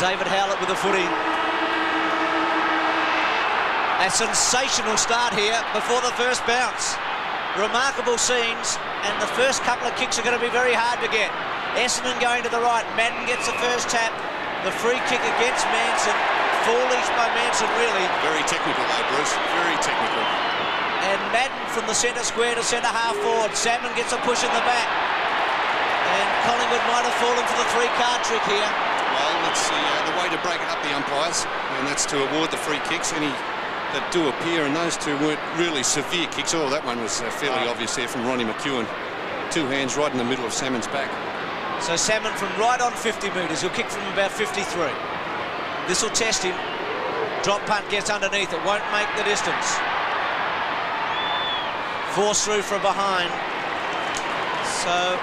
David Howlett with a footy. A sensational start here before the first bounce. Remarkable scenes, and the first couple of kicks are going to be very hard to get. Essendon going to the right. Madden gets the first tap. The free kick against Manson. Foolish by Manson, really. Very technical though, Bruce. Very technical. And Madden from the centre square to centre half forward. Salmon gets a push in the back. And Collingwood might have fallen for the three-card trick here. Well, that's the way to break up the umpires, and that's to award the free kicks. Any that do appear, and those two weren't really severe kicks. Oh, that one was fairly obvious there from Ronnie McEwen. Two hands right in the middle of Salmon's back. So Salmon from right on 50 metres. He'll kick from about 53. This will test him. Drop punt gets underneath. It won't make the distance. Force through from behind. So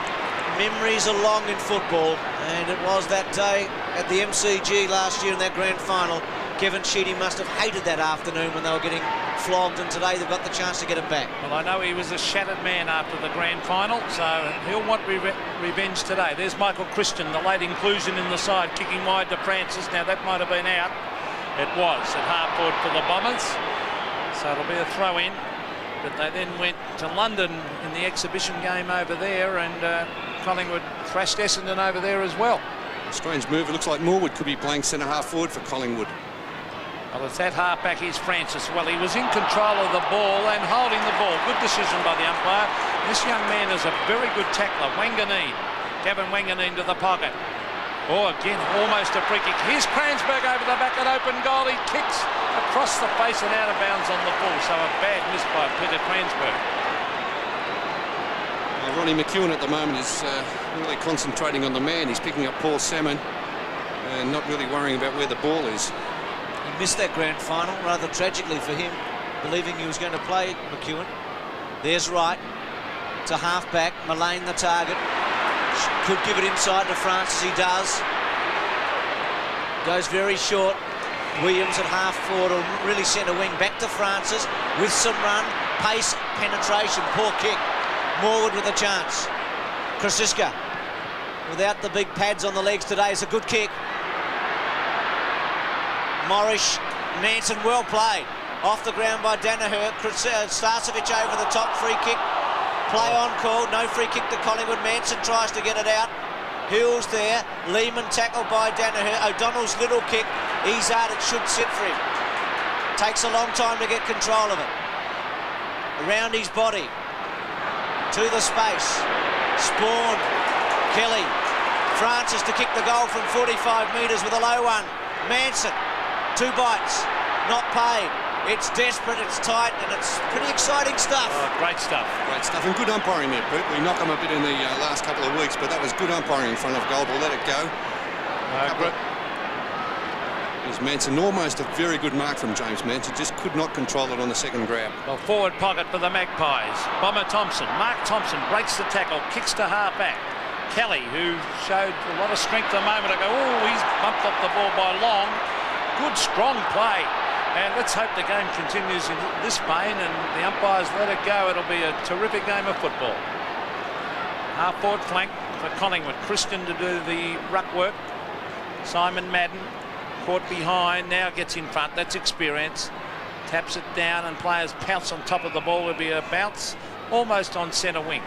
memories are long in football, and it was that day at the MCG last year in that grand final. Kevin Sheedy must have hated that afternoon when they were getting flogged, and today they've got the chance to get it back. Well, I know he was a shattered man after the grand final, so he'll want revenge today. There's Michael Christian, the late inclusion in the side, kicking wide to Francis. Now that might have been out. It was at half forward for the Bombers, so it'll be a throw in. But they then went to London in the exhibition game over there, and Collingwood thrashed Essendon over there as well. A strange move. It looks like Morwood could be playing centre half forward for Collingwood. Well, it's that half-back is Francis. Well, he was in control of the ball and holding the ball. Good decision by the umpire. This young man is a very good tackler. Wanganeen. Gavin Wanganeen to the pocket. Oh, again, almost a free kick. Here's Kransberg over the back at open goal. He kicks across the face and out of bounds on the full. So a bad miss by Peter Kransberg. Well, Ronnie McEwen at the moment is really concentrating on the man. He's picking up Paul Salmon and not really worrying about where the ball is. He missed that grand final, rather tragically for him, believing he was going to play McEwen. There's Wright to half-back. Mullane the target. Could give it inside to Francis. He does. Goes very short. Williams at half forward, or really centre wing. Back to Francis with some run. Pace, penetration, poor kick. Morwood with a chance. Krasiska without the big pads on the legs today. Is a good kick. Morris, Manson, well played. Off the ground by Danaher. Starcevic over the top, free kick. Play on call, no free kick to Collingwood. Manson tries to get it out. Hills there. Lehman tackled by Danaher. O'Donnell's little kick. Izard, it should sit for him. Takes a long time to get control of it. Around his body. To the space. Spawn. Kelly. Francis to kick the goal from 45 metres with a low one. Manson. 2 bites, not paid. It's desperate, it's tight, and it's pretty exciting stuff. Oh, great stuff. Great stuff, and good umpiring there, Pete. We knocked him a bit in the last couple of weeks, but that was good umpiring in front of goal ball. Let it go. There's Manson, almost a very good mark from James Manson. Just could not control it on the second grab. Well, forward pocket for the Magpies. Bomber Thompson. Mark Thompson breaks the tackle, kicks to half-back. Kelly, who showed a lot of strength a moment ago. Oh, he's bumped off the ball by Long. Good, strong play. And let's hope the game continues in this vein and the umpires let it go. It'll be a terrific game of football. Half-forward flank for Collingwood. Christian to do the ruck work. Simon Madden caught behind, now gets in front. That's experience. Taps it down and players pounce on top of the ball. It'll be a bounce almost on centre wing.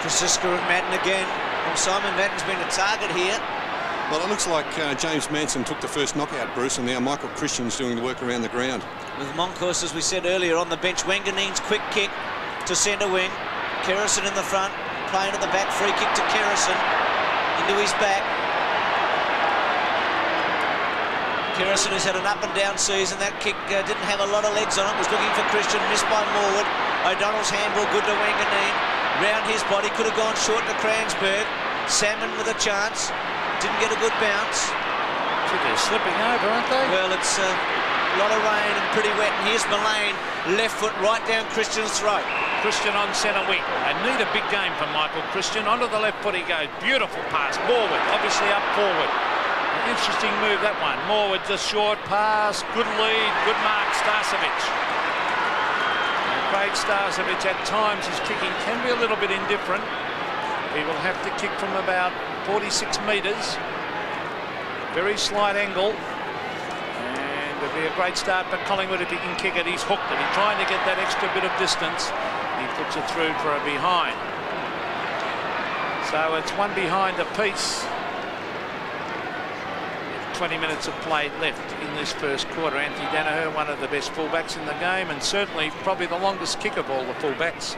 Krasiska and Madden again. Well, Simon Madden's been a target here. Well, it looks like James Manson took the first knockout, Bruce, and now Michael Christian's doing the work around the ground. With Monkhorst, as we said earlier, on the bench. Wanganeen's quick kick to centre wing. Kerrison in the front, playing at the back. Free kick to Kerrison into his back. Kerrison has had an up-and-down season. That kick didn't have a lot of legs on it. Was looking for Christian, missed by Morwood. O'Donnell's handball good to Wanganeen. Round his body, could have gone short to Kransberg. Salmon with a chance. Didn't get a good bounce. They're slipping over, aren't they? Well, it's a lot of rain and pretty wet. And here's Mullane, left foot right down Christian's throat. Christian on centre wing. They need a big game from Michael Christian. Onto the left foot he goes. Beautiful pass. Morwood, obviously up forward. An interesting move, that one. Morwood, the short pass. Good lead. Good mark, Starcevic. Craig Starcevic, at times his kicking can be a little bit indifferent. He will have to kick from about 46 metres. Very slight angle. And it'll be a great start for Collingwood if he can kick it. He's hooked it. He's trying to get that extra bit of distance. He puts it through for a behind. So it's one behind apiece. 20 minutes of play left in this first quarter. Anthony Danaher, one of the best fullbacks in the game, and certainly probably the longest kick of all the fullbacks.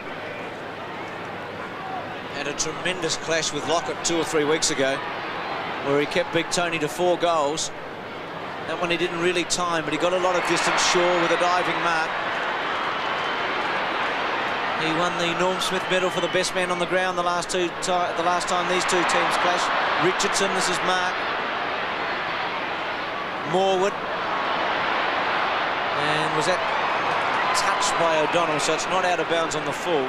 Had a tremendous clash with Lockett 2 or 3 weeks ago, where he kept Big Tony to 4 goals. That one he didn't really time, but he got a lot of distance. Shaw with a diving mark. He won the Norm Smith medal for the best man on the ground the last time these two teams clashed. Richardson, this is Mark. Morwood, and was that touched by O'Donnell, so it's not out of bounds on the full.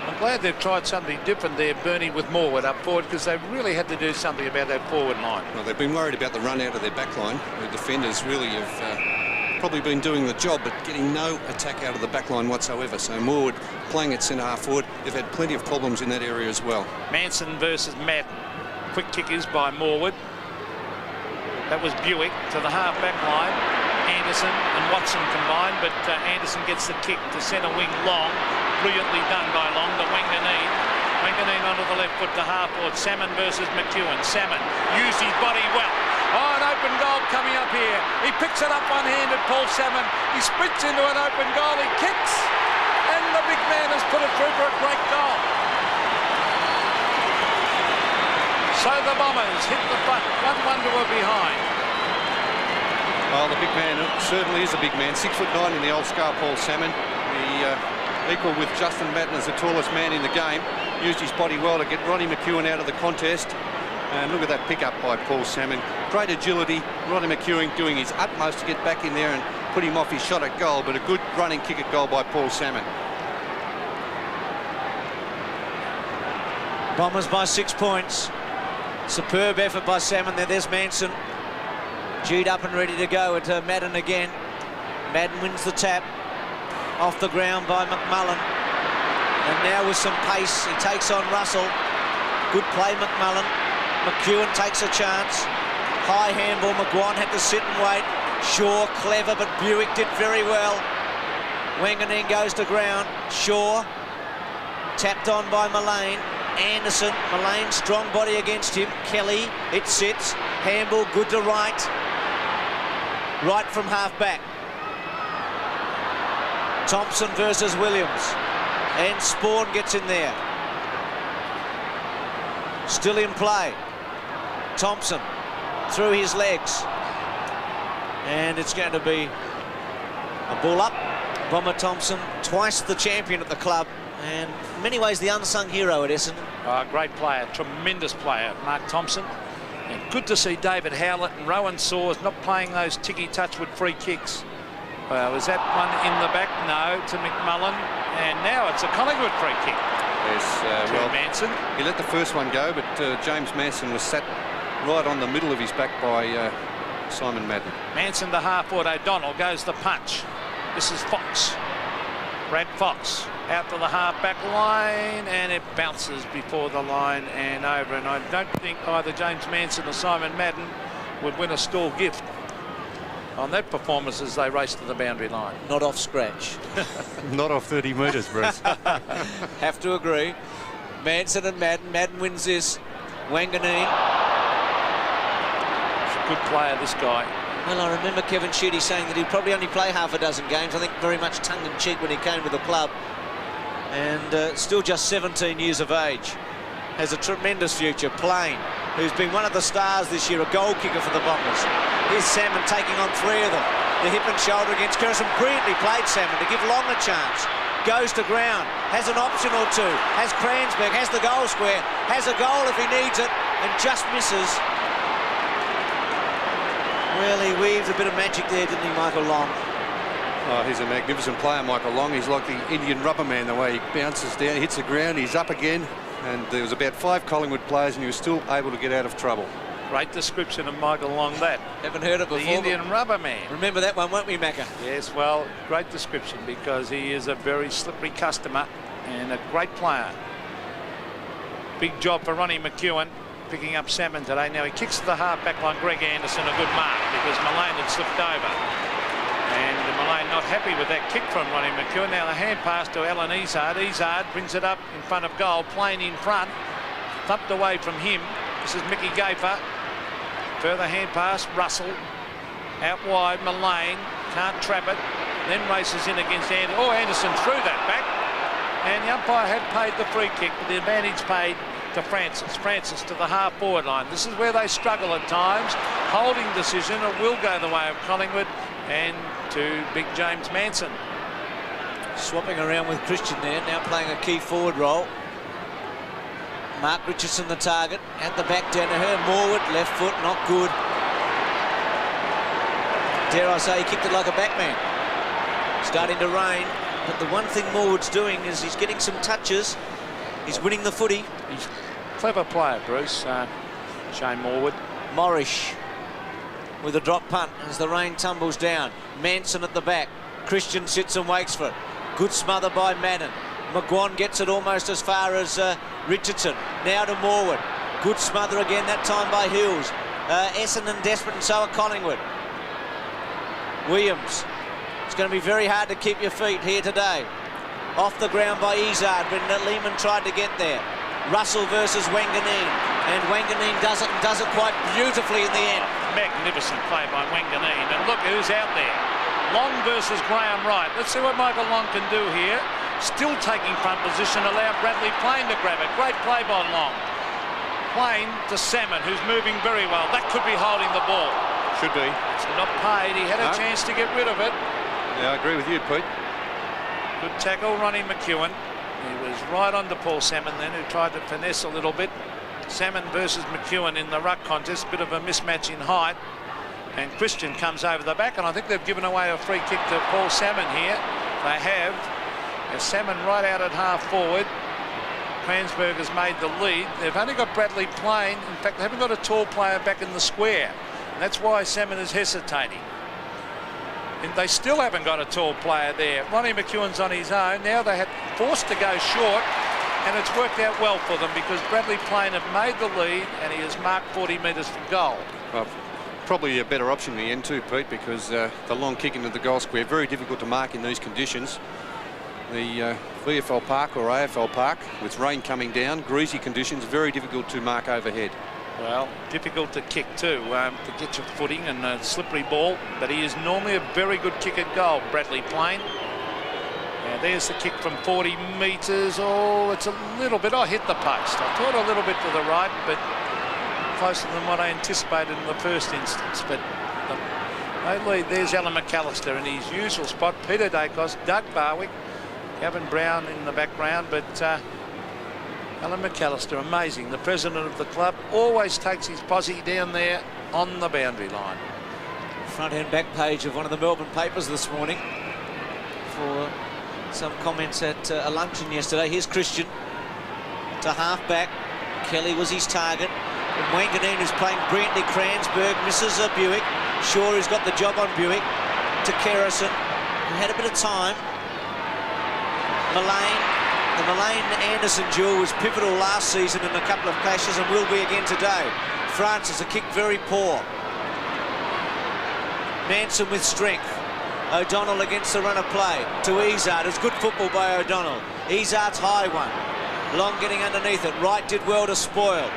I'm glad they've tried something different there, Bernie, with Morwood up forward, because they really had to do something about that forward line. Well, they've been worried about the run out of their back line. The defenders really have probably been doing the job, but getting no attack out of the back line whatsoever. So Morwood playing at centre half forward, they've had plenty of problems in that area as well. Manson versus Madden. Quick kickers by Morwood. That was Buick to the half-back line. Anderson and Watson combined, but Anderson gets the kick to centre wing Long. Brilliantly done by Long to Wanganeen. Wanganeen onto the left foot to half-forward. Salmon versus McEwen. Salmon used his body well. Oh, an open goal coming up here. He picks it up one-handed, Paul Salmon. He sprints into an open goal. He kicks, and the big man has put it through for a great goal. So the Bombers hit the front, 1-1 to a behind. Well, the big man certainly is a big man. 6'9" in the old scar, Paul Salmon. The equal with Justin Madden as the tallest man in the game. Used his body well to get Ronnie McEwen out of the contest. And look at that pick-up by Paul Salmon. Great agility. Ronnie McEwen doing his utmost to get back in there and put him off his shot at goal, but a good running kick at goal by Paul Salmon. Bombers by 6 points. Superb effort by Salmon there. There's Manson. G'd up and ready to go at Madden again. Madden wins the tap. Off the ground by McMullen. And now with some pace, he takes on Russell. Good play, McMullen. McEwen takes a chance. High handball. McGuan had to sit and wait. Shaw clever, but Buick did very well. Wanganeen goes to ground. Shaw tapped on by Mullane. Anderson, Mullane, strong body against him. Kelly, it sits. Handball good to right. Right from half back. Thompson versus Williams. And Spawn gets in there. Still in play. Thompson through his legs. And it's going to be a ball up. Bomber Thompson, twice the champion at the club. And in many ways the unsung hero at Essendon. Great player, tremendous player, Mark Thompson. And good to see David Howlett and Rowan Saws not playing those ticky touch with free kicks. Was that one in the back? No, to McMullen. And now it's a Collingwood free kick. Yes, to Manson. He let the first one go, but James Manson was sat right on the middle of his back by Simon Madden. Manson to half-forward. O'Donnell goes the punch. This is Fox. Brad Fox out to the half-back line, and it bounces before the line and over. And I don't think either James Manson or Simon Madden would win a stall gift on that performance as they race to the boundary line. Not off scratch. Not off 30 metres, Bruce. Have to agree. Manson and Madden. Madden wins this. Wanganeen. He's a good player, this guy. Well, I remember Kevin Sheedy saying that he'd probably only play half a dozen games. I think very much tongue-in-cheek when he came to the club. And still just 17 years of age. Has a tremendous future. Plain, who's been one of the stars this year, a goal kicker for the Bombers. Here's Salmon taking on 3 of them. The hip and shoulder against Kerrison. Brilliantly played, Salmon, to give Long a chance. Goes to ground, has an option or two, has Kransberg, has the goal square, has a goal if he needs it, and just misses. Well, he weaved a bit of magic there, didn't he, Michael Long? Oh, he's a magnificent player, Michael Long. He's like the Indian rubber man, the way he bounces down, hits the ground, he's up again. And there was about 5 Collingwood players, and he was still able to get out of trouble. Great description of Michael Long, that. Haven't heard it before. The Indian rubber man. Remember that one, won't we, Macca? Yes, well, great description, because he is a very slippery customer and a great player. Big job for Ronnie McEwen. picking up Salmon today. Now he kicks to the half-back line. Greg Anderson, a good mark, because Mullane had slipped over. And Mullane not happy with that kick from Ronnie McEwen. Now the hand pass to Alan Izzard. Izzard brings it up in front of goal. Plain in front. Thumped away from him. This is Mickey Gafer. Further hand pass. Russell. Out wide. Mullane. Can't trap it. Then races in against Anderson. Oh, Anderson threw that back. And the umpire had paid the free kick, but the advantage paid to Francis. Francis to the half-forward line. This is where they struggle at times. Holding decision. It will go the way of Collingwood and to Big James Manson. Swapping around with Christian there, now playing a key forward role. Mark Richardson the target. At the back, Danaher. Morwood, left foot, not good. Dare I say, he kicked it like a backman. Starting to rain, but the one thing Morwood's doing is he's getting some touches. He's winning the footy. He's a clever player, Bruce. Shane Morwood. Morrish with a drop punt as the rain tumbles down. Manson at the back. Christian sits and waits for it. Good smother by Madden. McGuan gets it almost as far as Richardson. Now to Morwood. Good smother again, that time by Hills. Essendon desperate, and so are Collingwood. Williams. It's going to be very hard to keep your feet here today. Off the ground by Izzard when Lehman tried to get there. Russell versus Wanganeen. And Wanganeen does it, and does it quite beautifully in the end. Magnificent play by Wanganeen. And look who's out there. Long versus Graham Wright. Let's see what Michael Long can do here. Still taking front position. Allow Bradley Plain to grab it. Great play by Long. Plain to Salmon, who's moving very well. That could be holding the ball. Should be. It's not paid. He had a chance to get rid of it. Yeah, I agree with you, Pete. Good tackle, Ronnie McEwen. He was right on to Paul Salmon then, who tried to finesse a little bit. Salmon versus McEwen in the ruck contest. Bit of a mismatch in height. And Christian comes over the back, and I think they've given away a free kick to Paul Salmon here. They have. There's Salmon right out at half forward. Cransberg has made the lead. They've only got Bradley Plain. In fact, they haven't got a tall player back in the square. And that's why Salmon is hesitating. And they still haven't got a tall player there. Ronnie McEwen's on his own. Now they had forced to go short, and it's worked out well for them because Bradley Plain have made the lead, and he has marked 40 metres from goal. Well, probably a better option in the end too, Pete, because the long kick into the goal square, very difficult to mark in these conditions. The VFL Park or AFL Park, with rain coming down, greasy conditions, very difficult to mark overhead. Well, difficult to kick too, to get your footing, and a slippery ball, but he is normally a very good kick at goal, Bradley Plain. Now there's the kick from 40 metres. Oh, it's a little bit, hit the post. I thought a little bit to the right, but closer than what I anticipated in the first instance. But they lead. There's Alan McAllister in his usual spot. Peter Dacos, Doug Barwick, Gavin Brown in the background, but Alan McAllister, amazing. The president of the club always takes his posse down there on the boundary line. Front and back page of one of the Melbourne papers this morning for some comments at a luncheon yesterday. Here's Christian to half back. Kelly was his target. And Wanganeen is playing brilliantly. Cransberg misses a Buick. Shaw has got the job on Buick. To Kerrison, who had a bit of time. The Mullane-Anderson duel was pivotal last season in a couple of clashes and will be again today. Francis, a kick very poor. Manson with strength. O'Donnell against the run of play to Izzard. It's good football by O'Donnell. Izzard's high one. Long getting underneath it. Wright did well to spoil.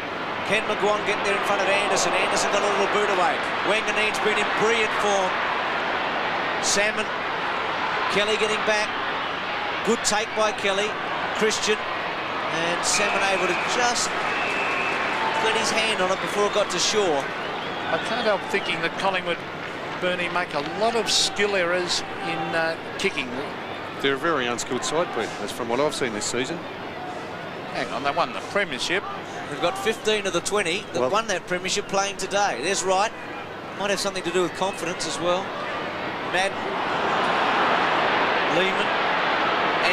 Can McGuan get there in front of Anderson? Anderson got a little boot away. Wanganeen's been in brilliant form. Salmon. Kelly getting back. Good take by Kelly. Christian. And Salmon able to just get his hand on it before it got to Shaw. I can't help thinking that Collingwood, Bernie, make a lot of skill errors in kicking. They're a very unskilled side, Pete. That's from what I've seen this season. Hang on, they won the premiership. They've got 15 of the 20 that won that premiership playing today. There's Wright. Might have something to do with confidence as well. Madden. Lehman.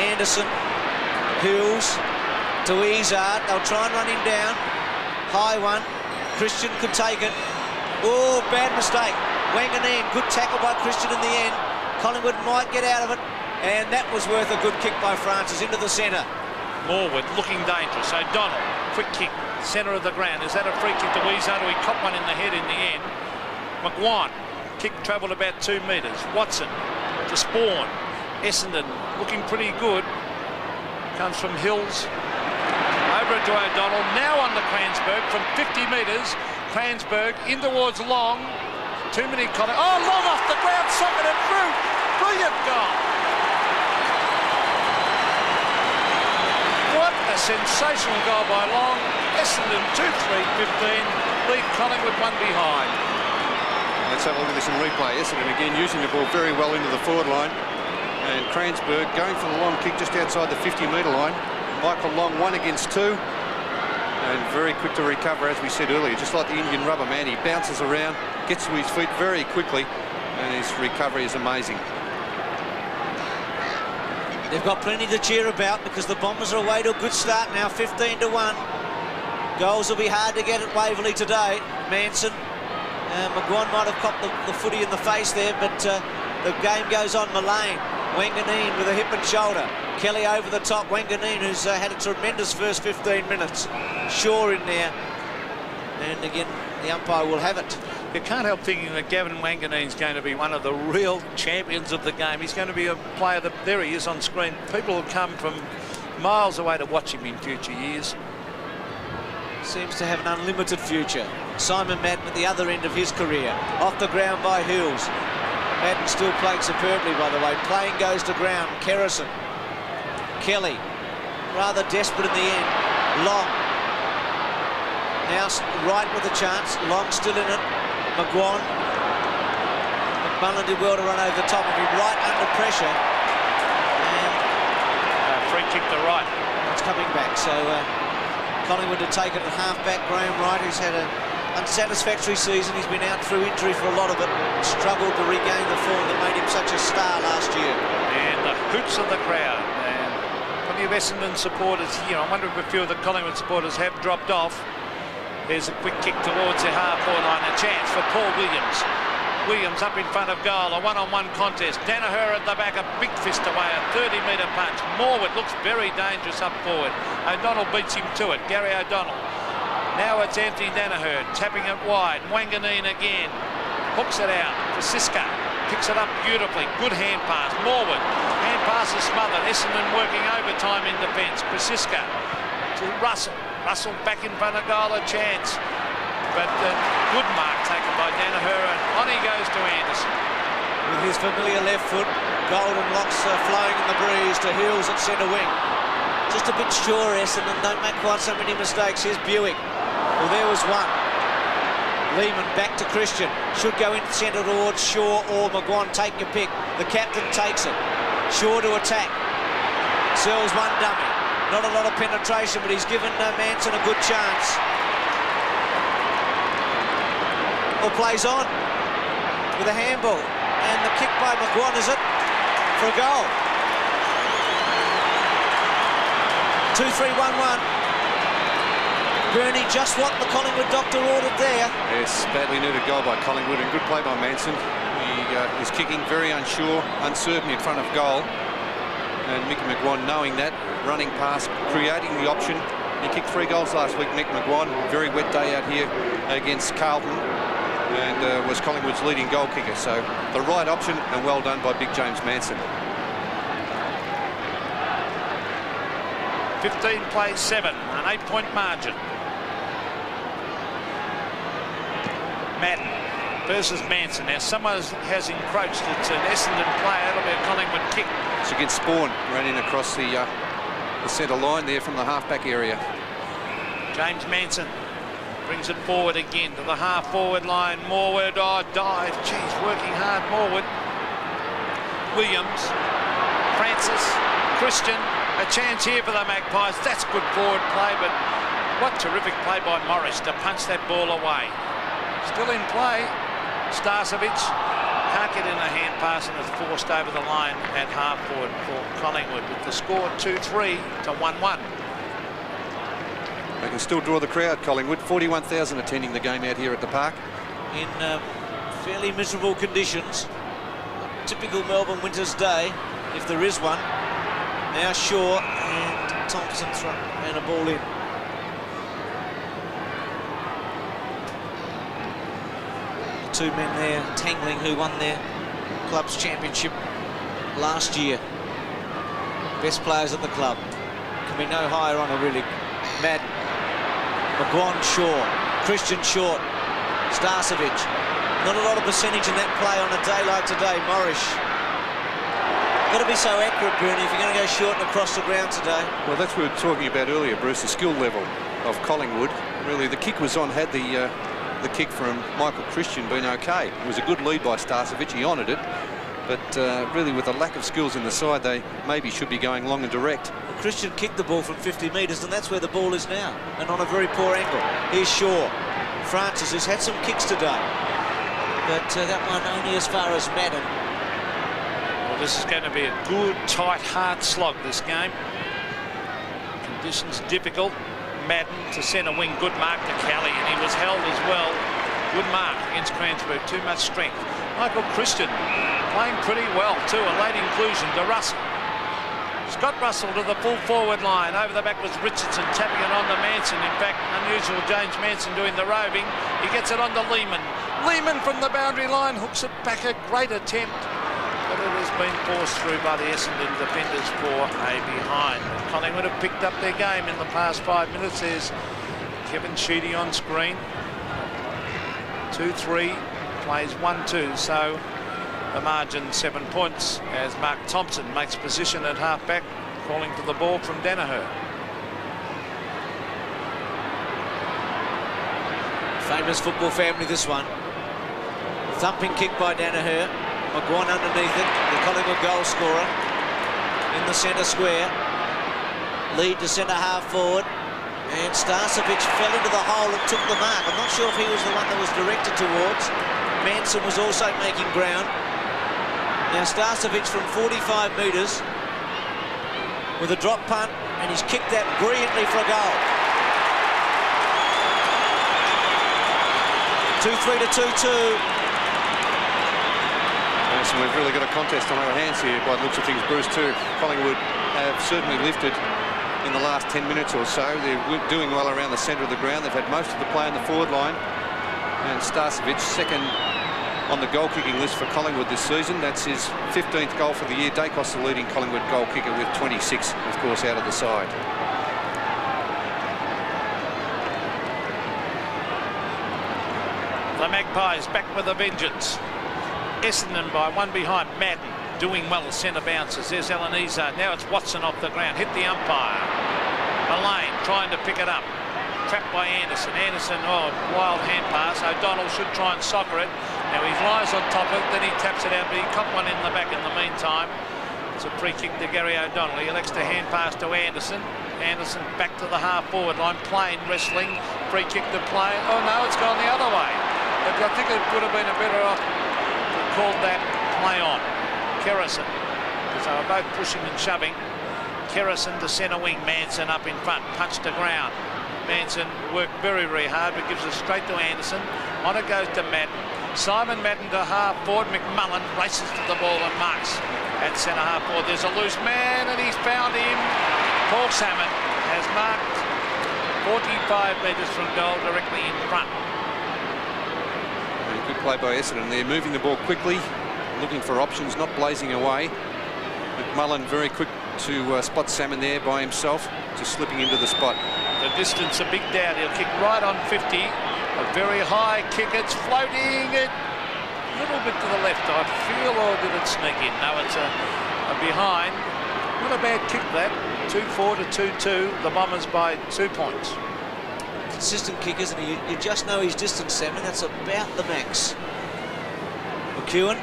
Anderson. Hills. To Izzard. They'll try and run him down. High one. Christian could take it. Oh, bad mistake. Wanganeen, good tackle by Christian in the end. Collingwood might get out of it. And that was worth a good kick by Francis into the centre. Morwood looking dangerous. O'Donnell, quick kick. centre of the ground. Is that a free kick to Weezato? He copped one in the head in the end. McGuan, kick travelled about 2 metres. Watson to Spawn. Essendon looking pretty good. Comes from Hills. Over to O'Donnell. Now on to Cransberg from 50 metres. Cransberg in towards Long. Too many Collingwood. Oh, Long off the ground, socketed through. Brilliant goal. What a sensational goal by Long. Essendon 2-3-15. Lead Collingwood 1 behind. Let's have a look at this in replay. Essendon again using the ball very well into the forward line. And Cransberg going for the long kick just outside the 50-metre line. Michael Long 1 against 2. And very quick to recover, as we said earlier, just like the Indian rubber man. He bounces around, gets to his feet very quickly, and his recovery is amazing. They've got plenty to cheer about because the Bombers are away to a good start now, 15-1. Goals will be hard to get at Waverley today. Manson, McGuan might have copped the footy in the face there, but the game goes on. Mullane, Wanganeen with a hip and shoulder. Kelly over the top. Wanganeen, who's had a tremendous first 15 minutes. Shaw in there. And again, the umpire will have it. You can't help thinking that Gavin Wanganeen's going to be one of the real champions of the game. He's going to be a player that, there he is on screen. People will come from miles away to watch him in future years. Seems to have an unlimited future. Simon Madden at the other end of his career. Off the ground by Hills. Madden still playing superbly, by the way. Playing goes to ground. Kerrison. Kelly. Rather desperate in the end. Long. Now right with a chance. Long still in it. McGuan. McMullen did well to run over the top of him. Right under pressure. And free kick to right. It's coming back. So Collingwood to take it at half-back. Graham Wright, who's had an unsatisfactory season. He's been out through injury for a lot of it. Struggled to regain the form that made him such a star last year. And the hoots of the crowd. And plenty of Essendon supporters here. I wonder if a few of the Collingwood supporters have dropped off. There's a quick kick towards the half-forward line. A chance for Paul Williams. Williams up in front of goal. A one-on-one contest. Danaher at the back. A big fist away. A 30-metre punch. Morwood looks very dangerous up forward. O'Donnell beats him to it. Gary O'Donnell. Now it's Anthony Danaher. Tapping it wide. Wanganeen again. Hooks it out to Siska. Picks it up beautifully. Good hand pass. Morwood. Hand pass is smothered. Essendon working overtime in defence. Siska to Russell. Russell back in front of goal, a chance. But good mark taken by Danaher, and on he goes to Anderson. With his familiar left foot, golden locks flowing in the breeze to Hills at centre wing. Just a bit sure, Essendon don't make quite so many mistakes. Here's Buick. Well, there was one. Lehman back to Christian. Should go in centre towards Shaw or McGuan. Take your pick. The captain takes it. Shaw to attack. Sells one dummy. Not a lot of penetration, but he's given Manson a good chance. Or plays on with a handball. And the kick by McGuan, is it? For a goal. 2-3-1-1. Bernie, just what the Collingwood doctor ordered there. Yes, badly needed goal by Collingwood, and good play by Manson. He is kicking very unsure, uncertain in front of goal. And Mickey McGuan knowing that, running past, creating the option. He kicked 3 goals last week, Mick McGuan. Very wet day out here against Carlton, and was Collingwood's leading goal kicker. So the right option, and well done by Big James Manson. 15 plays 7, an 8-point margin. Madden versus Manson. Now someone has encroached. It's an Essendon player. It'll be a Collingwood kick. It's against Spawn, running across the centre line there from the half-back area. James Manson brings it forward again to the half-forward line. Morwood, oh, dive. Geez, working hard, Morwood. Williams, Francis, Christian. A chance here for the Magpies. That's good forward play, but what terrific play by Morris to punch that ball away. Still in play. Starcevic can't get in a hand pass, and it's forced over the line at half forward for Collingwood, with the score 2-3 to 1-1. They can still draw the crowd, Collingwood. 41,000 attending the game out here at the park. In fairly miserable conditions. Typical Melbourne winter's day, if there is one. Now Shaw and Thompson and a ball in. two men there tangling who won their club's championship last year. Best players at the club. Can be no higher honour, really. Madden, McGuan, Shaw, Christian Short, Starcevic. Not a lot of percentage in that play on a day like today. Morris. Got to be so accurate, Bernie, if you're going to go short and across the ground today. Well, that's what we were talking about earlier, Bruce, the skill level of Collingwood. Really, the kick was on. Had the kick from Michael Christian been okay. It was a good lead by Starcevic. He honoured it. But really, with the lack of skills in the side, they maybe should be going long and direct. Well, Christian kicked the ball from 50 metres, and that's where the ball is now, and on a very poor angle. Here's Shaw. Francis, who's had some kicks today, but that one only as far as Madden. Well, this is going to be a good, tight, hard slog, this game. Conditions difficult. Madden to centre wing. Good mark to Kelly, and he was held as well. Good mark against Cransburg. Too much strength. Michael Christian playing pretty well too. A late inclusion to Russell. Scott Russell to the full forward line. Over the back was Richardson tapping it on to Manson. In fact, unusual James Manson doing the roving. He gets it on to Lehman. Lehman from the boundary line hooks it back. A great attempt, but it has been forced through by the Essendon defenders for a behind. Collingwood have picked up their game in the past 5 minutes. There's Kevin Sheedy on screen. 2-3, plays 1-2, so the margin 7 points as Mark Thompson makes position at half-back, calling for the ball from Danaher. Famous football family, this one. Thumping kick by Danaher. McGuan underneath it, the Collingwood goal scorer in the centre square. Lead to centre half forward, and Starcevic fell into the hole and took the mark. I'm not sure if he was the one that was directed towards. Manson was also making ground. Now Starcevic from 45 metres with a drop punt, and he's kicked that brilliantly for a goal. 2-3 to 2-2. Yes, and we've really got a contest on our hands here by the looks of things, Bruce, too. Collingwood have certainly lifted in the last 10 minutes or so. They're doing well around the centre of the ground. They've had most of the play on the forward line. And Starcevic, second on the goal-kicking list for Collingwood this season. That's his 15th goal for the year. Dacos, the leading Collingwood goal kicker, with 26, of course, out of the side. The Magpies back with a vengeance. Essendon by one behind. Madden doing well as centre bounces. There's Elenisa. Now it's Watson off the ground. Hit the umpire. Mullane trying to pick it up. Trapped by Anderson. Anderson, oh, wild hand pass. O'Donnell should try and soccer it. Now he lies on top of it, then he taps it out, but he caught one in the back in the meantime. It's a free kick to Gary O'Donnell. He elects to hand pass to Anderson. Anderson back to the half-forward line. Plain wrestling. Free kick to play. Oh, no, it's gone the other way. But I think it would have been a better off to call that play on. Kerrison, because they were both pushing and shoving. Kerrison to centre wing. Manson up in front. Punch to ground. Manson worked very, very hard, but gives it straight to Anderson. On it goes to Madden. Simon Madden to half forward. McMullen races to the ball and marks at centre half forward. There's a loose man, and he's found him. Paul Salmon has marked 45 metres from goal, directly in front. Good play by Essendon. They're moving the ball quickly, looking for options, not blazing away. McMullen very quick to spot Salmon there by himself, just slipping into the spot. The distance a big doubt. He'll kick right on 50. A very high kick. It's floating it a little bit to the left, I feel, or did it sneak in? No, it's a behind. Not a bad kick, that. 2-4 to 2-2. The Bombers by 2 points. Consistent kick, isn't he? You just know his distance, Salmon. That's about the max. McEwen.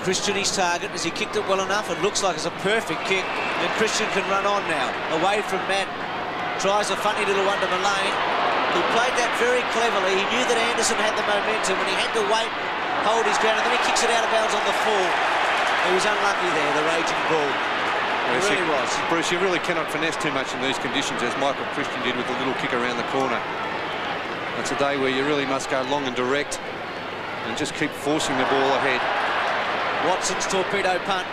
Christian, his target. Has he kicked it well enough? It looks like it's a perfect kick. And Christian can run on now, away from Madden. Tries a funny little one to Mullane. He played that very cleverly. He knew that Anderson had the momentum, and he had to wait and hold his ground, and then he kicks it out of bounds on the full. He was unlucky there, the raging bull. He really was. Bruce, you really cannot finesse too much in these conditions, as Michael Christian did with the little kick around the corner. It's a day where you really must go long and direct and just keep forcing the ball ahead. Watson's torpedo punt.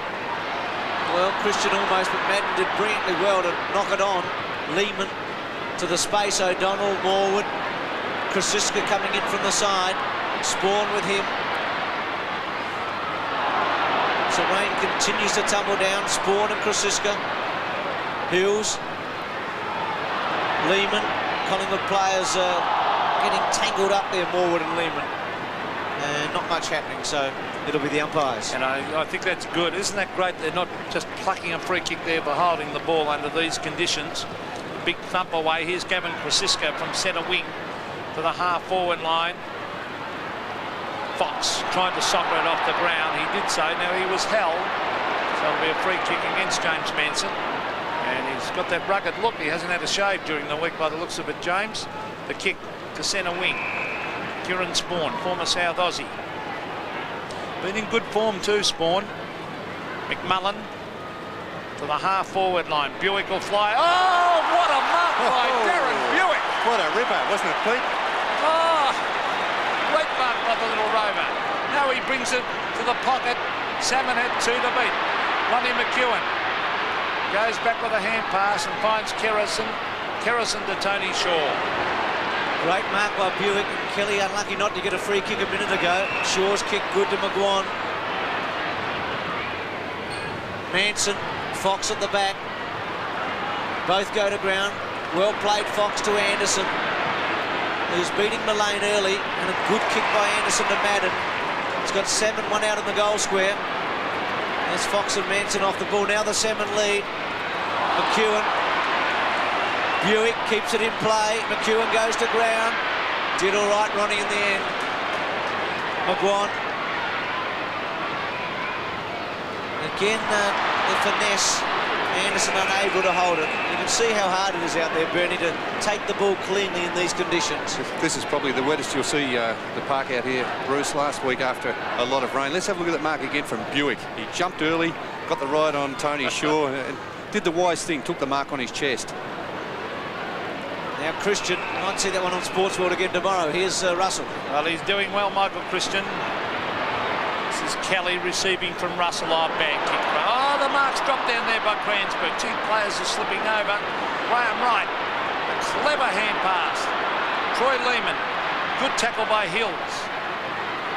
Well, Christian almost, but Madden did brilliantly well to knock it on. Lehman to the space. O'Donnell, Morwood. Krasiska coming in from the side. Spawn with him. So rain continues to tumble down. Spawn and Krasiska. Hills. Lehman. Collingwood players getting tangled up there, Morwood and Lehman. And not much happening, so it'll be the umpires. And I think that's good. Isn't that great? They're not just plucking a free kick there, but holding the ball under these conditions. Big thump away. Here's Gavin Krasiska from centre wing to the half-forward line. Fox trying to soccer it off the ground. He did so. Now he was held. So it'll be a free kick against James Manson. And he's got that rugged look. He hasn't had a shave during the week by the looks of it, James. The kick to centre wing. Kieran Spawn, former South Aussie. Been in good form too, Spawn. McMullen to the half-forward line. Buick will fly. Oh, what a mark by Darren Buick. What a ripper, wasn't it, Pete? Oh, great mark by the little rover. Now he brings it to the pocket. Salmon had 2 to beat. Lonnie McEwen goes back with a hand pass and finds Kerrison. Kerrison to Tony Shaw. Great mark by Buick. Kelly unlucky not to get a free kick a minute ago. Shaw's kick good to McGuan. Manson, Fox at the back. Both go to ground. Well played, Fox to Anderson, who's beating Mullane early, and a good kick by Anderson to Madden. He's got Salmon one out in the goal square. There's Fox and Manson off the ball. Now the Salmon lead. McEwen. Buick keeps it in play. McEwen goes to ground. Did all right, Ronnie, in the end. McGuan. Again, the finesse. Anderson unable to hold it. You can see how hard it is out there, Bernie, to take the ball cleanly in these conditions. This is probably the wettest you'll see the park out here, Bruce, last week after a lot of rain. Let's have a look at that mark again from Buick. He jumped early, got the ride on Tony Shaw, and did the wise thing, took the mark on his chest. Now Christian, might see that one on Sports World again tomorrow. Here's Russell. Well, he's doing well, Michael Christian. This is Kelly receiving from Russell. Oh, bad kick. Oh, the mark's dropped down there by Cransburg. 2 players are slipping over. Graham Wright, a clever hand pass. Troy Lehman, good tackle by Hills.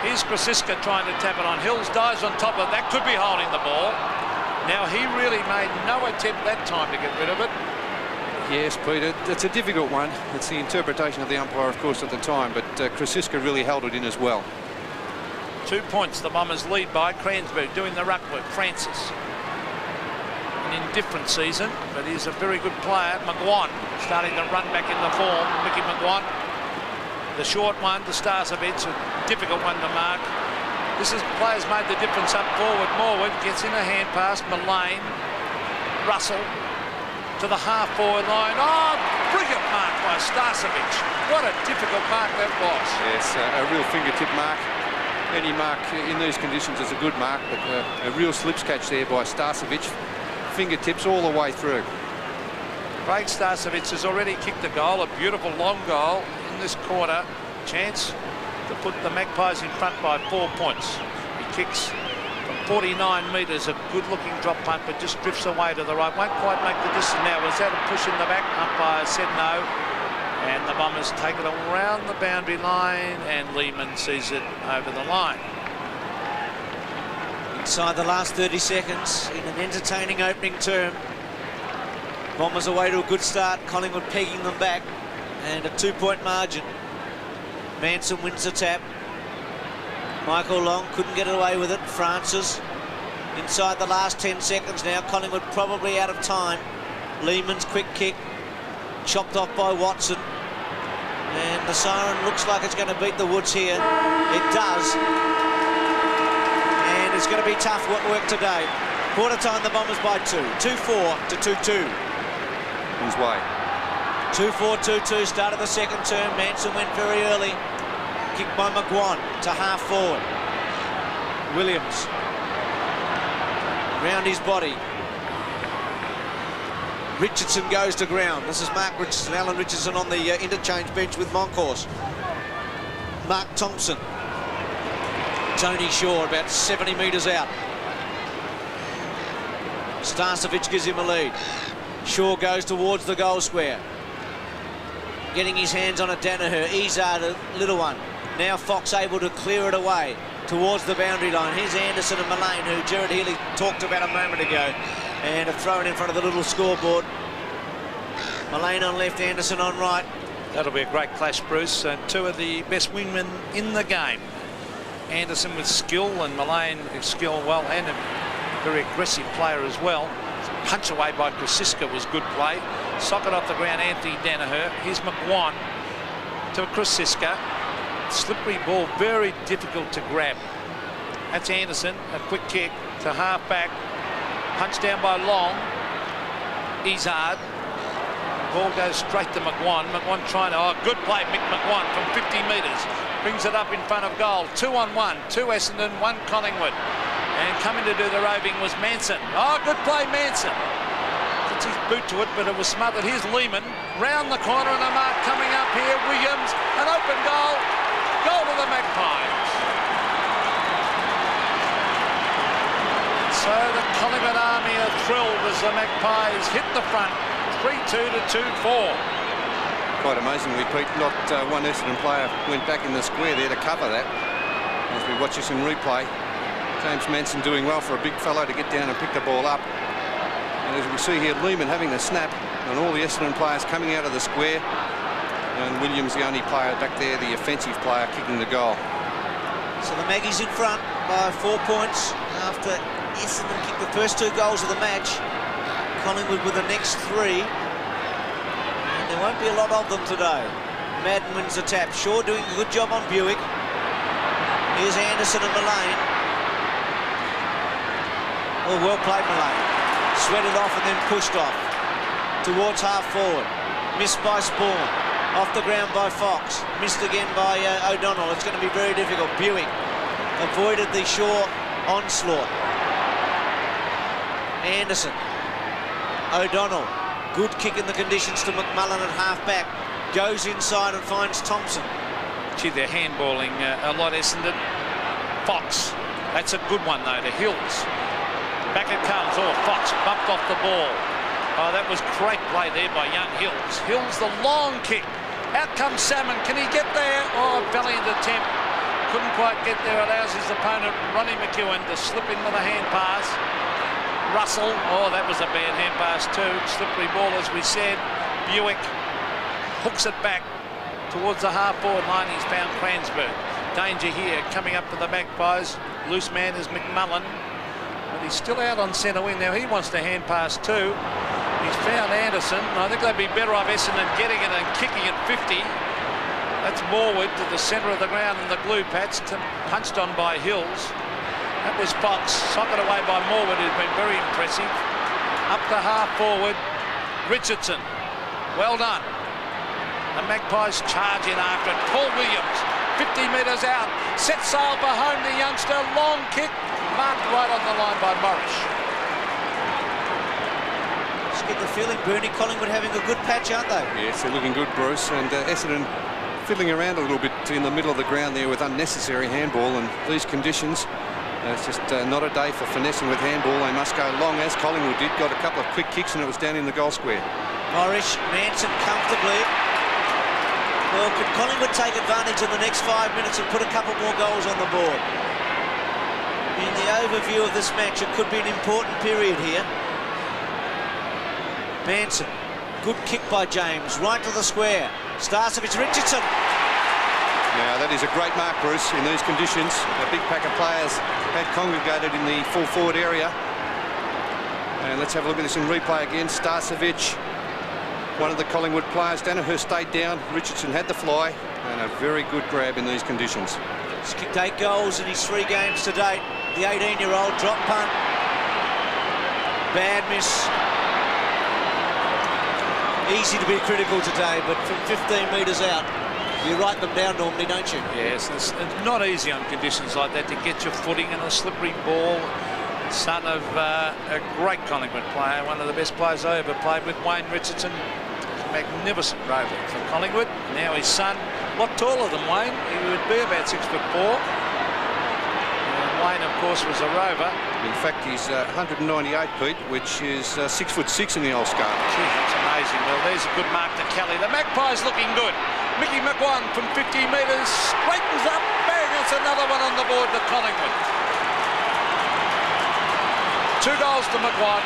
Here's Krasiska trying to tap it on. Hills dives on top of that. Could be holding the ball. Now, he really made no attempt that time to get rid of it. Yes, Peter, it's a difficult one. It's the interpretation of the umpire, of course, at the time, but Krasiska really held it in as well. 2 points the Bombers lead by. Cransburg doing the ruck work. Francis. An indifferent season, but he's a very good player. McGuan starting to run back in the form. Mickey McGuan. The short one to Starcevic, a difficult one to mark. This is players made the difference up forward. Morwood gets in a hand pass. Mullane. Russell to the half-forward line. Oh, brilliant mark by Starcevic. What a difficult mark that was. Yes, a real fingertip mark. Any mark in these conditions is a good mark, but a real slips catch there by Starcevic. Fingertips all the way through. Craig Starcevic has already kicked a goal, a beautiful long goal in this quarter. Chance to put the Magpies in front by 4 points. He kicks from 49 metres, a good-looking drop punt, but just drifts away to the right. Won't quite make the distance now. Was that a push in the back? Umpire said no. And the Bombers take it around the boundary line, and Lehman sees it over the line. Inside the last 30 seconds in an entertaining opening term. Bombers away to a good start. Collingwood pegging them back, and a 2-point margin. Manson wins the tap. Michael Long couldn't get away with it. Francis inside the last 10 seconds now. Collingwood probably out of time. Lehman's quick kick chopped off by Watson, and the siren looks like it's going to beat the Woods here. It does, and it's going to be tough work today. Quarter time, the Bombers by 2. 2-4 to 2-2. Whose way? 2-4, 2-2. Start of the second term. Manson went very early. Kick by McGuan to half forward. Williams round his body. Richardson goes to ground. This is Mark Richardson. Alan Richardson on the interchange bench with Monkhorst. Mark Thompson. Tony Shaw about 70 metres out. Starcevic gives him a lead. Shaw goes towards the goal square. getting his hands on a Danaher. Izard, a little one. Now Fox able to clear it away towards the boundary line. Here's Anderson and Mullane, who Gerard Healy talked about a moment ago, and have thrown in front of the little scoreboard. Mullane on left, Anderson on right. That'll be a great clash, Bruce. Two of the best wingmen in the game. Anderson with skill, and Mullane with skill well, and a very aggressive player as well. Punch away by Krasiska was good play. Socket off the ground, Anthony Danaher. Here's McGuan to Krasiska. Slippery ball, very difficult to grab. That's Anderson, a quick kick to half back. Punch down by Long. Izard. Ball goes straight to McGuan. McGuan trying to, good play, Mick McGuan from 50 metres. Brings it up in front of goal. 2-on-1, 2 Essendon, 1 Collingwood. And coming to do the roving was Manson. Oh, good play, Manson. Puts his boot to it, but it was smothered. Here's Lehman, round the corner and a mark coming up here. Williams, an open goal. Goal to the Magpies. So the Collingwood army are thrilled as the Magpies hit the front. 3-2 to 2-4. Quite amazingly, Pete, not one Essendon player went back in the square there to cover that. As we watch this in replay, James Manson doing well for a big fellow to get down and pick the ball up. And as we see here, Lehman having the snap, and all the Essendon players coming out of the square. And Williams, the only player back there, the offensive player, kicking the goal. So the Maggies in front by 4 points after Essendon kicked the first 2 goals of the match. Collingwood with the next 3. And there won't be a lot of them today. Madden wins the tap. Shaw doing a good job on Buick. Here's Anderson and Mullane. Oh, well played, Mullane. Sweated off and then pushed off towards half forward. Missed by Spawn. Off the ground by Fox. Missed again by O'Donnell. It's going to be very difficult. Buick avoided the Shaw onslaught. Anderson. O'Donnell, good kick in the conditions to McMullen at half-back. Goes inside and finds Thompson. Gee, they're handballing a lot, Essendon. Fox, that's a good one, though, to Hills. Back it comes. Oh, Fox bumped off the ball. Oh, that was great play there by young Hills. Hills, the long kick. Out comes Salmon. Can he get there? Oh, valiant attempt. Couldn't quite get there. Allows his opponent, Ronnie McEwen, to slip in with a hand pass. Russell, oh, that was a bad hand pass too. Slippery ball, as we said. Buick hooks it back towards the half-forward line. He's found Cransberg. Danger here, coming up to the Magpies. Loose man is McMullen, but he's still out on centre wing. Now he wants to hand pass too. He's found Anderson. I think they'd be better off Essendon getting it and kicking it 50. That's Morwood to the centre of the ground in the glue patch, punched on by Hills. That was Fox, socket away by Morwood, who's been very impressive. Up the half forward, Richardson. Well done. The Magpies charge in after it. Paul Williams, 50 metres out, set sail for home, the youngster. Long kick, marked right on the line by Morris. Just get the feeling, Bernie, Collingwood having a good patch, aren't they? Yes, they're looking good, Bruce. And Essendon fiddling around a little bit in the middle of the ground there with unnecessary handball, and these conditions. It's just not a day for finessing with handball. They must go long, as Collingwood did. Got a couple of quick kicks and it was down in the goal square. Morris, Manson comfortably. Well, could Collingwood take advantage in the next 5 minutes and put a couple more goals on the board? In the overview of this match, it could be an important period here. Manson, good kick by James, right to the square. Starcevich, Richardson. Now, that is a great mark, Bruce, in these conditions. A big pack of players had congregated in the full forward area. And let's have a look at this in replay again. Starcevich, one of the Collingwood players. Danaher stayed down. Richardson had the fly. And a very good grab in these conditions. He's kicked 8 goals in his 3 games to date. The 18-year-old drop punt. Bad miss. Easy to be critical today, but from 15 metres out, you write them down normally, don't you? Yes, it's not easy on conditions like that to get your footing in a slippery ball. Son of a great Collingwood player, one of the best players I ever played with, Wayne Richardson. Magnificent rover for Collingwood. Now his son, a lot taller than Wayne. He would be about 6'4". And Wayne, of course, was a rover. In fact, he's 198, Pete, which is 6'6" in the old scarf. Gee, that's amazing. Well, there's a good mark to Kelly. The Magpies looking good. Mickey McGuan from 50 metres straightens up. Bang, it's another one on the board to Collingwood. 2 goals to McGuan.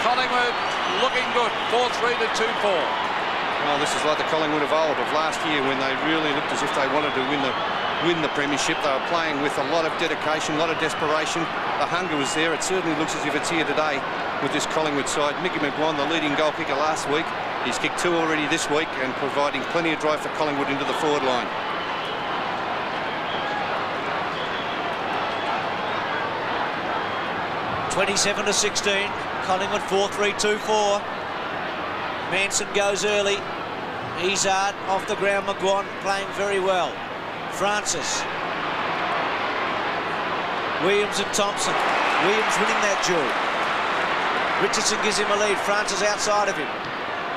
Collingwood looking good. 4-3 to 2-4. Well, this is like the Collingwood of old, of last year, when they really looked as if they wanted to win the premiership. They were playing with a lot of dedication, a lot of desperation. The hunger was there. It certainly looks as if it's here today with this Collingwood side. Mickey McGuan, the leading goal kicker last week. He's kicked 2 already this week and providing plenty of drive for Collingwood into the forward line. (27-16). Collingwood 4-3-2-4. Manson goes early. Izard off the ground. McGuan playing very well. Francis. Williams and Thompson. Williams winning that duel. Richardson gives him a lead. Francis outside of him.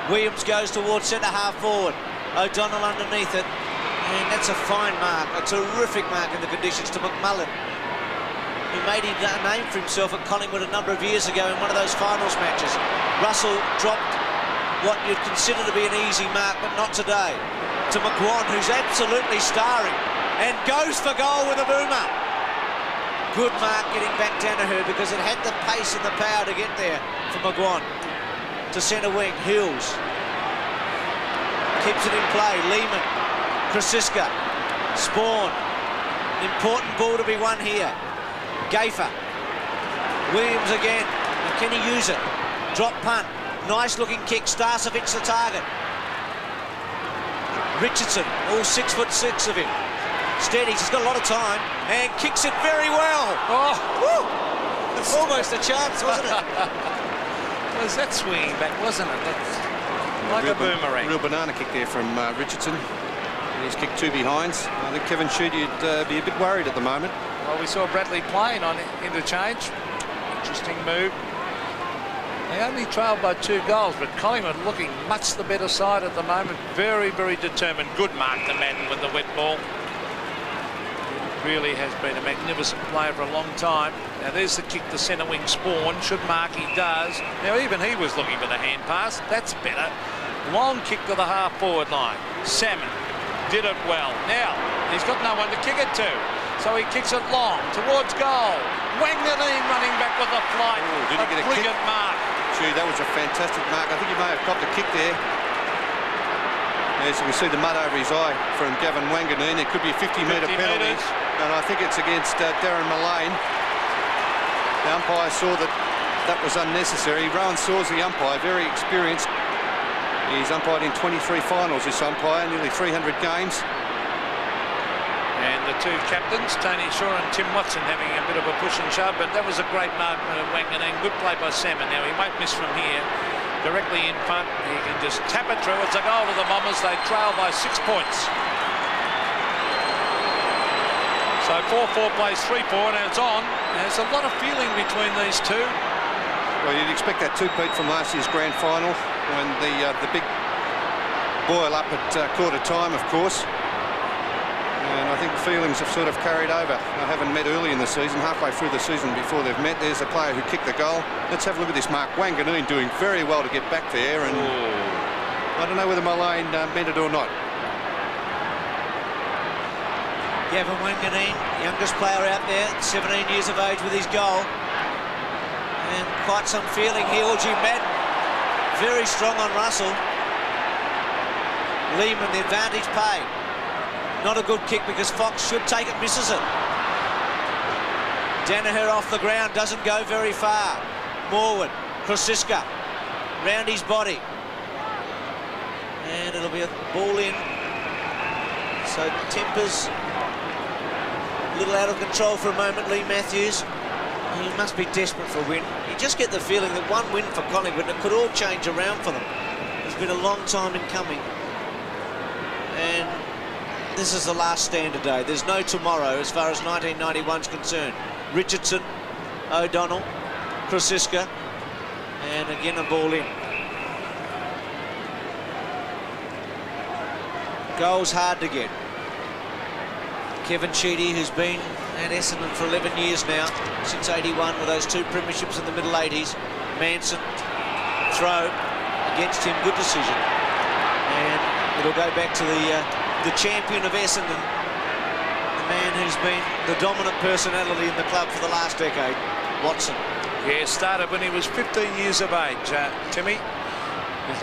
Williams goes towards centre half forward. O'Donnell underneath it. And that's a fine mark. A terrific mark in the conditions to McMullen. He made a name for himself at Collingwood a number of years ago in one of those finals matches. Russell dropped what you'd consider to be an easy mark, but not today. To McGuan, who's absolutely starring, and goes for goal with a boomer. Good mark getting back Danaher because it had the pace and the power to get there for McGuan. To centre wing, Hills. Keeps it in play, Lehman, Krasiska, Spawn. Important ball to be won here. Gaffer. Williams again. And can he use it? Drop punt. Nice looking kick. Starcevic the target. Richardson, all 6'6" of him. Steadies, he's got a lot of time and kicks it very well. Oh, woo! It's almost a chance, wasn't it? Was that swinging back, wasn't it? That's like a boomerang. Real banana kick there from Richardson. He's kicked 2 behinds. I think Kevin Sheedy'd be a bit worried at the moment. Well, we saw Bradley playing on interchange. Interesting move. They only trailed by 2 goals, but Collingwood looking much the better side at the moment. Very, very determined. Good mark to Madden with the wet ball. Really has been a magnificent player for a long time. Now there's the kick to centre wing Spawn. Should mark, he does. Now even he was looking for the hand pass. That's better. Long kick to the half forward line. Salmon did it well. Now he's got no one to kick it to. So he kicks it long towards goal. Wanganeen running back with a flight. Ooh, did he get a brilliant kick? Mark. Gee, that was a fantastic mark. I think he may have copped a kick there. As you can see the mud over his eye from Gavin Wanganeen. There could be a 50-metre penalty. And I think it's against Darren Mullane. The umpire saw that was unnecessary. Rowan Saws, the umpire, very experienced. He's umpired in 23 finals, this umpire, nearly 300 games. And the 2 captains, Tony Shaw and Tim Watson, having a bit of a push and shove, but that was a great mark by Wanganeen. Good play by Salmon. Now he won't miss from here. Directly in front, he can just tap it through. It's a goal to the Bombers. They trail by 6 points. So 4-4 plays 3-4, and it's on. There's a lot of feeling between these 2. Well, you'd expect that too, Pete, from last year's grand final, when the big boil up at quarter time, of course. And I think feelings have sort of carried over. They haven't met early in the season, halfway through the season before they've met. There's a player who kicked the goal. Let's have a look at this mark. Wanganeen doing very well to get back there, and I don't know whether Mullane meant it or not. Gavin Wanganeen, youngest player out there, 17 years of age with his goal. And quite some feeling here. G. Madden, very strong on Russell. Lehman, the advantage paid. Not a good kick because Fox should take it, misses it. Danaher off the ground, doesn't go very far. Morwood, Krasiska, round his body. And it'll be a ball in. So tempers a little out of control for a moment, Lee Matthews. He must be desperate for a win. You just get the feeling that one win for Collingwood, it could all change around for them. It's been a long time in coming. And this is the last stand today. There's no tomorrow as far as 1991's concerned. Richardson, O'Donnell, Krasiska, and again a ball in. Goals hard to get. Kevin Sheedy, who's been at Essendon for 11 years now, since 81 with those 2 premierships in the middle 80s. Manson, throw against him, good decision. And it'll go back to the champion of Essendon, the man who's been the dominant personality in the club for the last decade, Watson. Yeah, started when he was 15 years of age, Timmy.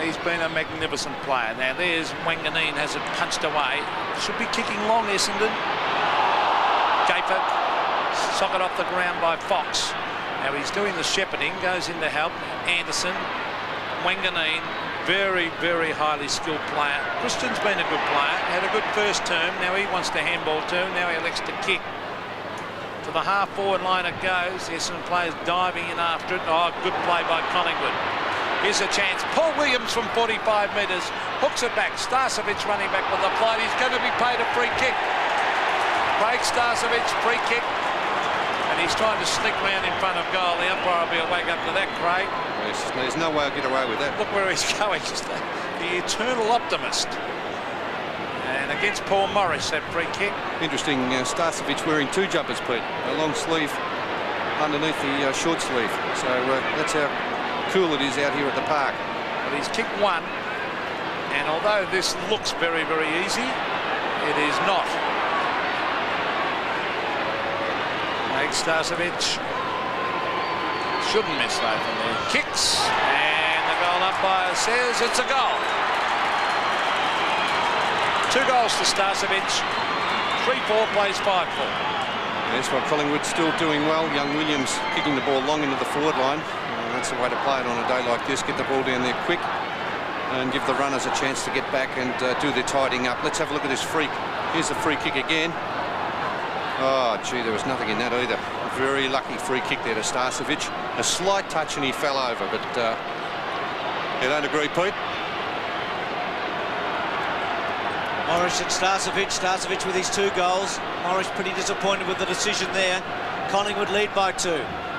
He's been a magnificent player. Now there's Wanganeen, has it punched away. Should be kicking long, Essendon. Gaper, socket off the ground by Fox. Now he's doing the shepherding, goes in to help. Anderson, Wanganeen, very, very highly skilled player. Christian's been a good player, had a good first term. Now he wants to handball too. Now he elects to kick. To the half-forward line it goes. The Essendon players diving in after it. Oh, good play by Collingwood. Here's a chance. Paul Williams from 45 metres. Hooks it back. Starcevic running back with the flight. He's going to be paid a free kick. Craig Starcevic, free kick. And he's trying to sneak round in front of goal. The umpire will be awake up to that, Craig. Yes, there's no way I'll get away with that. Look where he's going. The eternal optimist. And against Paul Morris, that free kick. Interesting, Starcevic wearing 2 jumpers, Pete. A long sleeve underneath the short sleeve. So that's how cool it is out here at the park. But he's kicked 1. And although this looks very, very easy, it is not. Starcevic shouldn't miss though from there. Kicks, and the goal umpire says it's a goal. 2 goals to Starcevic. 3-4 plays 5-4. Yes, well, Collingwood still doing well. Young Williams kicking the ball long into the forward line. That's the way to play it on a day like this. Get the ball down there quick and give the runners a chance to get back and do their tidying up. Let's have a look at this free. Here's the free kick again. Oh, gee, there was nothing in that either. A very lucky free kick there to Starcevic. A slight touch and he fell over, but you don't agree, Pete? Morris and Starcevic. Starcevic with his 2 goals. Morris pretty disappointed with the decision there. Collingwood lead by 2.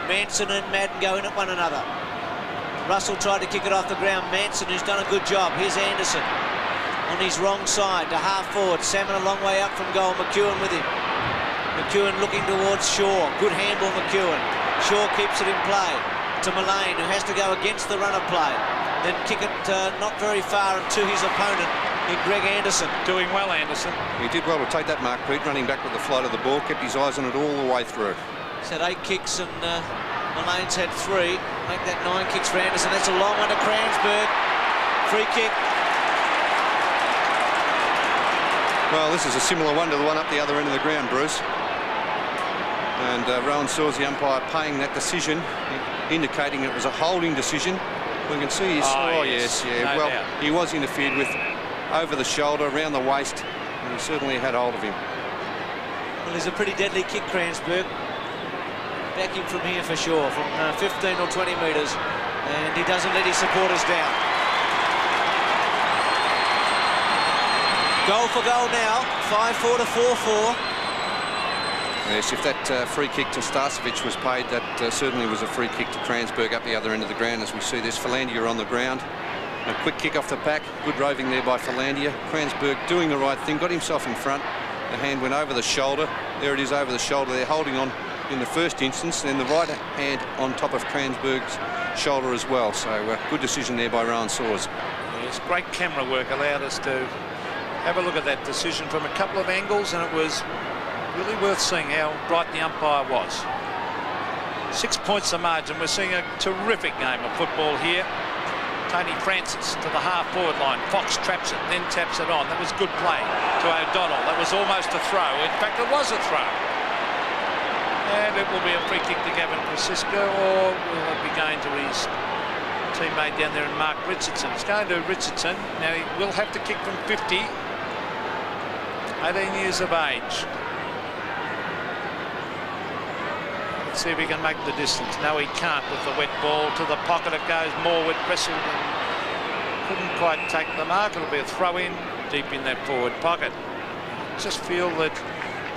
Manson and Madden go in at one another. Russell tried to kick it off the ground. Manson, who's done a good job. Here's Anderson on his wrong side to half forward. Salmon a long way up from goal. McEwen with him. McEwen looking towards Shaw. Good handball, McEwen. Shaw keeps it in play to Mullane, who has to go against the run of play. Then kick it not very far to his opponent in Greg Anderson. Doing well, Anderson. He did well to take that mark, Pete, running back with the flight of the ball. Kept his eyes on it all the way through. He's had 8 kicks and Mullane's had 3. Make that 9 kicks for Anderson. That's a long one to Cransburg. Free kick. Well, this is a similar one to the one up the other end of the ground, Bruce. And Rowan Saws, the umpire, paying that decision, indicating it was a holding decision. We can see his... Oh yes, yeah. No well, doubt. he was interfered with over the shoulder, around the waist, and he certainly had hold of him. Well, he's a pretty deadly kick, Cransburg. Back him from here for sure, from 15 or 20 metres, and he doesn't let his supporters down. Goal for goal now, 5-4 to 4-4. Yes, if that free kick to Starcevic was paid, that certainly was a free kick to Cransburg up the other end of the ground. As we see this, Philandia on the ground. A quick kick off the pack. Good roving there by Philandia. Cransburg doing the right thing, got himself in front. The hand went over the shoulder. There it is, over the shoulder. They're holding on in the first instance. And then the right hand on top of Cransburg's shoulder as well. So good decision there by Rowan Saws. Yes, great camera work allowed us to have a look at that decision from a couple of angles, and it was really worth seeing how bright the umpire was. 6 points the margin. We're seeing a terrific game of football here. Tony Francis to the half-forward line. Fox traps it, then taps it on. That was good play to O'Donnell. That was almost a throw. In fact, it was a throw. And it will be a free kick to Gavin Francisco, or will it be going to his teammate down there in Mark Richardson? It's going to Richardson. Now, he will have to kick from 50. 18 years of age. Let's see if he can make the distance. No, he can't with the wet ball. To the pocket it goes. Morwood wrestled and couldn't quite take the mark. It'll be a throw in deep in that forward pocket. Just feel that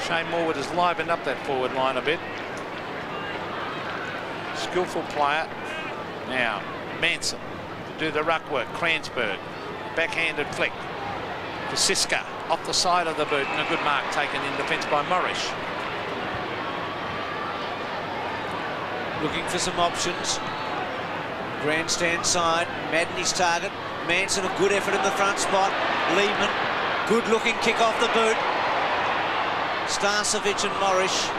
Shane Morwood has livened up that forward line a bit. Skillful player. Now, Manson to do the ruck work. Cransburg. Backhanded flick. For Siska off the side of the boot, and a good mark taken in defence by Morris. looking for some options. Grandstand side, Madden his target. Manson, a good effort in the front spot. Lehman, good looking kick off the boot. Starcevic and Morris,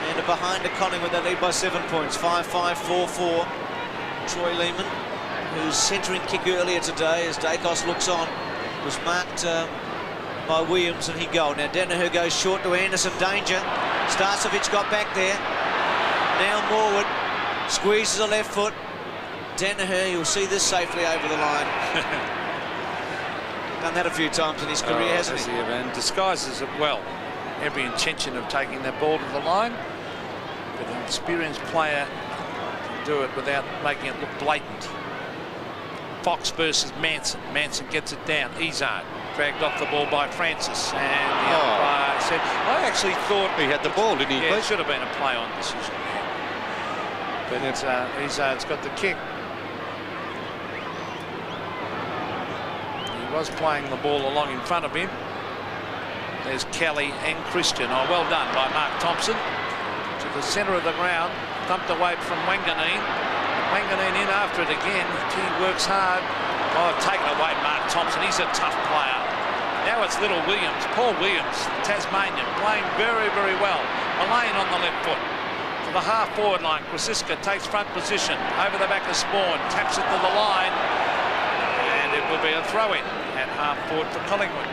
and are behind the Collingwood. They lead by 7 points, 5-5, 4-4. Troy Lehman, whose centering kick earlier today, as Dacos looks on, was marked by Williams, and he goal. Now Danaher goes short to Anderson, danger. Starcevic got back there. Now Morwood squeezes a left foot. Danaher, you'll see this safely over the line. Done that a few times in his career, hasn't he? And disguises it well. Every intention of taking that ball to the line, but an experienced player can do it without making it look blatant. Fox versus Manson. Manson gets it down. Izzard dragged off the ball by Francis, and the umpire said, I actually thought he had the ball, didn't he? Yeah, it should have been a play on decision. But Izzard's got the kick. He was playing the ball along in front of him. There's Kelly and Christian. Oh, well done by Mark Thompson. To the centre of the ground, thumped away from Wanganeen. Wanganeen in after it again. He works hard. Oh, take it away, Mark Thompson. He's a tough player. Now it's little Williams. Paul Williams, Tasmanian, playing very, very well. Mullane on the left foot. To the half-forward line. Krasiska takes front position. Over the back of Spawn. Taps it to the line. And it will be a throw-in at half-forward for Collingwood.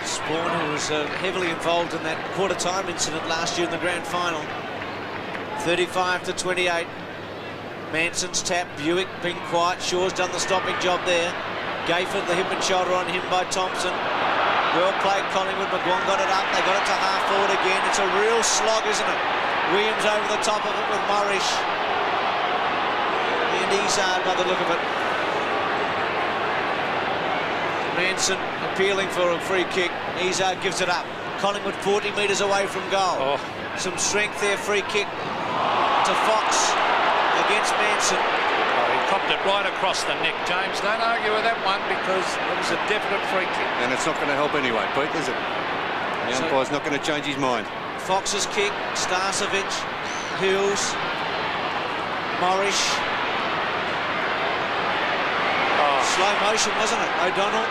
Spawn, who was heavily involved in that quarter-time incident last year in the grand final. 35-28. Manson's tap. Buick being quiet. Shaw's done the stopping job there. Gayford, the hip and shoulder on him by Thompson. Well played, Collingwood. McGuan got it up. They got it to half-forward again. It's a real slog, isn't it? Williams over the top of it with Morris. And Izzard by the look of it. Manson appealing for a free kick. Izzard gives it up. Collingwood 40 metres away from goal. Some strength there. Free kick to Fox against Manson. He copped it right across the neck, James. Don't argue with that one because it was a definite free kick. And it's not going to help anyway, Pete, is it? The umpire's not going to change his mind. Fox's kick. Starcevic, Hills, Morris. Slow motion, wasn't it? O'Donnell.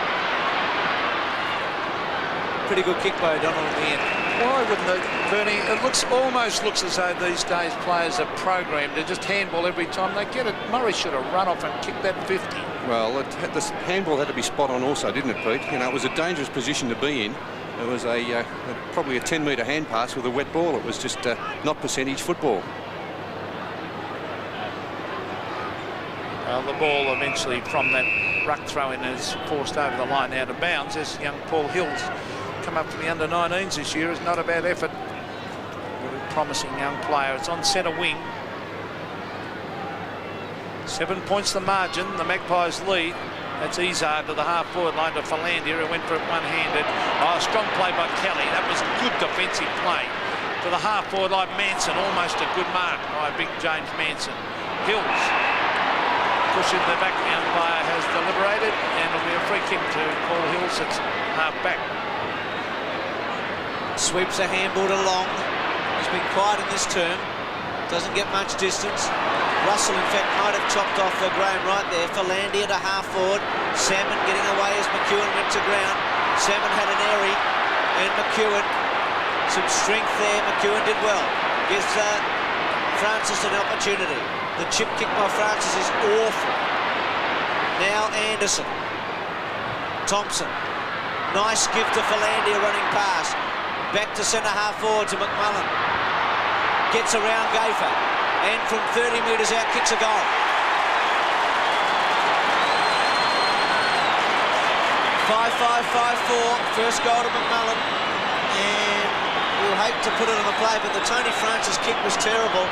Pretty good kick by O'Donnell in the end. Why wouldn't it, Bernie? It almost looks as though these days players are programmed to just handball every time they get it. Murray should have run off and kicked that 50. Well, the handball had to be spot on also, didn't it, Pete? You know, it was a dangerous position to be in. It was probably a 10-metre hand pass with a wet ball. It was just not percentage football. The ball eventually from that ruck throw-in is forced over the line out of bounds as young Paul Hills come up from the under-19s this year. Is not a bad effort. Very promising young player. It's on centre wing. 7 points the margin. The Magpies lead. That's Izzard to the half-forward line to Philandia, who went for it one-handed. Oh, strong play by Kelly. That was a good defensive play. To the half-forward line, Manson. Almost a good mark by big James Manson. Hills. Pushing the back, the umpire has deliberated, and it'll be a free kick to Paul Hills. It's half back. Sweeps a handball to Long. He's been quiet in this term. Doesn't get much distance. Russell, in fact, might have chopped off Graham right there. Philandia to half-forward. Salmon getting away as McEwen went to ground. Salmon had an airy, and McEwen, some strength there. McEwen did well. Gives Francis an opportunity. The chip kick by Francis is awful. Now Anderson. Thompson. Nice give to Philandia running past. Back to centre half forward to McMullen. Gets around Gayford. And from 30 metres out kicks a goal. 5-5-5-4. First goal to McMullen. And we'll hate to put it on the play, but the Tony Francis kick was terrible.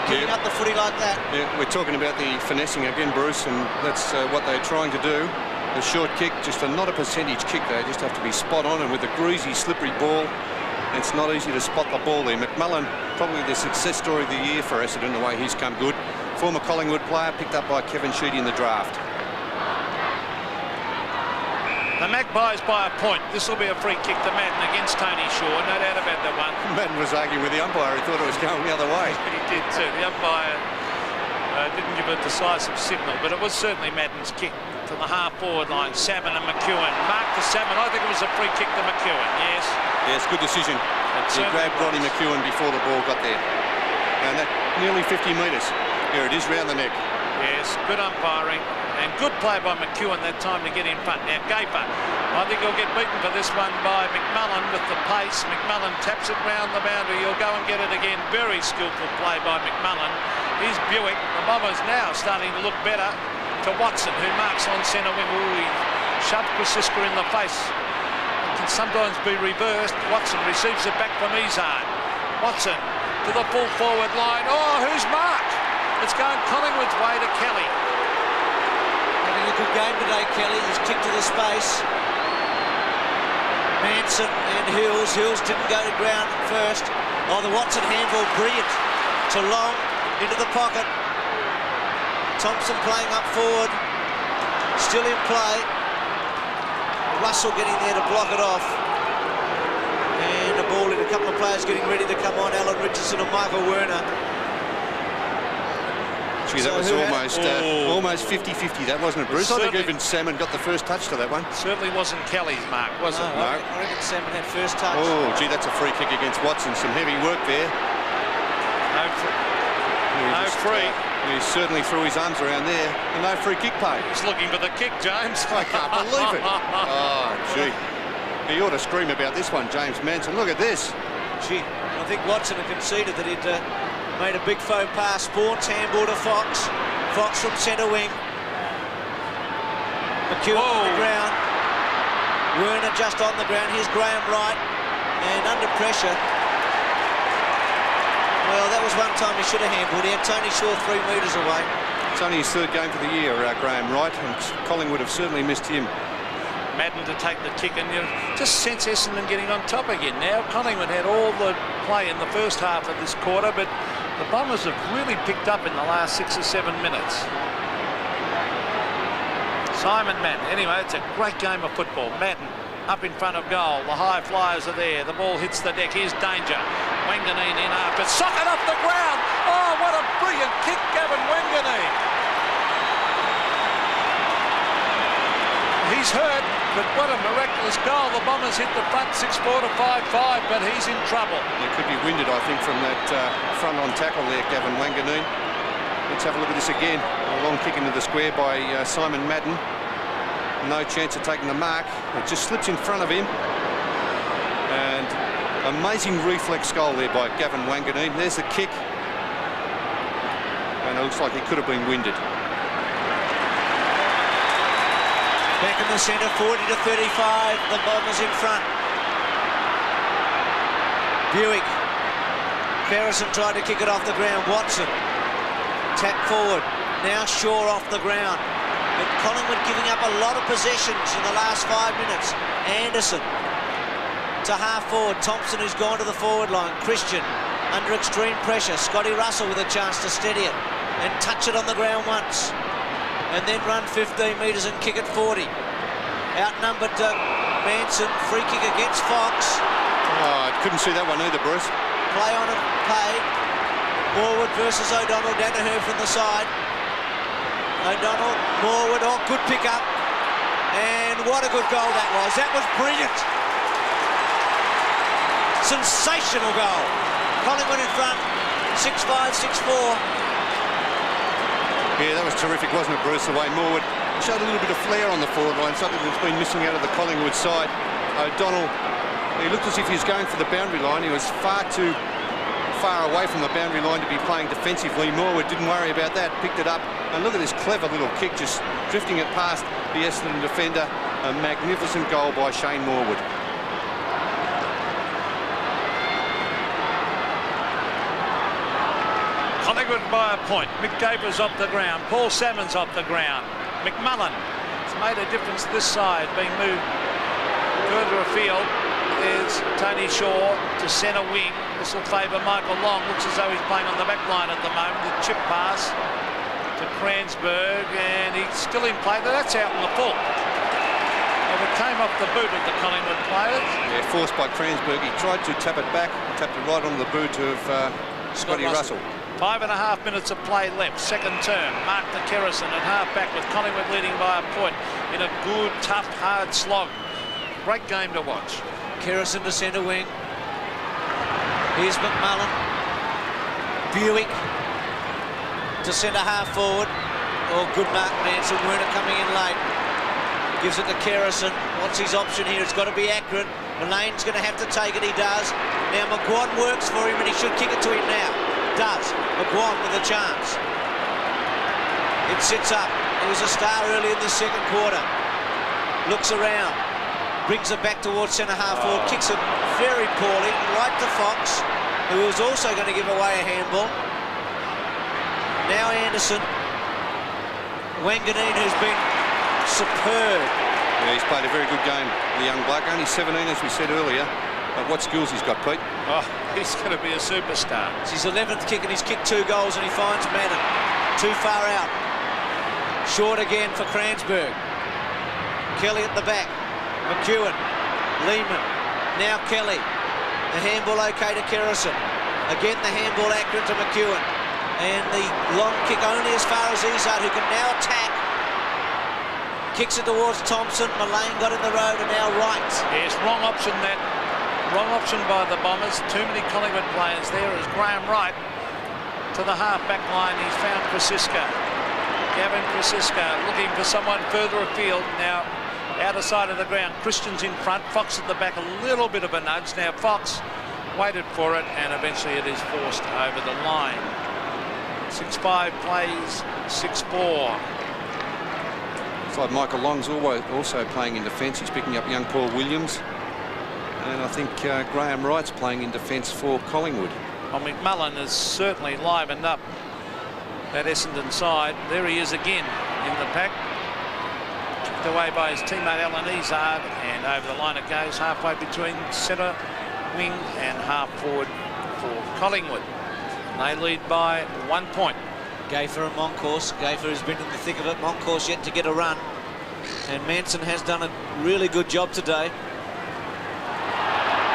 Kicking up the footy like that. Yeah, we're talking about the finessing again, Bruce, and that's what they're trying to do. The short kick, just not a percentage kick. They just have to be spot on, and with a greasy, slippery ball, it's not easy to spot the ball there. McMullen, probably the success story of the year for Essendon, the way he's come good. Former Collingwood player, picked up by Kevin Sheedy in the draft. The Magpies by a point. This will be a free kick to Madden against Tony Shaw. No doubt about that one. Madden was arguing with the umpire. He thought it was going the other way. He did too. The umpire didn't give a decisive signal, but it was certainly Madden's kick to the half-forward line. Salmon and McEwen. Mark to Salmon. I think it was a free kick to McEwen, yes. Yes, good decision. He grabbed Ronnie McEwen before the ball got there. And that nearly 50 metres. Here it is, round the neck. Yes, good umpiring and good play by McEwen that time to get in front. Now Gaper, I think he'll get beaten for this one by McMullen with the pace. McMullen taps it round the boundary. He'll go and get it again. Very skillful play by McMullen. Here's Buick. The Bombers now starting to look better to Watson, who marks on centre wing. Ooh, he shoved Krasiska in the face. It can sometimes be reversed. Watson receives it back from Izard. Watson to the full forward line. Oh, who's marked? It's going Collingwood's way to Kelly. Having a good game today, Kelly. He's kicked to the space. Manson and Hills. Hills didn't go to ground first. Oh, the Watson handball, brilliant. To Long, into the pocket. Thompson playing up forward. Still in play. Russell getting there to block it off. And a ball in, a couple of players getting ready to come on. Alan Richardson and Michael Werner. Gee, that was almost 50-50, that wasn't it, Bruce? I think even Salmon got the first touch to that one. Certainly wasn't Kelly's mark, was it? No. I reckon Salmon had first touch. Oh, gee, that's a free kick against Watson. Some heavy work there. No free. He certainly threw his arms around there. And no free kick pay. He's looking for the kick, James. I can't believe it. Oh, gee. He ought to scream about this one, James Manson. Look at this. Gee, I think Watson had conceded that he'd made a big faux pas. Spawns handball to Fox. Fox from centre wing. McEwen on the ground. Werner just on the ground. Here's Graham Wright. And under pressure. Well, that was one time he should have handballed. He had Tony Shaw 3 metres away. It's only his third game for the year, Graham Wright, and Collingwood have certainly missed him. Madden to take the kick, and you just sense Essendon getting on top again now. Collingwood had all the play in the first half of this quarter, but the Bombers have really picked up in the last 6 or 7 minutes. Simon Madden. Anyway, it's a great game of football. Madden up in front of goal. The high flyers are there. The ball hits the deck. Here's danger. Wanganeen in after. Socket off the ground. Oh, what a brilliant kick, Gavin Wanganeen. He's hurt, but what a miraculous goal. The Bombers hit the front 6-4 to 5-5, but he's in trouble. He could be winded, I think, from that front on tackle there, Gavin Wanganeen. Let's have a look at this again. A long kick into the square by Simon Madden. No chance of taking the mark. It just slips in front of him. And amazing reflex goal there by Gavin Wanganeen. There's the kick. And it looks like he could have been winded. Back in the centre, 40 to 35. The Bombers in front. Buick. Harrison tried to kick it off the ground. Watson. Tap forward. Now Shaw off the ground. But Collingwood giving up a lot of possessions in the last 5 minutes. Anderson to half forward. Thompson, who's gone to the forward line. Christian under extreme pressure. Scotty Russell with a chance to steady it and touch it on the ground once. And then run 15 metres and kick it 40. Outnumbered Manson. Free kick against Fox. Oh, I couldn't see that one either, Bruce. Play on and pay. Morwood versus O'Donnell. Danaher from the side. O'Donnell, Morwood, oh, good pick up. And what a good goal that was. That was brilliant. Sensational goal. Collingwood in front, 6-5, 6-4. Yeah, that was terrific, wasn't it, Bruce? The way Morwood showed a little bit of flair on the forward line, something that's been missing out of the Collingwood side. O'Donnell, he looked as if he was going for the boundary line. He was far too far away from the boundary line to be playing defensively. Morwood didn't worry about that, picked it up, and look at this clever little kick, just drifting it past the Essendon defender. A magnificent goal by Shane Morwood. Collingwood by a point. Mick Gaper's off the ground. Paul Salmon's off the ground. McMullen has made a difference this side, being moved further afield. There's Tony Shaw to centre wing. This will favour Michael Long. Looks as though he's playing on the back line at the moment. The chip pass to Kransberg, and he's still in play. That's out in the full. Well, it came off the boot of the Collingwood players. Yeah, forced by Cransburg. He tried to tap it back, tapped it right on the boot of Scotty Russell. 5.5 minutes of play left. Second term. Mark the Kerrison at half-back with Collingwood leading by a point in a good, tough, hard slog. Great game to watch. Kerrison to centre wing. Here's McMullen. Buick to centre half forward. Oh, good mark, Manson. Werner coming in late. Gives it to Kerrison. What's his option here? It's got to be accurate. Mullane's going to have to take it. He does. Now McGuan works for him, and he should kick it to him now. Does. McGuan with a chance. It sits up. He was a star early in the second quarter. Looks around. Brings it back towards centre half forward. Kicks it very poorly. Right to Fox, who was also going to give away a handball. Now Anderson. Wanganeen, who's been superb. Yeah, he's played a very good game, the young bloke. Only 17, as we said earlier. But what skills he's got, Pete? Oh, he's going to be a superstar. It's his 11th kick, and he's kicked 2 goals, and he finds Madden. Too far out. Short again for Cransburg. Kelly at the back. McEwen. Lehman. Now Kelly. The handball okay to Kerrison. Again the handball accurate to McEwen. And the long kick only as far as Izzard, who can now attack. Kicks it towards Thompson. Mullane got in the road, and now Wright. Yes, wrong option that. Wrong option by the Bombers. Too many Collingwood players there as Graham Wright to the half-back line. He's found Krasiska. Gavin Krasiska looking for someone further afield. Now outer side of the ground. Christian's in front. Fox at the back. A little bit of a nudge. Now Fox waited for it, and eventually it is forced over the line. 6-5 plays 6-4. It's like Michael Long's also playing in defence. He's picking up young Paul Williams. And I think Graham Wright's playing in defence for Collingwood. Well, McMullen has certainly livened up that Essendon side. There he is again in the pack. Kicked away by his teammate Alan Izzard, and over the line it goes, halfway between centre wing and half forward for Collingwood. They lead by 1 point. Gayfer and Moncourse. Gayfer has been in the thick of it. Moncourse yet to get a run. And Manson has done a really good job today.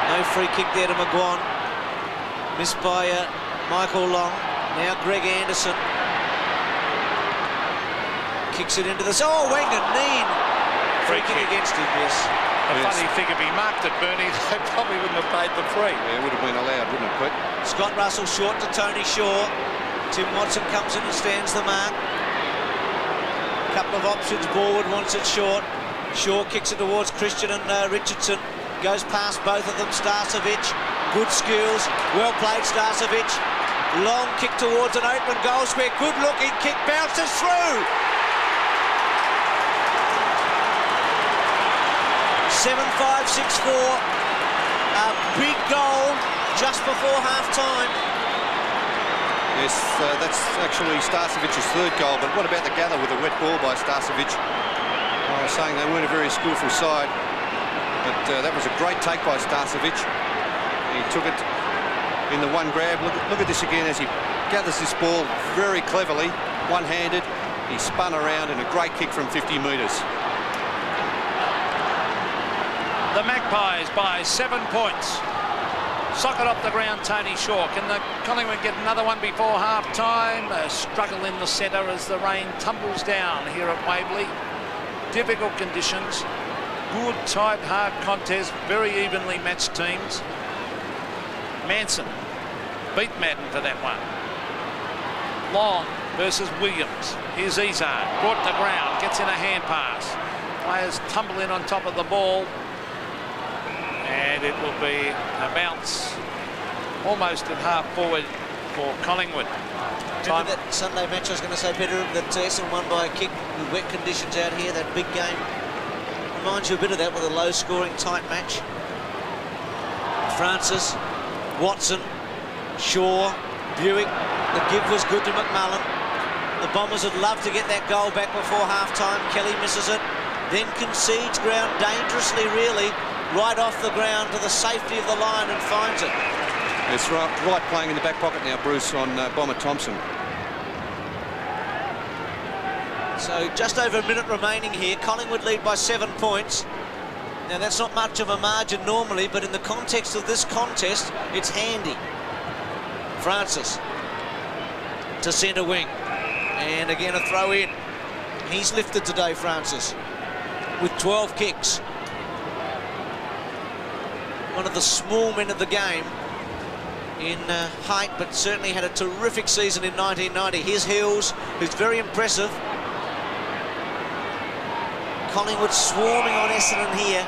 No free kick there to McGuan. Missed by Michael Long. Now Greg Anderson. Kicks it into the... Oh, Wanganeen! Free kick against him, yes. Funny thing, if he marked it, Bernie, they probably wouldn't have paid the free. Yeah, it would have been allowed, wouldn't it, Pete? Scott Russell short to Tony Shaw. Tim Watson comes in and stands the mark. A couple of options. Borwood wants it short. Shaw kicks it towards Christian and Richardson. Goes past both of them. Starcevic. Good skills. Well played, Starcevic. Long kick towards an open goal square. Good looking kick. Bounces through. 7-5, 6-4. A big goal just before half-time. Yes, that's actually Starcevic's third goal, but what about the gather with a wet ball by Starcevic? I was saying they weren't a very skillful side, but that was a great take by Starcevic. He took it in the one grab. Look at this again as he gathers this ball very cleverly, one-handed. He spun around in a great kick from 50 metres. The Magpies by 7 points. Socket off the ground, Tony Shaw. Can the Collingwood get another one before half-time? A struggle in the centre as the rain tumbles down here at Waverley. Difficult conditions. Good, tight, hard contest. Very evenly matched teams. Manson beat Madden for that one. Long versus Williams. Here's Izzard. Brought to ground. Gets in a hand pass. Players tumble in on top of the ball. And it will be a bounce almost at half forward for Collingwood. Remember that Sunday match I was going to say, Peter, that Essendon won by a kick with wet conditions out here, that big game. Reminds you a bit of that with a low-scoring, tight match. Francis, Watson, Shaw, Buick. The give was good to McMullen. The Bombers would love to get that goal back before half-time. Kelly misses it, then concedes ground dangerously, really. Right off the ground to the safety of the line and finds it. It's right playing in the back pocket now, Bruce, on Bomber Thompson. So just over a minute remaining here. Collingwood lead by 7 points. Now, that's not much of a margin normally, but in the context of this contest, it's handy. Francis to centre wing. And again, a throw in. He's lifted today, Francis, with 12 kicks. One of the small men of the game in height, but certainly had a terrific season in 1990. Here's Hills, who's very impressive. Collingwood swarming on Essendon here,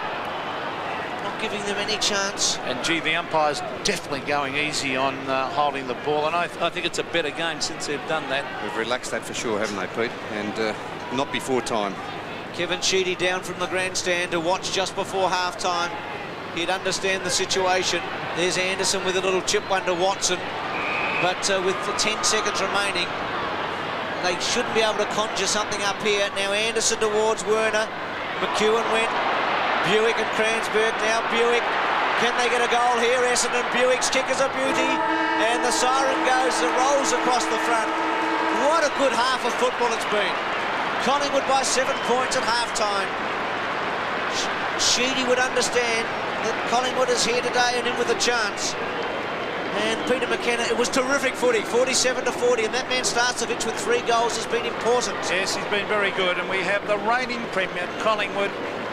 not giving them any chance. And gee, the umpire's definitely going easy on holding the ball, and I think it's a better game since they've done that. We've relaxed that for sure, haven't they, Pete? And not before time. Kevin Sheedy down from the grandstand to watch just before half-time. He'd understand the situation. There's Anderson with a little chip one to Watson, but with the 10 seconds remaining, they shouldn't be able to conjure something up here. Now Anderson towards Werner. McEwen went. Buick and Kransberg. Now Buick. Can they get a goal here? Essendon. Buick's kick is a beauty. And the siren goes. It rolls across the front. What a good half of football it's been. Collingwood by 7 points at half-time. Sheedy would understand that Collingwood is here today and in with a chance. And Peter McKenna, it was terrific footy, 47-40, and that man Starcevich with 3 goals has been important. Yes, he's been very good, and we have the reigning premier, Collingwood,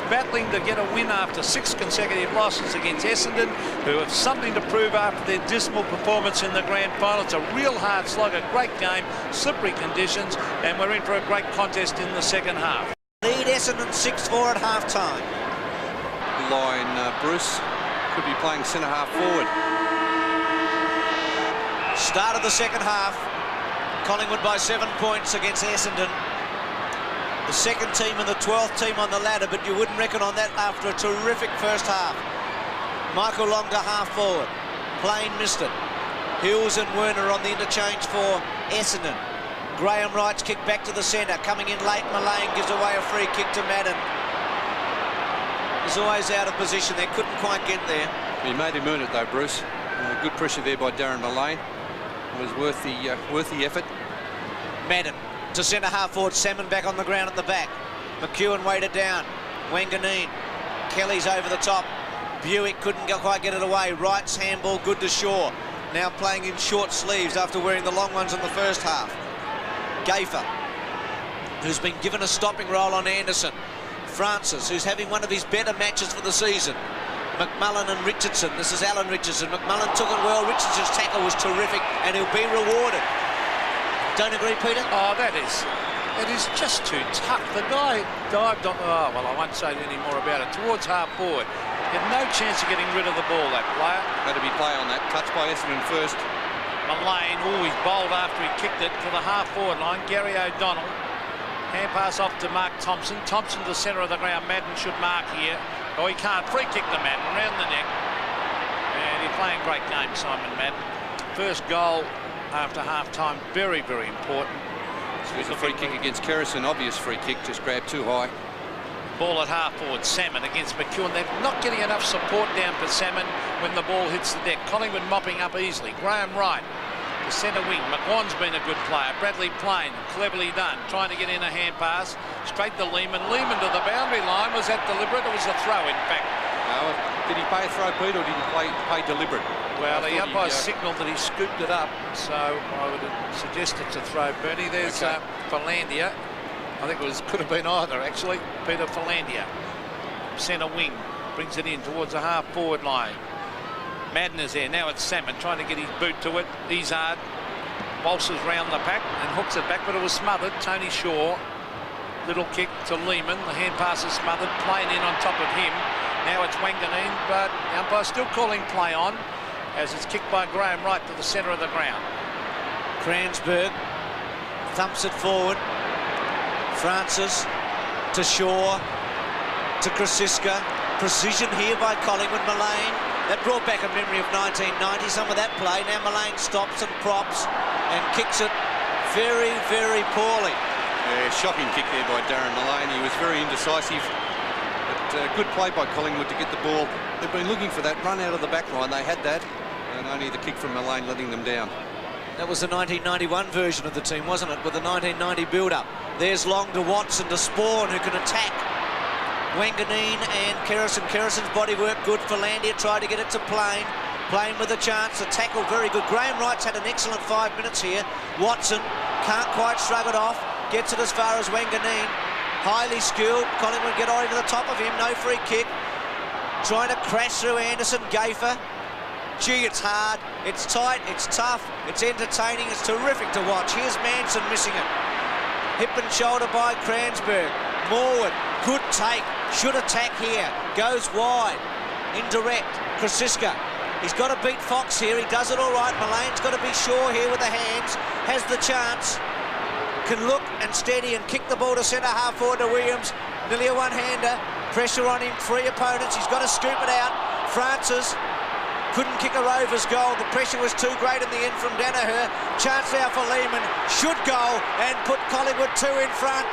battling to get a win after 6 consecutive losses against Essendon, who have something to prove after their dismal performance in the grand final. It's a real hard slog, a great game, slippery conditions, and we're in for a great contest in the second half. Lead Essendon 6-4 at half-time. Line, Bruce could be playing centre half forward. Start of the second half. Collingwood by 7 points against Essendon. The second team and the 12th team on the ladder, but you wouldn't reckon on that after a terrific first half. Michael Long to half forward. Plain missed it. Hills and Werner on the interchange for Essendon. Graham Wright's kick back to the centre. Coming in late, Mullane gives away a free kick to Madden. He's always out of position there, couldn't quite get there. He made him earn it though, Bruce. Good pressure there by Darren Mullane. It was worth the effort. Madden to centre half forward. Salmon back on the ground at the back. McEwen weighted down. Wanganeen. Kelly's over the top. Buick couldn't quite get it away. Wright's handball good to Shaw. Now playing in short sleeves after wearing the long ones in the first half. Gafer, who's been given a stopping role on Anderson. Francis, who's having one of his better matches for the season. McMullen and Richardson. This is Alan Richardson. McMullen took it well. Richardson's tackle was terrific, and he'll be rewarded. Don't agree, Peter? Oh, it is just too tough. The guy dived on, oh, well, I won't say any more about it, towards half forward. He had no chance of getting rid of the ball, that player. Had to be play on that. Touch by Essendon first. Mullane, he's bowled after he kicked it to the half forward line. Gary O'Donnell. Hand pass off to Mark Thompson. Thompson to the centre of the ground. Madden should mark here. Oh, he can't. Free kick to Madden, round the neck. And he's playing a great game, Simon Madden. First goal after half-time, very, very important. It was a free kick against Kerrison. Obvious free kick, just grabbed too high. Ball at half forward. Salmon against McEwen. They're not getting enough support down for Salmon when the ball hits the deck. Collingwood mopping up easily. Graham Wright. The centre wing. McGuan's been a good player. Bradley Plain, cleverly done, trying to get in a hand pass straight to Lehman. Lehman to the boundary line. Was that deliberate? It was a throw, in fact. No, did he pay a throw, Pete, or did he pay deliberate? Well, the umpire signalled that he scooped it up, so I would suggest it's a throw, Bernie. There's Philandia. I think it could have been either, actually. Peter Philandia, centre wing, brings it in towards the half forward line. Madden is there. Now it's Salmon trying to get his boot to it. Izard bolsters round the pack and hooks it back, but it was smothered. Tony Shaw, little kick to Lehman. The hand pass is smothered. Playing in on top of him. Now it's Wanganeen, but the umpire still calling play on as it's kicked by Graham Wright to the centre of the ground. Kransberg thumps it forward. Francis to Shaw to Krasiska. Precision here by Collingwood. Mullane. That brought back a memory of 1990, some of that play. Now Mullane stops and props and kicks it very, very poorly. Yeah, shocking kick there by Darren Mullane. He was very indecisive. But good play by Collingwood to get the ball. They've been looking for that run out of the back line. They had that, and only the kick from Mullane letting them down. That was the 1991 version of the team, wasn't it, with the 1990 build-up. There's Long to Watson to Spawn, who can attack. Wanganeen and Kerrison. Kerrison's bodywork good. Philandia tried to get it to Plain. Plain with a chance. The tackle very good. Graham Wright's had an excellent 5 minutes here. Watson can't quite shrug it off. Gets it as far as Wanganeen. Highly skilled. Collingwood get over the top of him. No free kick. Trying to crash through Anderson. Gaffer. Gee, it's hard. It's tight. It's tough. It's entertaining. It's terrific to watch. Here's Manson missing it. Hip and shoulder by Cransberg. Morwood. Good take. Should attack here. Goes wide. Indirect. Krasiska. He's got to beat Fox here. He does it all right. Mullane's got to be sure here with the hands. Has the chance. Can look and steady and kick the ball to centre half forward to Williams. Nearly a one-hander. Pressure on him. 3 opponents. He's got to scoop it out. Francis couldn't kick a Rovers goal. The pressure was too great in the end from Danaher. Chance now for Lehman. Should go and put Collingwood 2 in front.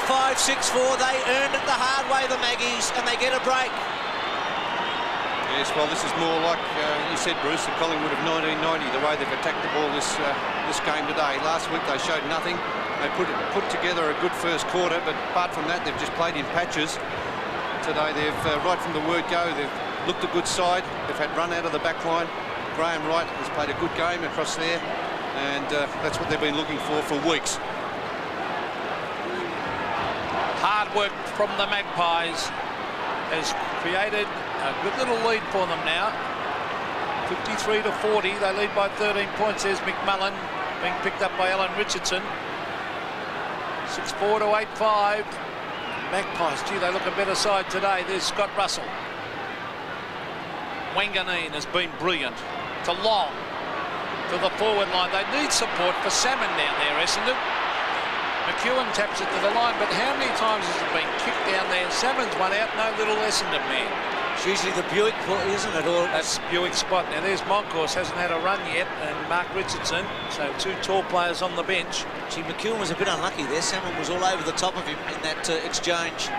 8-5, 6-4. They earned it the hard way, the Maggies, and they get a break. Yes, well, this is more like you said, Bruce, the Collingwood of 1990, the way they've attacked the ball this game today. Last week they showed nothing. They put together a good first quarter, but apart from that, they've just played in patches. Today they've, right from the word go, they've looked a good side. They've had run out of the back line. Graham Wright has played a good game across there, and that's what they've been looking for weeks. Hard work from the Magpies has created a good little lead for them now. 53-40. They lead by 13 points. There's McMullen being picked up by Alan Richardson. 6-4 to 8-5. Magpies, gee, they look a better side today. There's Scott Russell. Wanganeen has been brilliant. To Long, to the forward line. They need support for Salmon down there, Essendon. McEwen taps it to the line, but how many times has it been kicked down there? Salmon's one out, no little Essendon man. It's usually the Buick, isn't it? Or that's Buick's spot. Now there's Moncourse, hasn't had a run yet, and Mark Richardson, so 2 tall players on the bench. Gee, McEwen was a bit unlucky there. Salmon was all over the top of him in that exchange.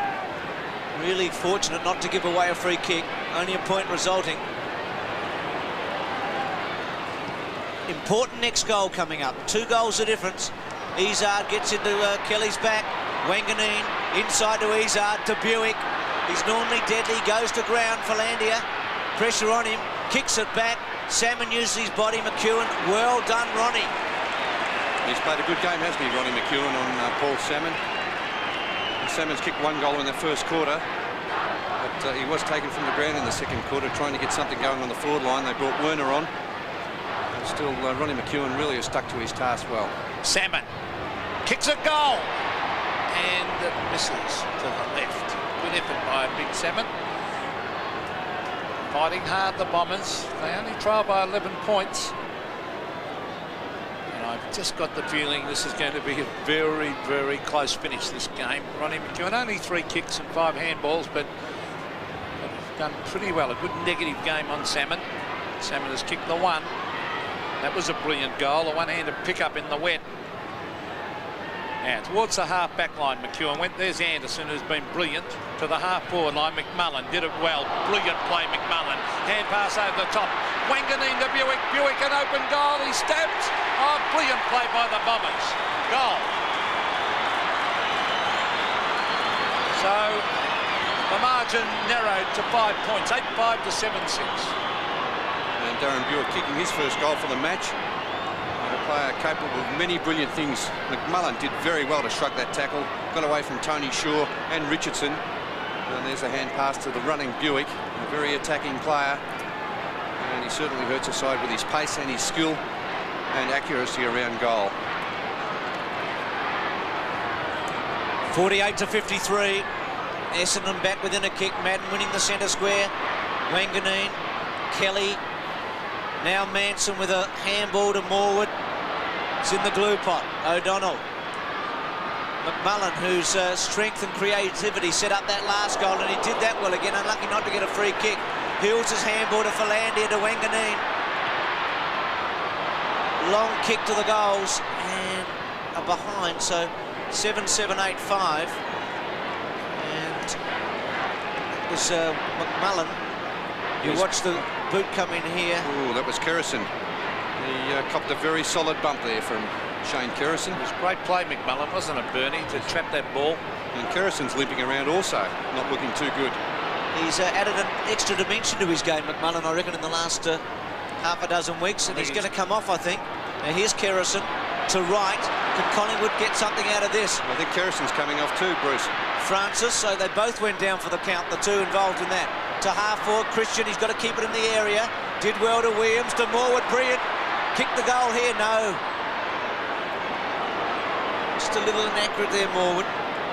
Really fortunate not to give away a free kick. Only a point resulting. Important next goal coming up. 2 goals the difference. Izard gets into Kelly's back. Wanganeen inside to Izard, to Buick. He's normally deadly, goes to ground. Philandia, pressure on him, kicks it back. Salmon uses his body. McEwen, well done, Ronnie. He's played a good game, hasn't he, Ronnie McEwen on Paul Salmon. Salmon's kicked 1 goal in the first quarter, but he was taken from the ground in the second quarter, trying to get something going on the forward line. They brought Werner on. Still, Ronnie McEwen really has stuck to his task well. Salmon kicks a goal and it misses to the left. Good effort by Big Salmon. Fighting hard, the Bombers. They only trail by 11 points. And I've just got the feeling this is going to be a very, very close finish, this game. Ronnie McEwen, only 3 kicks and 5 handballs, but done pretty well. A good negative game on Salmon. Salmon has kicked the 1. That was a brilliant goal, a one-handed pick-up in the wet. And towards the half-back line, McEwen went. There's Anderson, who's been brilliant. To the half-forward line, McMullen did it well. Brilliant play, McMullen. Hand pass over the top. Wanganeen to Buick. Buick, an open goal. He stabs. Oh, brilliant play by the Bombers. Goal. So, the margin narrowed to 5 points. 8-5 to 7-6. And Darren Buick kicking his first goal for the match. And a player capable of many brilliant things. McMullen did very well to shrug that tackle. Got away from Tony Shaw and Richardson. And there's a hand pass to the running Buick. A very attacking player. And he certainly hurts the side with his pace and his skill and accuracy around goal. 48 to 53. Essendon back within a kick. Madden winning the centre square. Wanganeen, Kelly. Now Manson with a handball to Morwood. It's in the glue pot. O'Donnell. McMullen, whose strength and creativity set up that last goal, and he did that well again. Unlucky not to get a free kick. Hills his handball to Philandia to Wanganeen. Long kick to the goals and a behind, so 7-7-8-5. And it was McMullen. You watch the boot come in here. Oh, that was Kerrison. He copped a very solid bump there from Shane Kerrison. It was great play, McMullen, wasn't it, Bernie, to trap that ball? And Kerrison's limping around also, not looking too good. He's added an extra dimension to his game, McMullen, I reckon, in the last half a dozen weeks, and he's going to come off, I think. Now here's Kerrison to right. Can Collingwood get something out of this? I think Kerrison's coming off too, Bruce. Francis, so they both went down for the count, the two involved in that. To half forward, Christian, he's got to keep it in the area. Did well to Williams, to Morwood, brilliant. Kicked the goal here, no. Just a little inaccurate there, Morwood.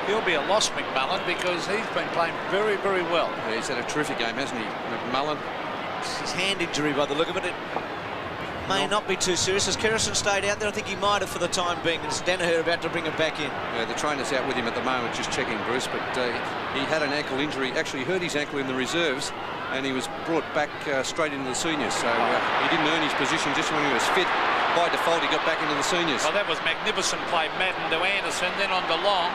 He'll be a loss, McMullen, because he's been playing very, very well. Yeah, he's had a terrific game, hasn't he, McMullen? It's his hand injury by the look of it. It may not be too serious. As Kerrison stayed out there, I think he might have for the time being. It's Danaher about to bring him back in. Yeah, the trainer's out with him at the moment, just checking, Bruce, but he had an ankle injury. Actually hurt his ankle in the reserves, and he was brought back straight into the seniors. So he didn't earn his position just when he was fit. By default, he got back into the seniors. Well, that was magnificent play. Madden to Anderson, then on to Long.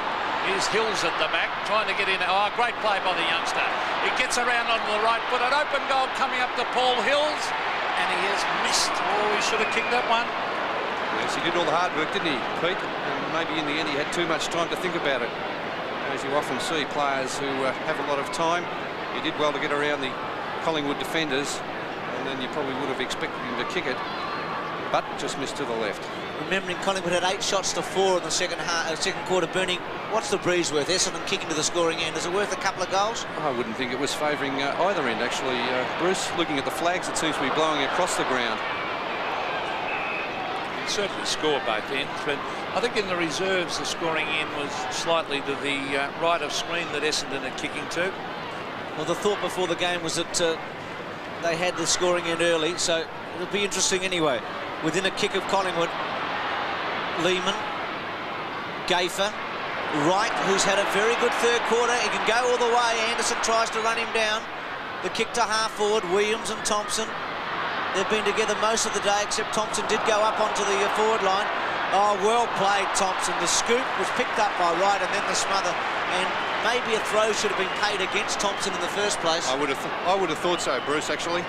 Here's Hills at the back, trying to get in. Oh, great play by the youngster. He gets around onto the right foot. An open goal coming up to Paul Hills, and he has missed. Oh, he should have kicked that one. Yes, he did all the hard work, didn't he, Pete? And maybe in the end he had too much time to think about it. As you often see, players who have a lot of time. He did well to get around the Collingwood defenders, and then you probably would have expected him to kick it, but just missed to the left. Remembering Collingwood had 8 shots to 4 in the second quarter. Bernie, what's the breeze worth? Essendon kicking to the scoring end. Is it worth a couple of goals? I wouldn't think it was favouring either end, actually, Bruce. Looking at the flags, it seems to be blowing across the ground. He certainly scored both ends, but I think in the reserves the scoring end was slightly to the right of screen that Essendon are kicking to. Well, the thought before the game was that they had the scoring end early, so it'll be interesting anyway. Within a kick of Collingwood, Lehman, Gaffer, Wright, who's had a very good third quarter. He can go all the way. Anderson tries to run him down. The kick to half forward, Williams and Thompson. They've been together most of the day, except Thompson did go up onto the forward line. Oh, well played, Thompson. The scoop was picked up by Wright, and then the smother. And maybe a throw should have been paid against Thompson in the first place. I would have thought so, Bruce, actually.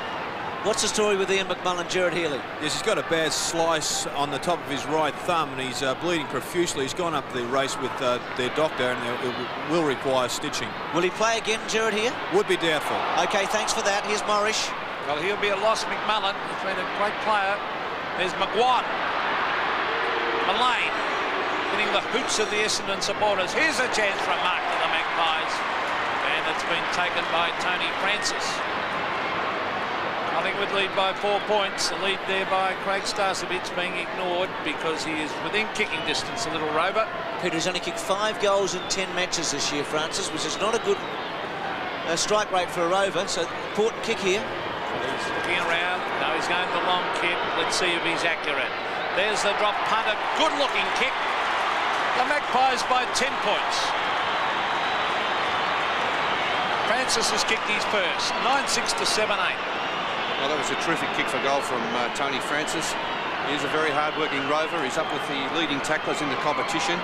What's the story with Ian McMullen, Jared Healy? Yes, he's got a bad slice on the top of his right thumb, and he's bleeding profusely. He's gone up the race with their doctor, and it will require stitching. Will he play again, Jared, here? Would be doubtful. OK, thanks for that. Here's Morrish. Well, he'll be a loss, McMullen. He's been a great player. There's McGuan. Mullane getting the hoots of the Essendon supporters. Here's a chance for a mark to the Magpies, and it's been taken by Tony Francis. Collingwood lead by 4 points. The lead there by Craig Starcevich being ignored because he is within kicking distance, a little rover. Peter's only kicked 5 goals in 10 matches this year, Francis, which is not a good strike rate for a rover, so important kick here. He's looking around. No, he's going the long kick. Let's see if he's accurate. There's the drop punt, a good-looking kick. The Magpies by 10 points. Francis has kicked his first, 9-6 to 7-8. Well, that was a terrific kick for goal from Tony Francis. He's a very hard-working rover. He's up with the leading tacklers in the competition.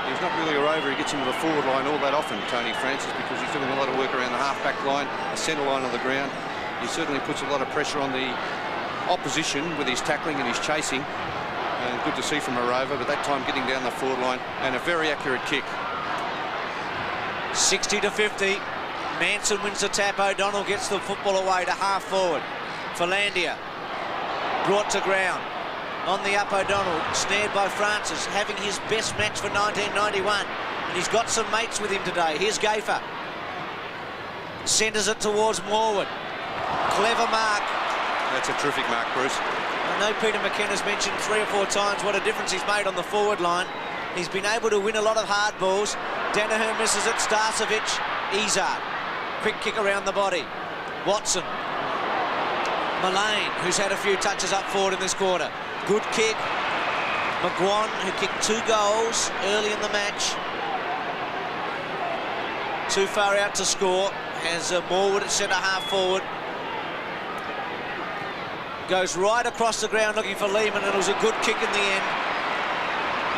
He's not really a rover. He gets into the forward line all that often, Tony Francis, because he's doing a lot of work around the half-back line, the centre line of the ground. He certainly puts a lot of pressure on the opposition with his tackling and his chasing. And good to see from a rover, but that time getting down the forward line, and a very accurate kick. 60 to 50. Manson wins the tap. O'Donnell gets the football away to half forward. Philandia brought to ground. On the up, O'Donnell, snared by Francis, having his best match for 1991. And he's got some mates with him today. Here's Gaffer. Centres it towards Morwood. Clever mark. That's a terrific mark, Bruce. I know Peter McKenna's mentioned 3 or 4 times what a difference he's made on the forward line. He's been able to win a lot of hard balls. Danaher misses it. Starcevich. Izard. Quick kick around the body. Watson. Mullane, who's had a few touches up forward in this quarter. Good kick. McGuan, who kicked 2 goals early in the match. Too far out to score. Has Morwood at centre half forward. Goes right across the ground looking for Lehman, and it was a good kick in the end.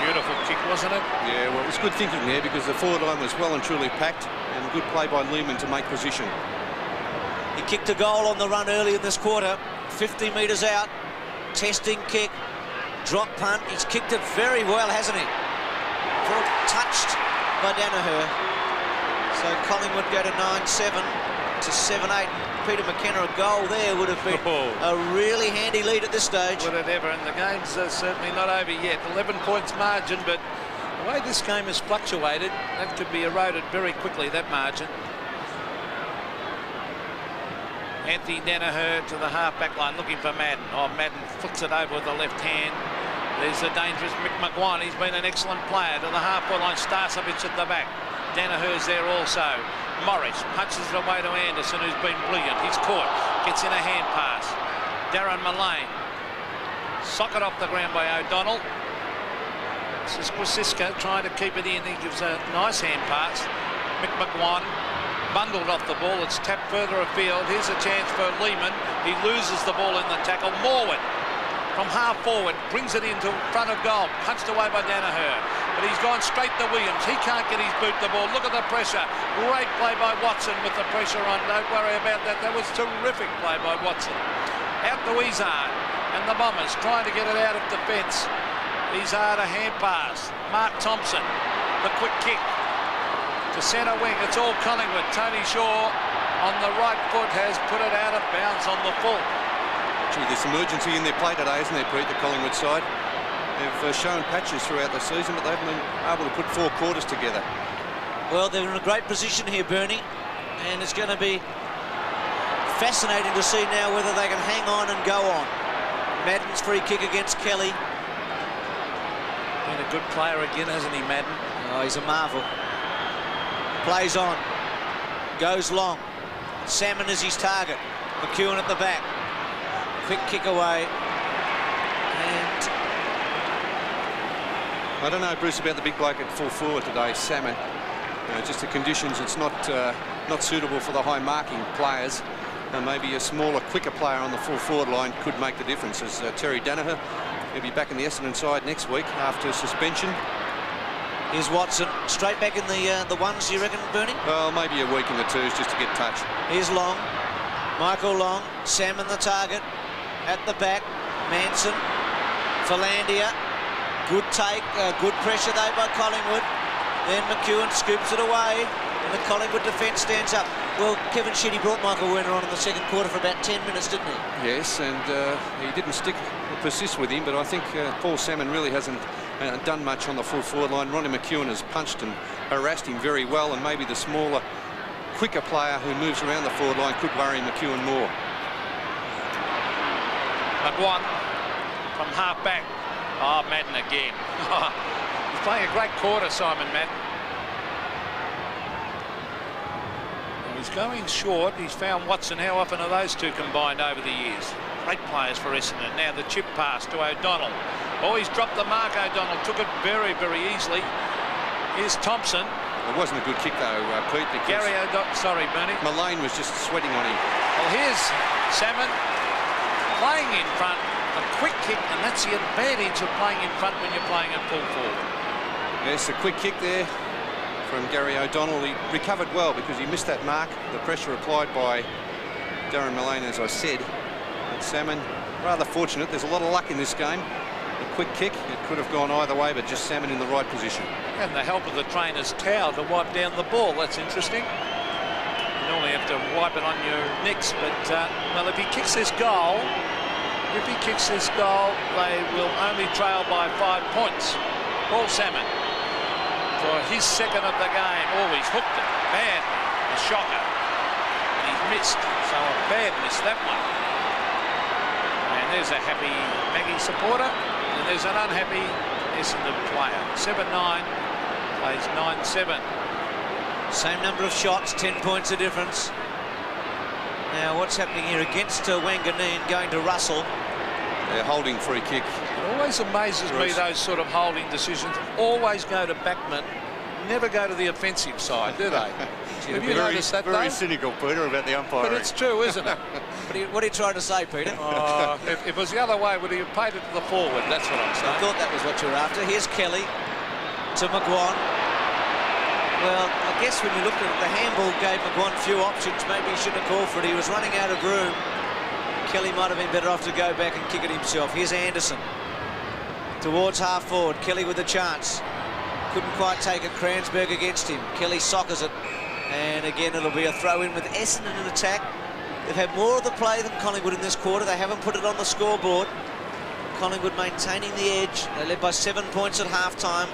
Beautiful kick, wasn't it? Yeah, well, it was good thinking there because the forward line was well and truly packed, and good play by Lehman to make position. He kicked a goal on the run early in this quarter, 50 metres out, testing kick. drop punt. He's kicked it very well, hasn't he? Touched by Danaher. So Collingwood go to 9-7 to 7-8. Peter McKenna, a goal there would have been a really handy lead at this stage. Would it ever? And the game's certainly not over yet. 11 points margin, but the way this game has fluctuated, that could be eroded very quickly, that margin. Anthony Danaher to the half-back line, looking for Madden. Oh, Madden flicks it over with the left hand. There's the dangerous Mick McGuire. He's been an excellent player. To the half-forward line, Starcevich at the back. Danaher's there also. Morris punches it away to Anderson, who's been brilliant. He's caught, gets in a hand pass. Darren Mullane. Socket off the ground by O'Donnell. This is Kwasiska trying to keep it in. He gives a nice hand pass. Mick McGuire bundled off the ball. It's tapped further afield. Here's a chance for Lehman. He loses the ball in the tackle. Morwood from half forward brings it into front of goal. Punched away by Danaher. But he's gone straight to Williams. He can't get his boot the ball. Look at the pressure. Great play by Watson with the pressure on. Don't worry about that. That was terrific play by Watson. Out to Izzard. And the Bombers trying to get it out of defence. Izzard a hand pass. Mark Thompson. The quick kick to centre wing. It's all Collingwood. Tony Shaw on the right foot has put it out of bounds on the full. Gee, there's some urgency in their play today, isn't there, Pete, the Collingwood side? They've shown patches throughout the season, but they haven't been able to put 4 quarters together. Well, they're in a great position here, Bernie, and it's going to be fascinating to see now whether they can hang on and go on. Madden's free kick against Kelly. Been a good player again, hasn't he, Madden? Oh, he's a marvel. Plays on. Goes long. Salmon is his target. McEwen at the back. Quick kick away. And I don't know, Bruce, about the big bloke at full forward today, Salmon. Just the conditions, it's not suitable for the high marking players. Maybe a smaller, quicker player on the full forward line could make the difference. As Terry Danaher, he'll be back in the Essendon side next week after suspension. Here's Watson, straight back in the ones, you reckon, Bernie? Well, maybe a week in the twos just to get touch. Here's Long, Michael Long, Salmon the target, at the back, Manson, Philandia, good take, good pressure though by Collingwood. Then McEwen scoops it away, and the Collingwood defence stands up. Well, Kevin Sheedy brought Michael Werner on in the second quarter for about 10 minutes, didn't he? Yes, and he didn't persist with him, but I think Paul Salmon really hasn't done much on the full forward line. Ronnie McEwen has punched and harassed him very well, and maybe the smaller, quicker player who moves around the forward line could worry McEwen more. McGuire from half back. Oh, Madden again. He's playing a great quarter, Simon Madden. He's going short. He's found Watson. How often are those two combined over the years? Great players for Essendon. Now the chip pass to O'Donnell. Oh, he's dropped the mark, O'Donnell. Took it very, very easily. Here's Thompson. It wasn't a good kick, though, Pete, because Gary O'Donnell. Sorry, Bernie. Mullane was just sweating on him. Well, here's Salmon playing in front. A quick kick, and that's the advantage of playing in front when you're playing at full forward. Yes, a quick kick there from Gary O'Donnell. He recovered well because he missed that mark. The pressure applied by Darren Mullane, as I said. And Salmon, rather fortunate. There's a lot of luck in this game. A quick kick, it could have gone either way, but just Salmon in the right position. And the help of the trainer's towel to wipe down the ball. That's interesting. You normally have to wipe it on your necks, but, well, if he kicks this goal, they will only trail by 5 points. Paul Salmon for his second of the game. Oh, he's hooked it badly. A shocker. And he's missed. So a bad miss, that one. And there's a happy Maggie supporter. And there's an unhappy Essendon player. 7-9 plays 9-7. Same number of shots, 10 points of difference. Now, what's happening here against Wanganeen, going to Russell? They're holding free kick. It always amazes me, those sort of holding decisions. Always go to backman, never go to the offensive side, do they? Have you noticed that, Very cynical, Peter, about the umpiring. But it's true, isn't it? What are you trying to say, Peter? If it was the other way, would he have paid it to the forward? That's what I'm I saying. thought that was what you were after. Here's Kelly to McGuire. Well, I guess when you looked at it, the handball gave McGuire few options. Maybe he shouldn't have called for it. He was running out of room. Kelly might have been better off to go back and kick it himself. Here's Anderson. towards half forward. Kelly with a chance. Couldn't quite take it. Kranzberg against him. Kelly soccers it. And again, it'll be a throw in with Essendon in attack. They've had more of the play than Collingwood in this quarter. They haven't put it on the scoreboard. Collingwood maintaining the edge. They led by 7 points at half-time.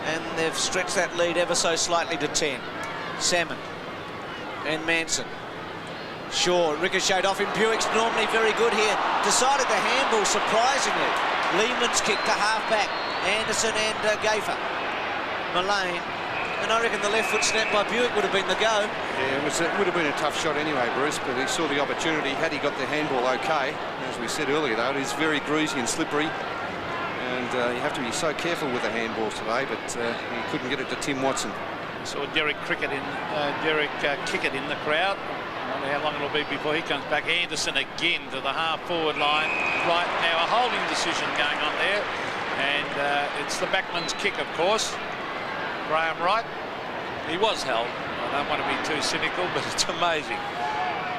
And they've stretched that lead ever so slightly to 10. Salmon and Manson. Shaw ricocheted off him. Buick's normally very good here. Decided the handball, surprisingly. Lehman's kick to half-back. Anderson and Gafer. Mullane. And I reckon the left foot snap by Buick would have been the go. Yeah, it would have been a tough shot anyway, Bruce, but he saw the opportunity. Had he got the handball okay, as we said earlier, though, it is very greasy and slippery. And you have to be so careful with the handballs today, but he couldn't get it to Tim Watson. Saw Derek Cricket in Kickett in the crowd. I wonder how long it'll be before he comes back. Anderson again to the half-forward line. Right now, a holding decision going on there. And it's the backman's kick, of course. Graham Wright, he was held. I don't want to be too cynical, but it's amazing.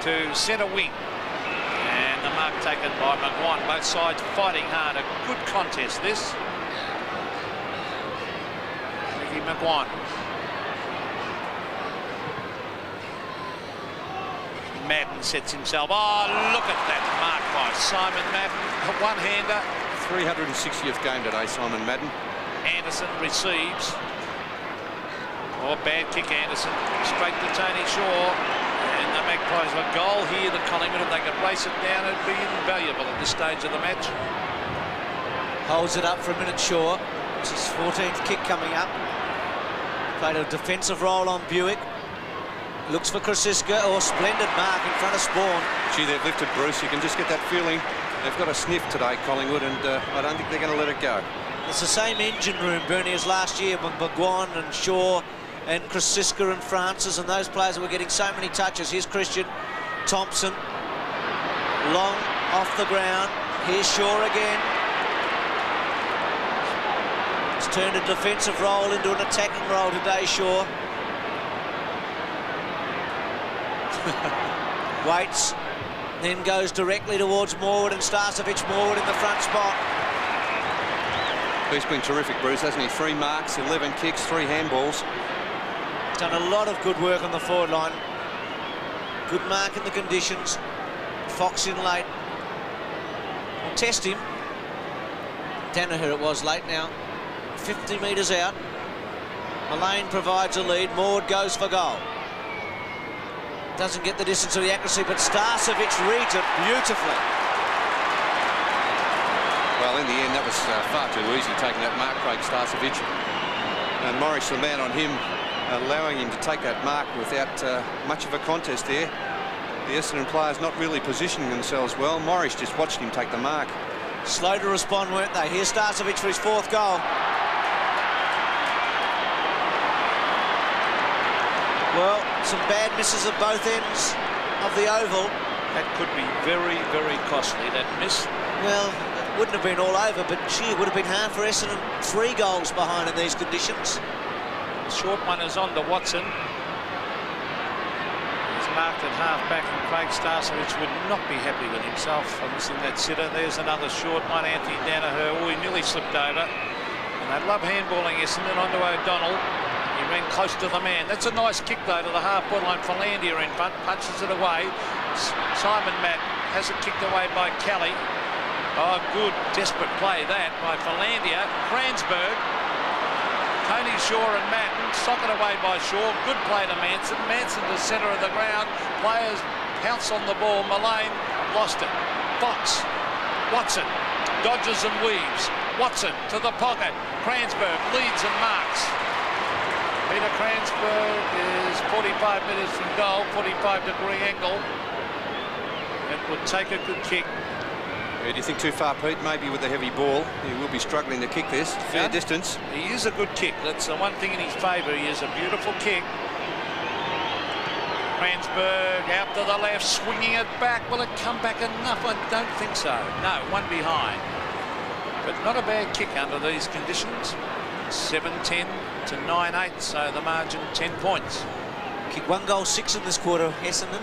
To centre wing. And the mark taken by McGuan. Both sides fighting hard. A good contest, this. Mickey McGuan. Madden sets himself. Oh, look at that mark by Simon Madden. A one-hander. 360th game today, Simon Madden. Anderson receives. Oh, bad kick, Anderson. Straight to Tony Shaw. And the Magpies have a goal here, the Collingwood. If they could race it down, it'd be invaluable at this stage of the match. Holds it up for a minute, Shaw. It's his 14th kick coming up. Played a defensive role on Buick. Looks for Krasiska. Oh, splendid mark in front of Spawn. Gee, they've lifted, Bruce. You can just get that feeling. They've got a sniff today, Collingwood, and I don't think they're going to let it go. It's the same engine room, Bernie, as last year with McGuan and Shaw and Krasiska and Francis and those players that were getting so many touches. Here's Christian Thompson. Long off the ground. Here's Shaw again. It's turned a defensive role into an attacking role today, Shaw. Waits, then goes directly towards Morwood and Starcevic. Morwood in the front spot. He's been terrific, Bruce, hasn't he? 3 marks, 11 kicks, 3 handballs. Done a lot of good work on the forward line. Good mark in the conditions. Fox in late. We'll test him. Danaher it was late now. 50 metres out. Mullane provides a lead. Morwood goes for goal. Doesn't get the distance or the accuracy, but Starcevic reads it beautifully. Well, in the end, that was far too easy, taking that mark, Craig Starcevic. And Morris, the man on him, allowing him to take that mark without much of a contest there. The Essendon players not really positioning themselves well. Morris just watched him take the mark. Slow to respond, weren't they? Here's Starcevic for his 4th goal. Well, some bad misses at both ends of the oval. That could be very, very costly, that miss. Well, it wouldn't have been all over, but gee, it would have been hard for Essendon. 3 goals behind in these conditions. The short one is on to Watson. He's marked at half-back, and Craig Starcevic would not be happy with himself for missing that sitter. There's another short one, Anthony Danaher. Oh, he nearly slipped over. And they love handballing Essendon onto O'Donnell. He ran close to the man. That's a nice kick, though, to the half-forward line. Philandia in front, punches it away. Simon Madden has it kicked away by Kelly. Oh, good, desperate play that by Philandia. Kranzberg, Tony Shaw and Madden, socket away by Shaw. Good play to Manson. Manson to centre of the ground. Players pounce on the ball. Mullane lost it. Fox, Watson, dodges and weaves. Watson to the pocket. Kranzberg leads and marks. Peter Kranzberg is 45 metres from goal, 45-degree angle. It would take a good kick. Yeah, do you think too far, Pete? Maybe with the heavy ball. He will be struggling to kick this. Fair distance. He is a good kick. That's the one thing in his favour. He is a beautiful kick. Kranzberg out to the left, swinging it back. Will it come back enough? I don't think so. No, one behind. But not a bad kick under these conditions. 7-10 to 9-8, so the margin 10 points. Kick 1 goal, 6 in this quarter, Essendon.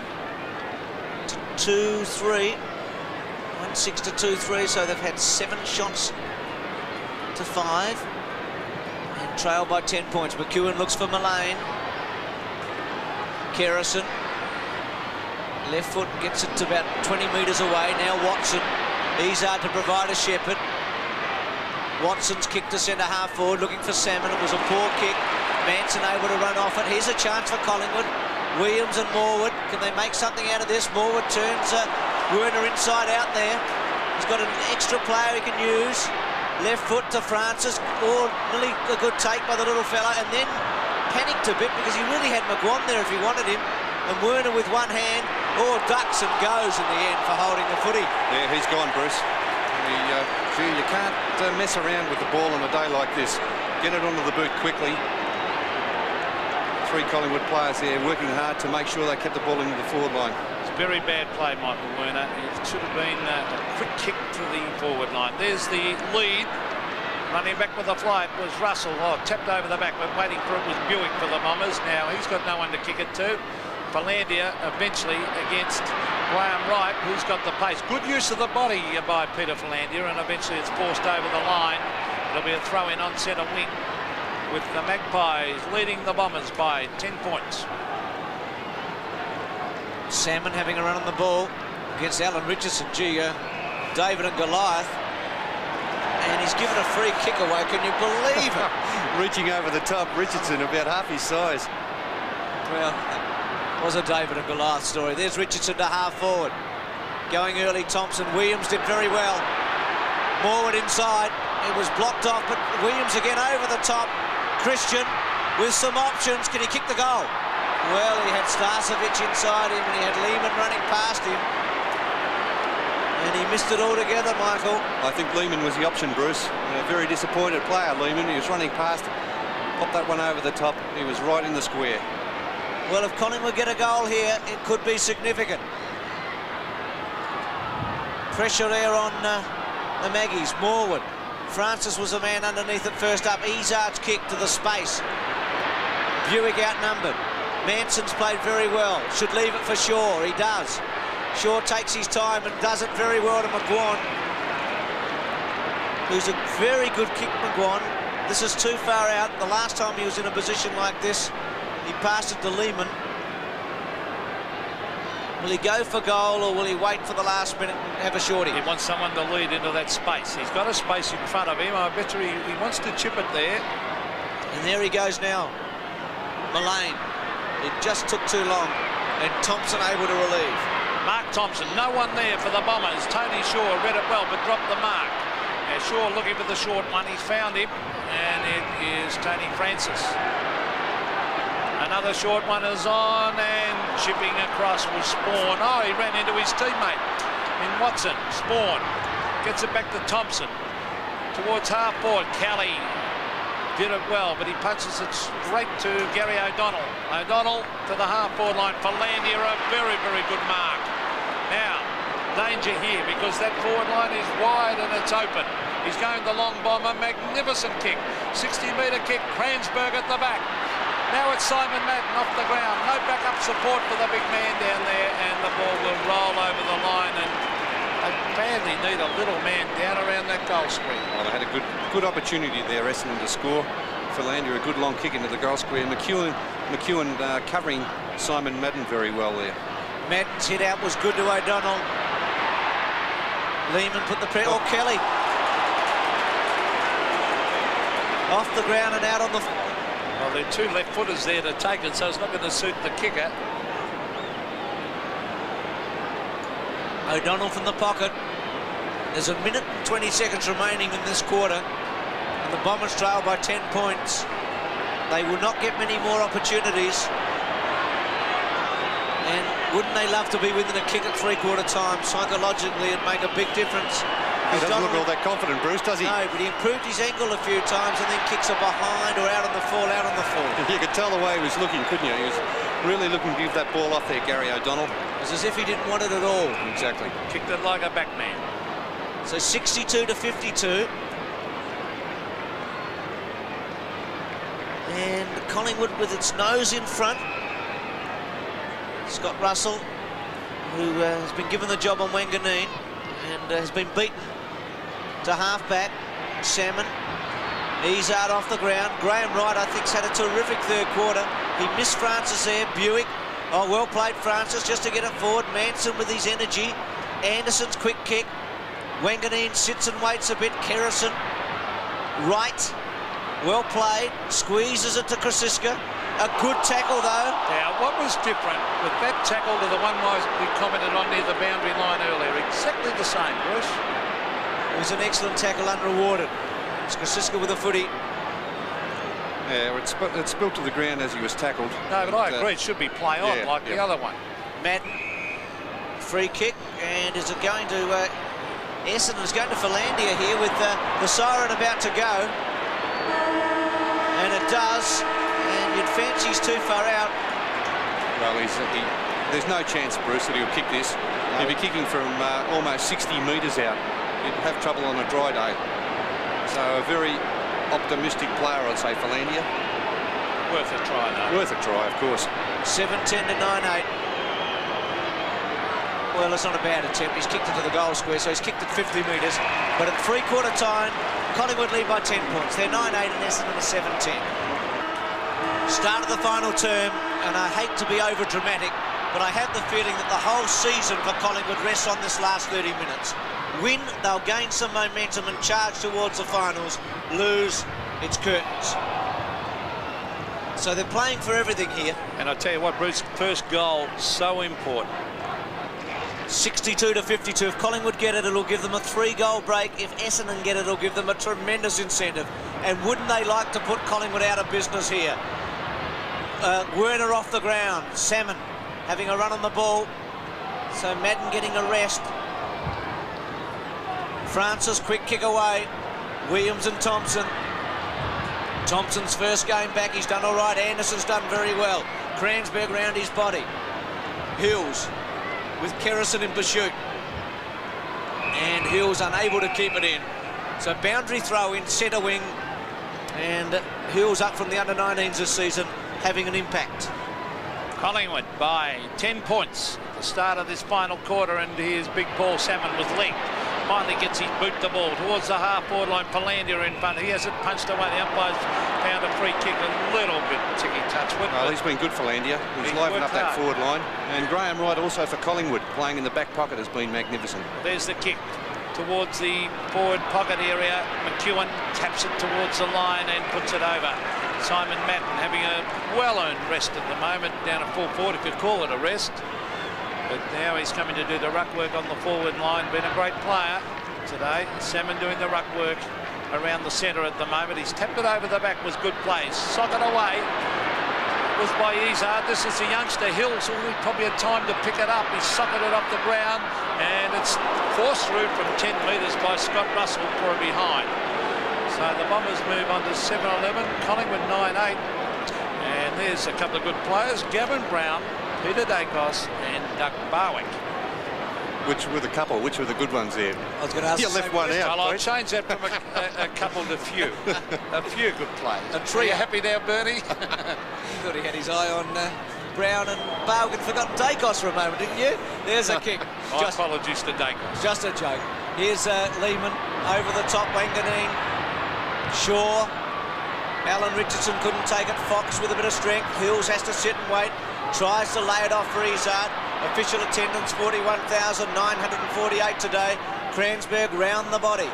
To 2-3. 1-6 to 2-3, so they've had 7 shots to 5 and trail by 10 points. McEwen looks for Mullane. Kerrison, left foot, gets it to about 20 metres away. Now Watson, Izard to provide a Shepherd. Watson's kick to centre half forward, looking for Salmon. It was a poor kick. Manson able to run off it. Here's a chance for Collingwood. Williams and Morwood, can they make something out of this? Morwood turns Werner inside out there. He's got an extra player he can use. Left foot to Francis. Oh, really a good take by the little fella, and then panicked a bit because he really had McGuan there if he wanted him. And Werner with one hand, ducks and goes in the end for holding the footy. Yeah, he's gone, Bruce. You can't mess around with the ball on a day like this. Get it onto the boot quickly. 3 Collingwood players there working hard to make sure they kept the ball into the forward line. It's very bad play, Michael Werner. It should have been a quick kick to the forward line. There's the lead. Running back with the flight was Russell. Tapped over the back, but waiting for it was Buick for the Bombers. Now he's got no one to kick it to. Philandia eventually against Graham Wright, who's got the pace. Good use of the body by Peter Philandia, and eventually it's forced over the line. It'll be a throw-in on centre wing, with the Magpies leading the Bombers by 10 points. Salmon having a run on the ball against Alan Richardson. David and Goliath. And he's given a free kick away. Can you believe it? Reaching over the top, Richardson about half his size. Well, it was a David and Goliath story. There's Richardson to half forward. Going early, Thompson. Williams did very well. Morwood inside. It was blocked off, but Williams again over the top. Christian with some options. Can he kick the goal? Well, he had Starcevic inside him and he had Lehman running past him. And he missed it altogether, Michael. I think Lehman was the option, Bruce. A very disappointed player, Lehman. He was running past, popped that one over the top. He was right in the square. Well, if Collingwood get a goal here, it could be significant. Pressure there on the Maggies. Morwood. Francis was the man underneath it first up. Izard's kick to the space. Buick outnumbered. Manson's played very well. Should leave it for Shaw. He does. Shaw takes his time and does it very well to McGuan, who's a very good kick, McGuan. This is too far out. The last time he was in a position like this, he passed it to Lehman. Will he go for goal or will he wait for the last minute and have a shorty? He wants someone to lead into that space. He's got a space in front of him. I bet you he wants to chip it there. And there he goes now. Mullane. It just took too long. And Thompson able to relieve. Mark Thompson, no one there for the Bombers. Tony Shaw read it well but dropped the mark. Now Shaw looking for the short one. He's found him. And it is Tony Francis. Another short one is on, and chipping across was Spawn. Oh, he ran into his teammate in Watson. Spawn gets it back to Thompson. Towards half forward, Kelly did it well, but he punches it straight to Gary O'Donnell. O'Donnell to the half forward line. Philandia, a very, very good mark. Now, danger here because that forward line is wide and it's open. He's going the long bomber. Magnificent kick. 60-metre kick. Kransberg at the back. Now it's Simon Madden off the ground. No backup support for the big man down there, and the ball will roll over the line, and they badly need a little man down around that goal square. Well, they had a good opportunity there, Essendon, to score. Philander, a good long kick into the goal square. McEwen covering Simon Madden very well there. Madden's hit out was good to O'Donnell. Lehman put the pressure. Oh, Kelly. Off the ground and out on the... Well, there are 2 left-footers there to take it, so it's not going to suit the kicker. O'Donnell from the pocket. There's a minute and 20 seconds remaining in this quarter, and the Bombers trail by 10 points. They will not get many more opportunities. And wouldn't they love to be within a kick at three-quarter time? Psychologically, it'd make a big difference. He doesn't look all that confident, Bruce, does he? No, but he improved his angle a few times and then kicks it behind or out on the fall, out on the fall. You could tell the way he was looking, couldn't you? He was really looking to give that ball off there, Gary O'Donnell. It was as if he didn't want it at all. Exactly. Kicked it like a backman. So 62 to 52. And Collingwood with its nose in front. Scott Russell, who has been given the job on Wanganeen and has been beaten to half-back. Salmon Izzard off the ground. Graham Wright, I think, has had a terrific third quarter. He missed Francis there. Buick. Oh, well played, Francis, just to get it forward. Manson with his energy. Anderson's quick kick. Wanganeen sits and waits a bit. Kerrison. Wright. Well played. Squeezes it to Krasiska. A good tackle, though. Now, what was different with that tackle to the one we commented on near the boundary line earlier? Exactly the same, Bruce. It was an excellent tackle, unrewarded. It's Krasiska with a footy. Yeah, it spilled to the ground as he was tackled. No, but I agree. It should be play on the other one. Madden. Free kick. And is it going to... Essendon's going to Philandia here with the siren about to go. And it does. And you'd fancy he's too far out. Well, there's no chance, Bruce, that he'll kick this. He'll be kicking from almost 60 metres out. He'd have trouble on a dry day. So a very optimistic player, I'd say, Philandia. Worth a try, though. Worth a try, of course. 7-10 to 9-8. Well, it's not a bad attempt. He's kicked it to the goal square, so he's kicked it 50 metres. But at three-quarter time, Collingwood lead by 10 points. They're 9-8 and Essendon are 7-10. Start of the final term, and I hate to be over-dramatic, but I have the feeling that the whole season for Collingwood rests on this last 30 minutes. Win, they'll gain some momentum and charge towards the finals. Lose, it's curtains. So they're playing for everything here. And I tell you what, Bruce, first goal, so important. 62 to 52. If Collingwood get it, it'll give them a 3-goal break. If Essendon get it, it'll give them a tremendous incentive. And wouldn't they like to put Collingwood out of business here? Werner off the ground. Salmon having a run on the ball. So Madden getting a rest. Francis, quick kick away. Williams and Thompson. Thompson's first game back. He's done all right. Anderson's done very well. Kransberg round his body. Hills with Kerrison in pursuit. And Hills unable to keep it in. So boundary throw in, centre wing. And Hills up from the under-19s this season, having an impact. Collingwood by 10 points at the start of this final quarter, and here's big Paul Salmon with length. Finally gets his boot the ball towards the half-forward line. Philandia in front. He has it punched away. The umpire's found a free kick, a little bit ticky-touch. Well, he's been good, Philandia. He's livened up that forward line. And Graham Wright also for Collingwood, playing in the back pocket, has been magnificent. There's the kick towards the forward pocket area. McEwen taps it towards the line and puts it over. Simon Madden having a well-earned rest at the moment, down at full forward, if you call it a rest. But now he's coming to do the ruck work on the forward line. Been a great player today. Salmon doing the ruck work around the centre at the moment. He's tapped it over the back, was good play. Sock it away. It was by Izzard. This is the youngster Hills, who probably had time to pick it up. He's socked it off the ground, and it's forced through from 10 metres by Scott Russell for a behind. So the Bombers move on to 7-11. Collingwood 9-8. And there's a couple of good players. Gavin Brown, Peter Dacos and Doug Barwick. Which were the couple? Which were the good ones there? I was going to ask. You left one out. Well, I'll change that from a couple to few. A few good players. A trio. Are you happy there, Bernie? He thought he had his eye on Brown and Barwick and forgotten Dacos for a moment, didn't you? There's a kick. My apologies to Dacos. Just a joke. Here's Lehman over the top. Wanganeen. Shaw. Alan Richardson couldn't take it. Fox with a bit of strength. Hills has to sit and wait. Tries to lay it off for Izzard. Official attendance 41,948 today. Kransberg round the body.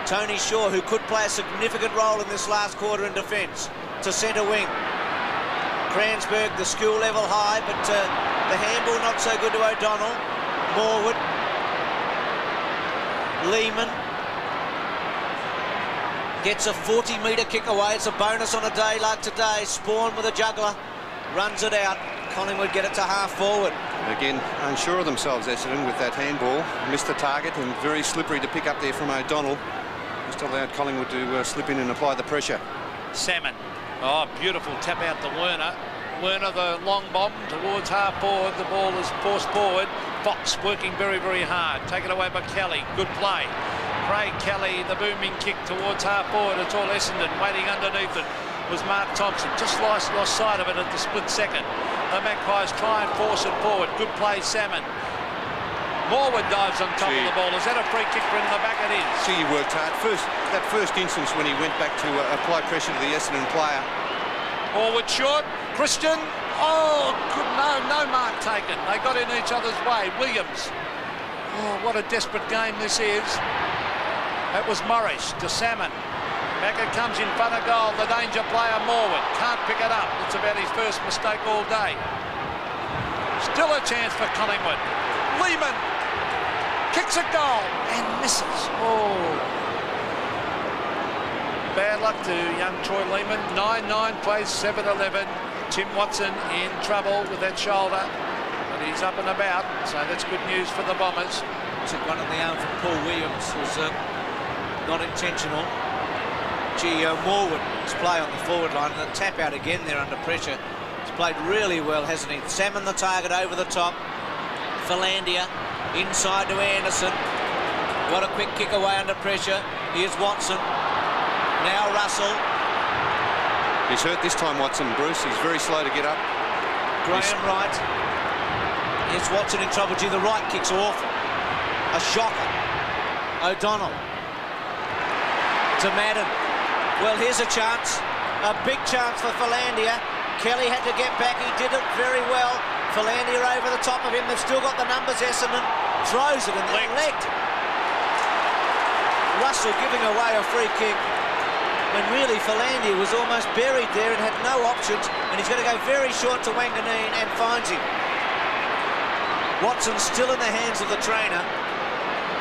Tony Shaw, who could play a significant role in this last quarter in defence, to centre wing. Kransberg, the skill level high, but the handball not so good to O'Donnell. Morwood. Lehman. Gets a 40-metre kick away. It's a bonus on a day like today. Spawn with a juggler. Runs it out. Collingwood get it to half forward. Again, unsure of themselves, Essendon, with that handball. Missed the target and very slippery to pick up there from O'Donnell. Just allowed Collingwood to slip in and apply the pressure. Salmon. Oh, beautiful tap out to Werner. Werner, the long bomb towards half forward. The ball is forced forward. Fox working very, very hard. Taken away by Kelly. Good play. Craig Kelly, the booming kick towards half forward. It's all Essendon. Waiting underneath it was Mark Thompson. Just lost sight of it at the split second. The Magpies try and force it forward. Good play, Salmon. Morwood dives on top of the ball. Is that a free kick in the back? It is. See, he worked hard. That first instance when he went back to apply pressure to the Essendon player. Morwood short. Christian. Oh, good. No mark taken. They got in each other's way. Williams. Oh, what a desperate game this is. That was Morris to Salmon. Back it comes in front of goal. The danger player, Morwood. Can't pick it up. It's about his first mistake all day. Still a chance for Collingwood. Lehman kicks a goal and misses. Oh. Bad luck to young Troy Lehman. 9-9 plays 7-11. Tim Watson in trouble with that shoulder. But he's up and about, so that's good news for the Bombers. Took one in the arm from Paul Williams. Was not intentional. Morwood's play on the forward line, and a tap out again there under pressure. He's played really well, hasn't he? Salmon the target over the top. Philandia inside to Anderson. What a quick kick away under pressure. Here's Watson. Now Russell. He's hurt this time, Watson, Bruce. He's very slow to get up. Graham Wright. Here's Watson in trouble. Gee, the right kick's awful. A shocker. O'Donnell. To Madden. Well, here's a chance. A big chance for Philandia. Kelly had to get back. He did it very well. Philandia over the top of him. They've still got the numbers. Essendon throws it and then legged. Russell giving away a free kick when really Philandia was almost buried there and had no options, and he's going to go very short to Wanganeen and finds him. Watson's still in the hands of the trainer,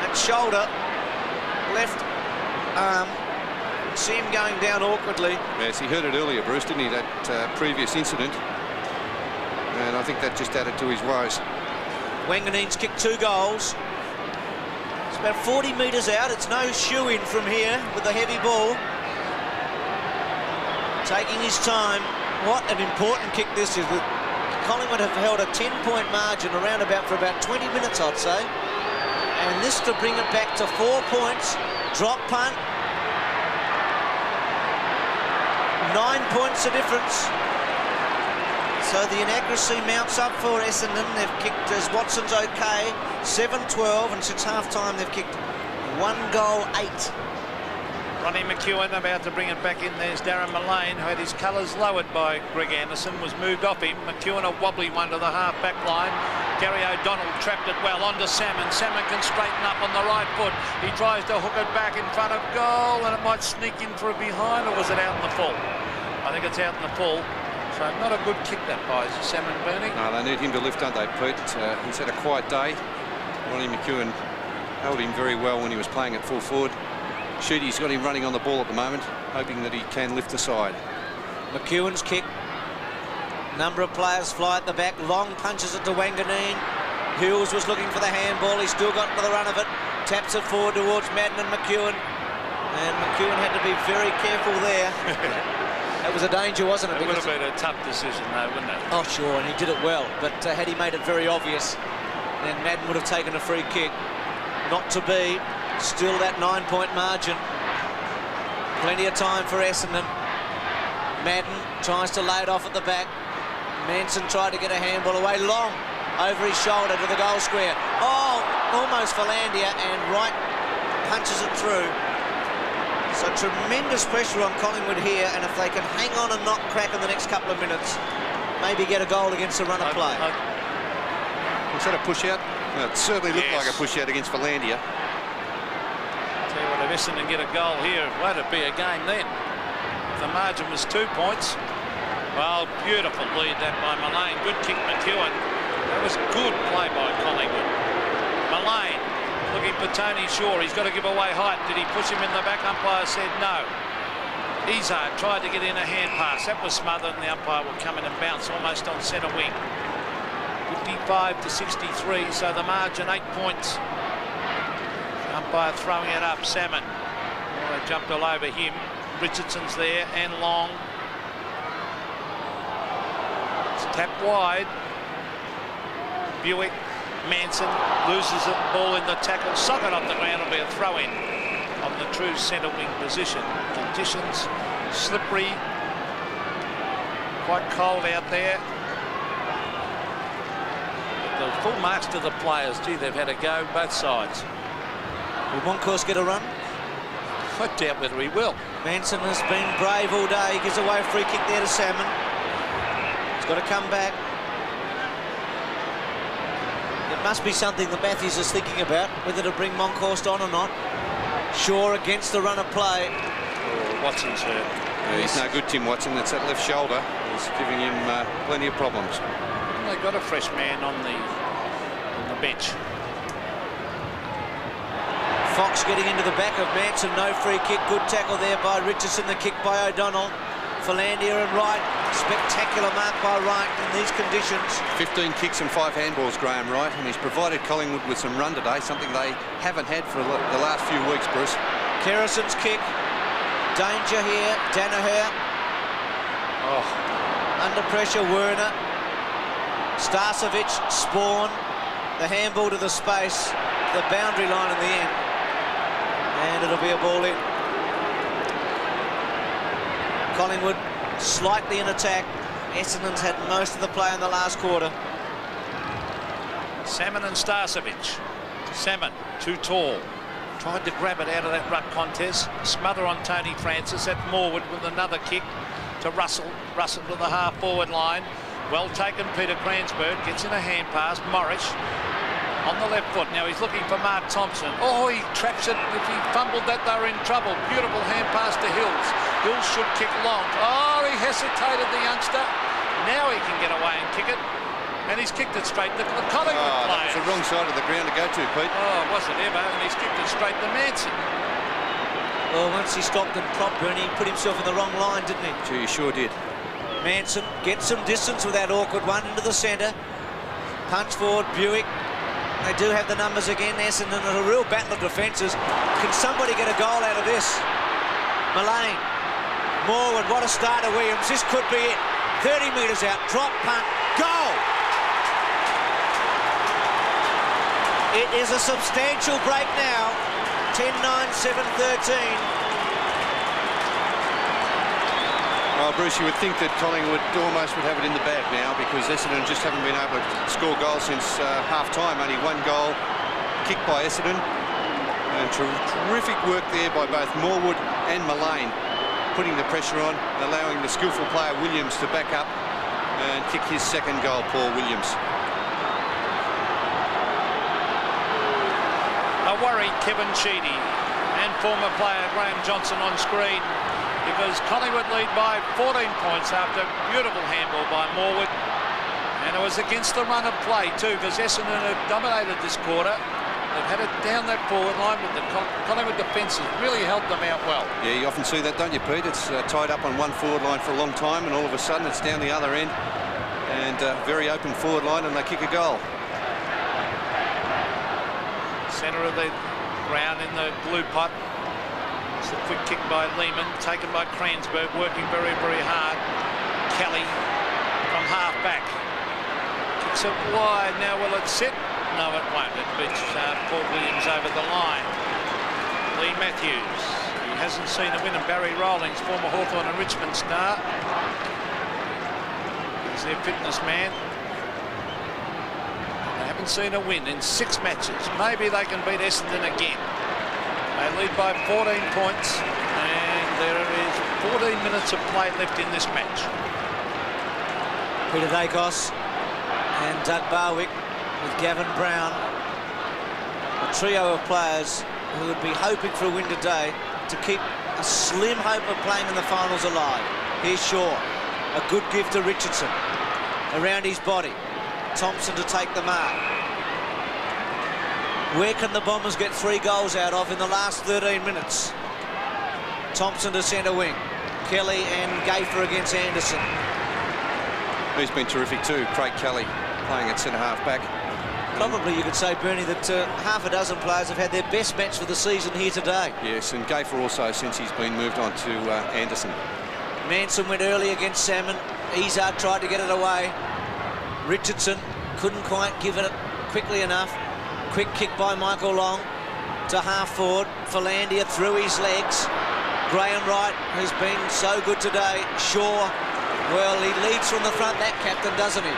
and shoulder, left arm. See him going down awkwardly. Yes, he heard it earlier, Bruce, didn't he, that previous incident? And I think that just added to his woes. Wanganeen's kicked 2 goals. It's about 40 metres out. It's no shoe-in from here with the heavy ball. Taking his time. What an important kick this is. Collingwood have held a 10-point margin for about 20 minutes, I'd say. And this to bring it back to 4 points. Drop punt. 9 points the difference. So the inaccuracy mounts up for Essendon. They've kicked, as Watson's okay, 7-12, and since half-time they've kicked 1 goal, 8. Ronnie McEwen about to bring it back in. There's Darren Mullane, who had his colours lowered by Greg Anderson, was moved off him. McEwen a wobbly one to the half-back line. Gary O'Donnell trapped it well onto Salmon. Salmon can straighten up on the right foot. He tries to hook it back in front of goal, and it might sneak in for a behind, or was it out in the full? I think it's out in the full. So not a good kick that by Salmon, Bernie. No, they need him to lift, don't they, Pete? He's had a quiet day. Ronnie McEwen held him very well when he was playing at full forward. Sheedy's got him running on the ball at the moment, hoping that he can lift the side. McEwen's kick. Number of players fly at the back. Long punches it to Wanganeen. Hughes was looking for the handball. He still got to the run of it. Taps it forward towards Madden and McEwen. And McEwen had to be very careful there. That was a danger, wasn't it? It would have been a tough decision, though, wouldn't it? Oh, sure, and he did it well. But had he made it very obvious, then Madden would have taken a free kick. Not to be. Still that 9-point margin. Plenty of time for Essendon. Madden tries to lay it off at the back. Manson tried to get a handball away. Long over his shoulder to the goal square. Oh, almost Philandia, and Wright punches it through. So tremendous pressure on Collingwood here, and if they can hang on and not crack in the next couple of minutes, maybe get a goal against the run of play. Was that a push-out? Well, it certainly looked like a push-out against Philandia. Tell you what, if Essendon get a goal here, won't it be a game then? The margin was 2 points. Well, beautiful lead that by Mullane. Good kick, McEwen. That was good play by Collingwood. Mullane looking for Tony Shaw. He's got to give away height. Did he push him in the back? Umpire said no. Izzard tried to get in a hand pass. That was smothered, and the umpire will come in and bounce almost on centre wing. 55-63, so the margin 8 points. Umpire throwing it up. Salmon. Oh, they jumped all over him. Richardson's there, and Long. It's tapped wide. Buick, Manson loses it. Ball in the tackle. Socket off the ground. Will be a throw-in on the true centre wing position. Conditions slippery. Quite cold out there. The Full marks to the players. Gee, they've had a go both sides. Will Moncourse get a run? I doubt whether he will. Manson has been brave all day. He gives away a free kick there to Salmon. He's got to come back. It must be something that Matthews is thinking about, whether to bring Moncourse on or not. Shaw against the run of play. Oh, Watson's hurt. Yeah, he's no good, Tim Watson. That's that left shoulder. He's giving him plenty of problems. And they got a fresh man on the bench. Fox getting into the back of Manson. No free kick. Good tackle there by Richardson. The kick by O'Donnell. Philandia and Wright. Spectacular mark by Wright in these conditions. 15 kicks and 5 handballs, Graham Wright, and he's provided Collingwood with some run today, something they haven't had for the last few weeks, Bruce. Kerrison's kick. Danger here. Danaher. Oh, Under pressure, Werner. Starcevic, Spawn. The handball to the space. The boundary line in the end. And it'll be a ball in. Collingwood slightly in attack. Essendon's had most of the play in the last quarter. Salmon and Starcevic. Salmon, too tall. Tried to grab it out of that ruck contest. Smother on Tony Francis at Morwood with another kick to Russell. Russell to the half-forward line. Well taken, Peter Cransberg. Gets in a hand pass. Morris on the left foot. Now he's looking for Mark Thompson. Oh, he traps it. If he fumbled that, they were in trouble. Beautiful hand pass to Hills. Hills should kick long. Oh, he hesitated, the youngster. Now he can get away and kick it. And he's kicked it straight to the Collingwood player. That was the wrong side of the ground to go to, Pete. Oh, was it ever? And he's kicked it straight to Manson. Well, once he stopped and propped Bernie, he put himself in the wrong line, didn't he? Gee, he sure did. Manson gets some distance with that awkward one into the centre. Punch forward, Buick. They do have the numbers again. Essendon in a real battle of defences. Can somebody get a goal out of this? Mullane. Morwood, what a start to Williams. This could be it. 30 metres out, drop, punt, goal! It is a substantial break now. 10-9, 7-13. Well, Bruce, you would think that Collingwood almost would have it in the bag now, because Essendon just haven't been able to score goals since half-time. Only one goal kicked by Essendon. And terrific work there by both Morwood and Mullane, putting the pressure on, allowing the skillful player Williams to back up and kick his second goal, Paul Williams. A worried Kevin Sheedy and former player Graham Johnson on screen, because Collingwood lead by 14 points after beautiful handball by Morwood. And it was against the run of play too, because Essendon have dominated this quarter. They've had it down that forward line, but the Collingwood defence has really helped them out well. Yeah, you often see that, don't you, Pete? It's tied up on one forward line for a long time, and all of a sudden it's down the other end, and very open forward line, and they kick a goal. Centre of the ground in the blue pot. It's a quick kick by Lehman, taken by Cransberg, working very, very hard. Kelly from half back. Kicks it wide. Now will it sit? No, it won't. It beats Paul Williams over the line. Lee Matthews. He hasn't seen a win. And Barry Rawlings, former Hawthorn and Richmond star. He's their fitness man. They haven't seen a win in 6 matches. Maybe they can beat Essendon again. They lead by 14 points, and there is 14 minutes of play left in this match. Peter Dacos and Doug Barwick with Gavin Brown. A trio of players who would be hoping for a win today to keep a slim hope of playing in the finals alive. Here's Shaw. A good gift to Richardson. Around his body. Thompson to take the mark. Where can the Bombers get 3 goals out of in the last 13 minutes? Thompson to centre wing. Kelly and Gayfer against Anderson. He's been terrific too, Craig Kelly, playing at centre half back. Probably you could say, Bernie, that half a dozen players have had their best match for the season here today. Yes, and Gayfer also, since he's been moved on to Anderson. Manson went early against Salmon. Izard tried to get it away. Richardson couldn't quite give it quickly enough. Quick kick by Michael Long to half forward. Philandia through his legs. Graham Wright, who's been so good today. Shaw, well, he leads from the front, that captain, doesn't he?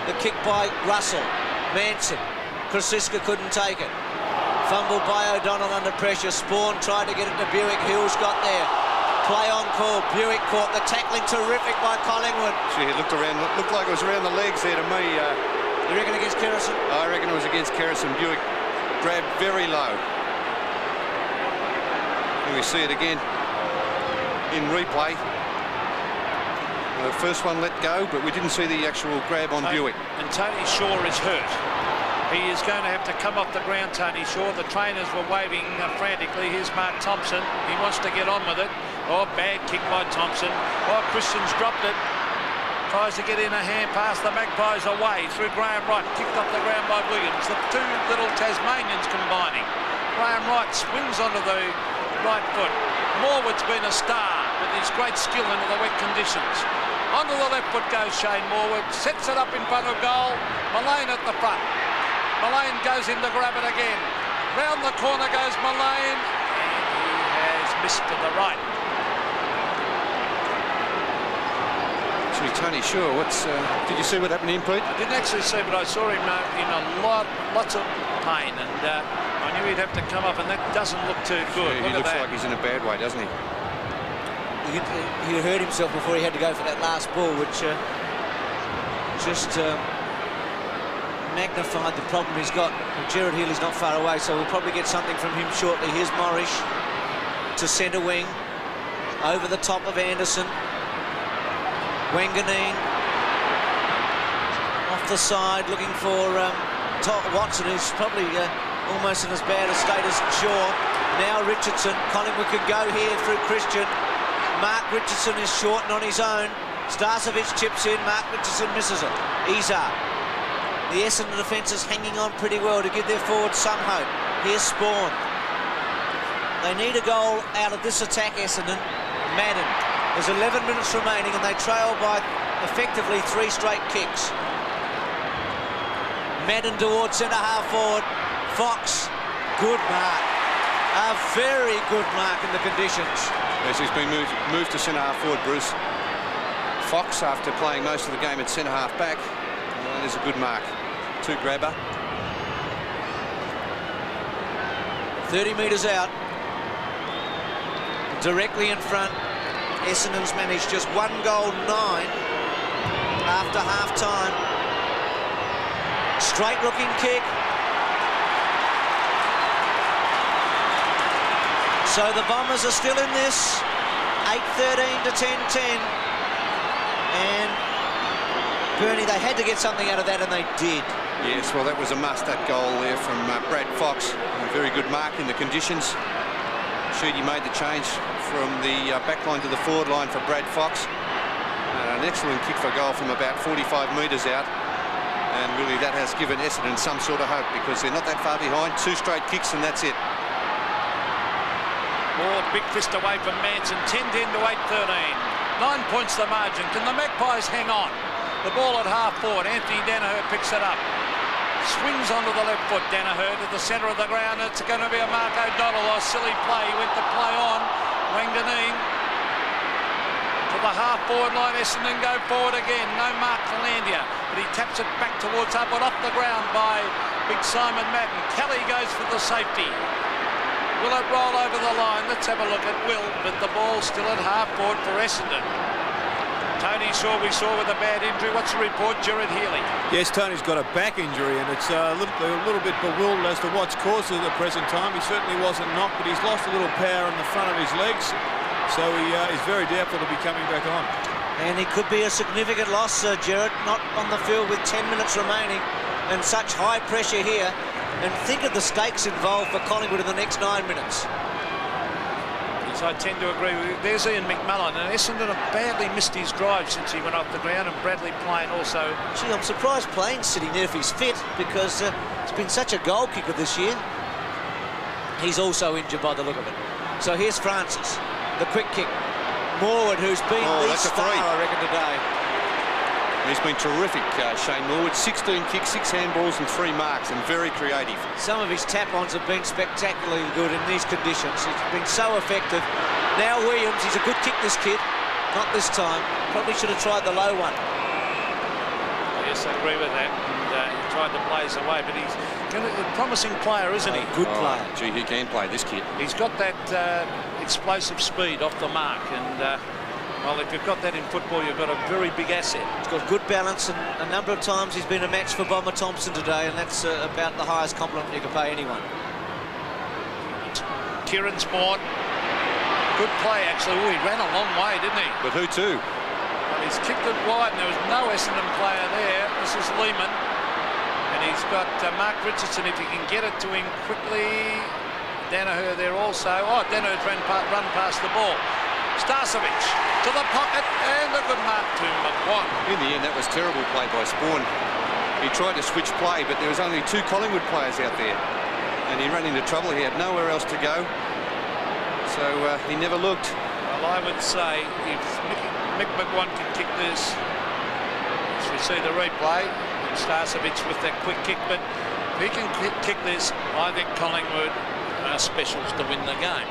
The kick by Russell. Manson. Krasiska couldn't take it. Fumbled by O'Donnell under pressure. Spawn tried to get it to Buick. Hills got there. Play on call. Buick caught the tackling. Terrific by Collingwood. Gee, it looked like it was around the legs there to me. You reckon against Kerrison? I reckon it was against Kerrison. Buick grabbed very low. And we see it again in replay. The first one let go, but we didn't see the actual grab on Buick. And Tony Shaw is hurt. He is going to have to come off the ground, Tony Shaw. The trainers were waving frantically. Here's Mark Thompson. He wants to get on with it. Oh, bad kick by Thompson. Oh, Christian's dropped it. Tries to get in a hand pass. The Magpies away through Graham Wright. Kicked off the ground by Williams. The two little Tasmanians combining. Graham Wright swings onto the right foot. Morwood's been a star with his great skill into the wet conditions. Onto the left foot goes Shane Morwood. Sets it up in front of goal. Mullane at the front. Mullane goes in to grab it again. Round the corner goes Mullane. And he has missed to the right. Actually, Tony Shaw, did you see what happened to him, Pete? I didn't actually see, but I saw him in lots of pain, and I knew he'd have to come up, and that doesn't look too good. Yeah, he looks like he's in a bad way, doesn't he? He hurt himself before he had to go for that last ball, which just magnified the problem he's got. Gerard Healy's not far away, so we'll probably get something from him shortly. Here's Morrish to centre wing, over the top of Anderson. Wanganeen off the side, looking for Watson, who's probably almost in as bad a state as Shaw. Now Richardson. Collingwood could go here through Christian. Mark Richardson is short and on his own. Starcevic chips in. Mark Richardson misses it. Izar. The Essendon defence is hanging on pretty well to give their forwards some hope. Here's Spawn. They need a goal out of this attack, Essendon. Madden. There's 11 minutes remaining and they trail by effectively 3 straight kicks. Madden towards centre-half forward. Fox. Good mark. A very good mark in the conditions. Yes, he's been moved to centre-half forward, Bruce. Fox, after playing most of the game at centre-half back, there's a good mark. 2 grabber. 30 metres out. Directly in front. Essendon's managed just 1 goal, 9 after half-time. Straight-looking kick. So the Bombers are still in this. 8-13 to 10-10. And Bernie, they had to get something out of that, and they did. Yes, well, that was a must, that goal there from Brad Fox. A very good mark in the conditions. Sheedy made the change from the back line to the forward line for Brad Fox. An excellent kick for goal from about 45 metres out. And really that has given Essendon some sort of hope because they're not that far behind. 2 straight kicks and that's it. More big fist away from Manson. 10-10 to 8-13. 9 points the margin. Can the Magpies hang on? The ball at half forward. Anthony Danaher picks it up. Swings onto the left foot. Danaher to the centre of the ground. It's going to be a Mark O'Donnell. A silly play. He went to play on. Wanganeen to the half-forward line. Essendon go forward again. No mark for Landia, but he taps it back towards Upward, off the ground by big Simon Madden. Kelly goes for the safety. Will it roll over the line? Let's have a look. It will, but the ball's still at half-forward for Essendon. Tony Shaw we saw with a bad injury. What's the report? Gerard Healy. Yes, Tony's got a back injury, and it's a little bit bewildered as to what's caused it at the present time. He certainly wasn't knocked, but he's lost a little power in the front of his legs, so he is very doubtful to be coming back on. And he could be a significant loss, Gerard, not on the field with 10 minutes remaining and such high pressure here. And think of the stakes involved for Collingwood in the next 9 minutes. I tend to agree with you. There's Ian McMullen, and Essendon have badly missed his drive since he went off the ground, and Bradley Plain also. Gee, I'm surprised Plain's sitting there if he's fit, because it's been such a goal kicker this year. He's also injured by the look of it. So here's Francis, the quick kick. Morwood, who's been the star, I reckon, today. He's been terrific, Shane Morwood. 16 kicks, 6 handballs and 3 marks, and very creative. Some of his tap-ons have been spectacularly good in these conditions. He's been so effective. Now Williams, he's a good kick, this kid. Not this time. Probably should have tried the low one. Yes, I agree with that. And he tried to play ways away, but he's a promising player, isn't he? Good player. Gee, he can play, this kid. He's got that explosive speed off the mark, and well, if you've got that in football, you've got a very big asset. He's got good balance, and a number of times he's been a match for Bomber Thompson today, and that's about the highest compliment you can pay anyone. Kieran Spawn, good play actually. He ran a long way, didn't he? But who to? Well, he's kicked it wide, and there was no Essendon player there. This is Lehman, and he's got Mark Richardson. If he can get it to him quickly, Danaher there also. Oh, Danaher's run past the ball. Starcevic to the pocket, and a good mark to McGuan. In the end, that was terrible play by Spawn. He tried to switch play, but there was only 2 Collingwood players out there, and he ran into trouble. He had nowhere else to go, so he never looked. Well, I would say if Mick McGuan can kick this, as we see the replay, Starcevic with that quick kick, but if he can kick this, I think Collingwood are specials to win the game.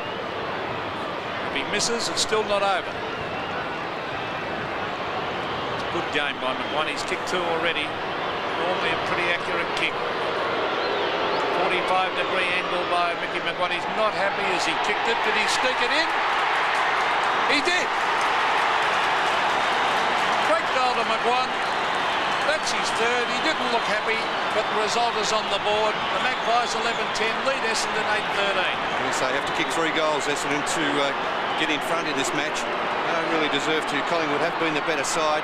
If he misses, it's still not over. It's a good game by McGuan. He's kicked 2 already. Normally a pretty accurate kick. 45-degree angle by Mickey McGuan. He's not happy as he kicked it. Did he sneak it in? He did. Great goal to McGuan. That's his 3rd. He didn't look happy, but the result is on the board. The Magpies 11-10, lead Essendon 8-13. Yes, they have to kick 3 goals, Essendon, to get in front in this match. They don't really deserve to. Collingwood have been the better side.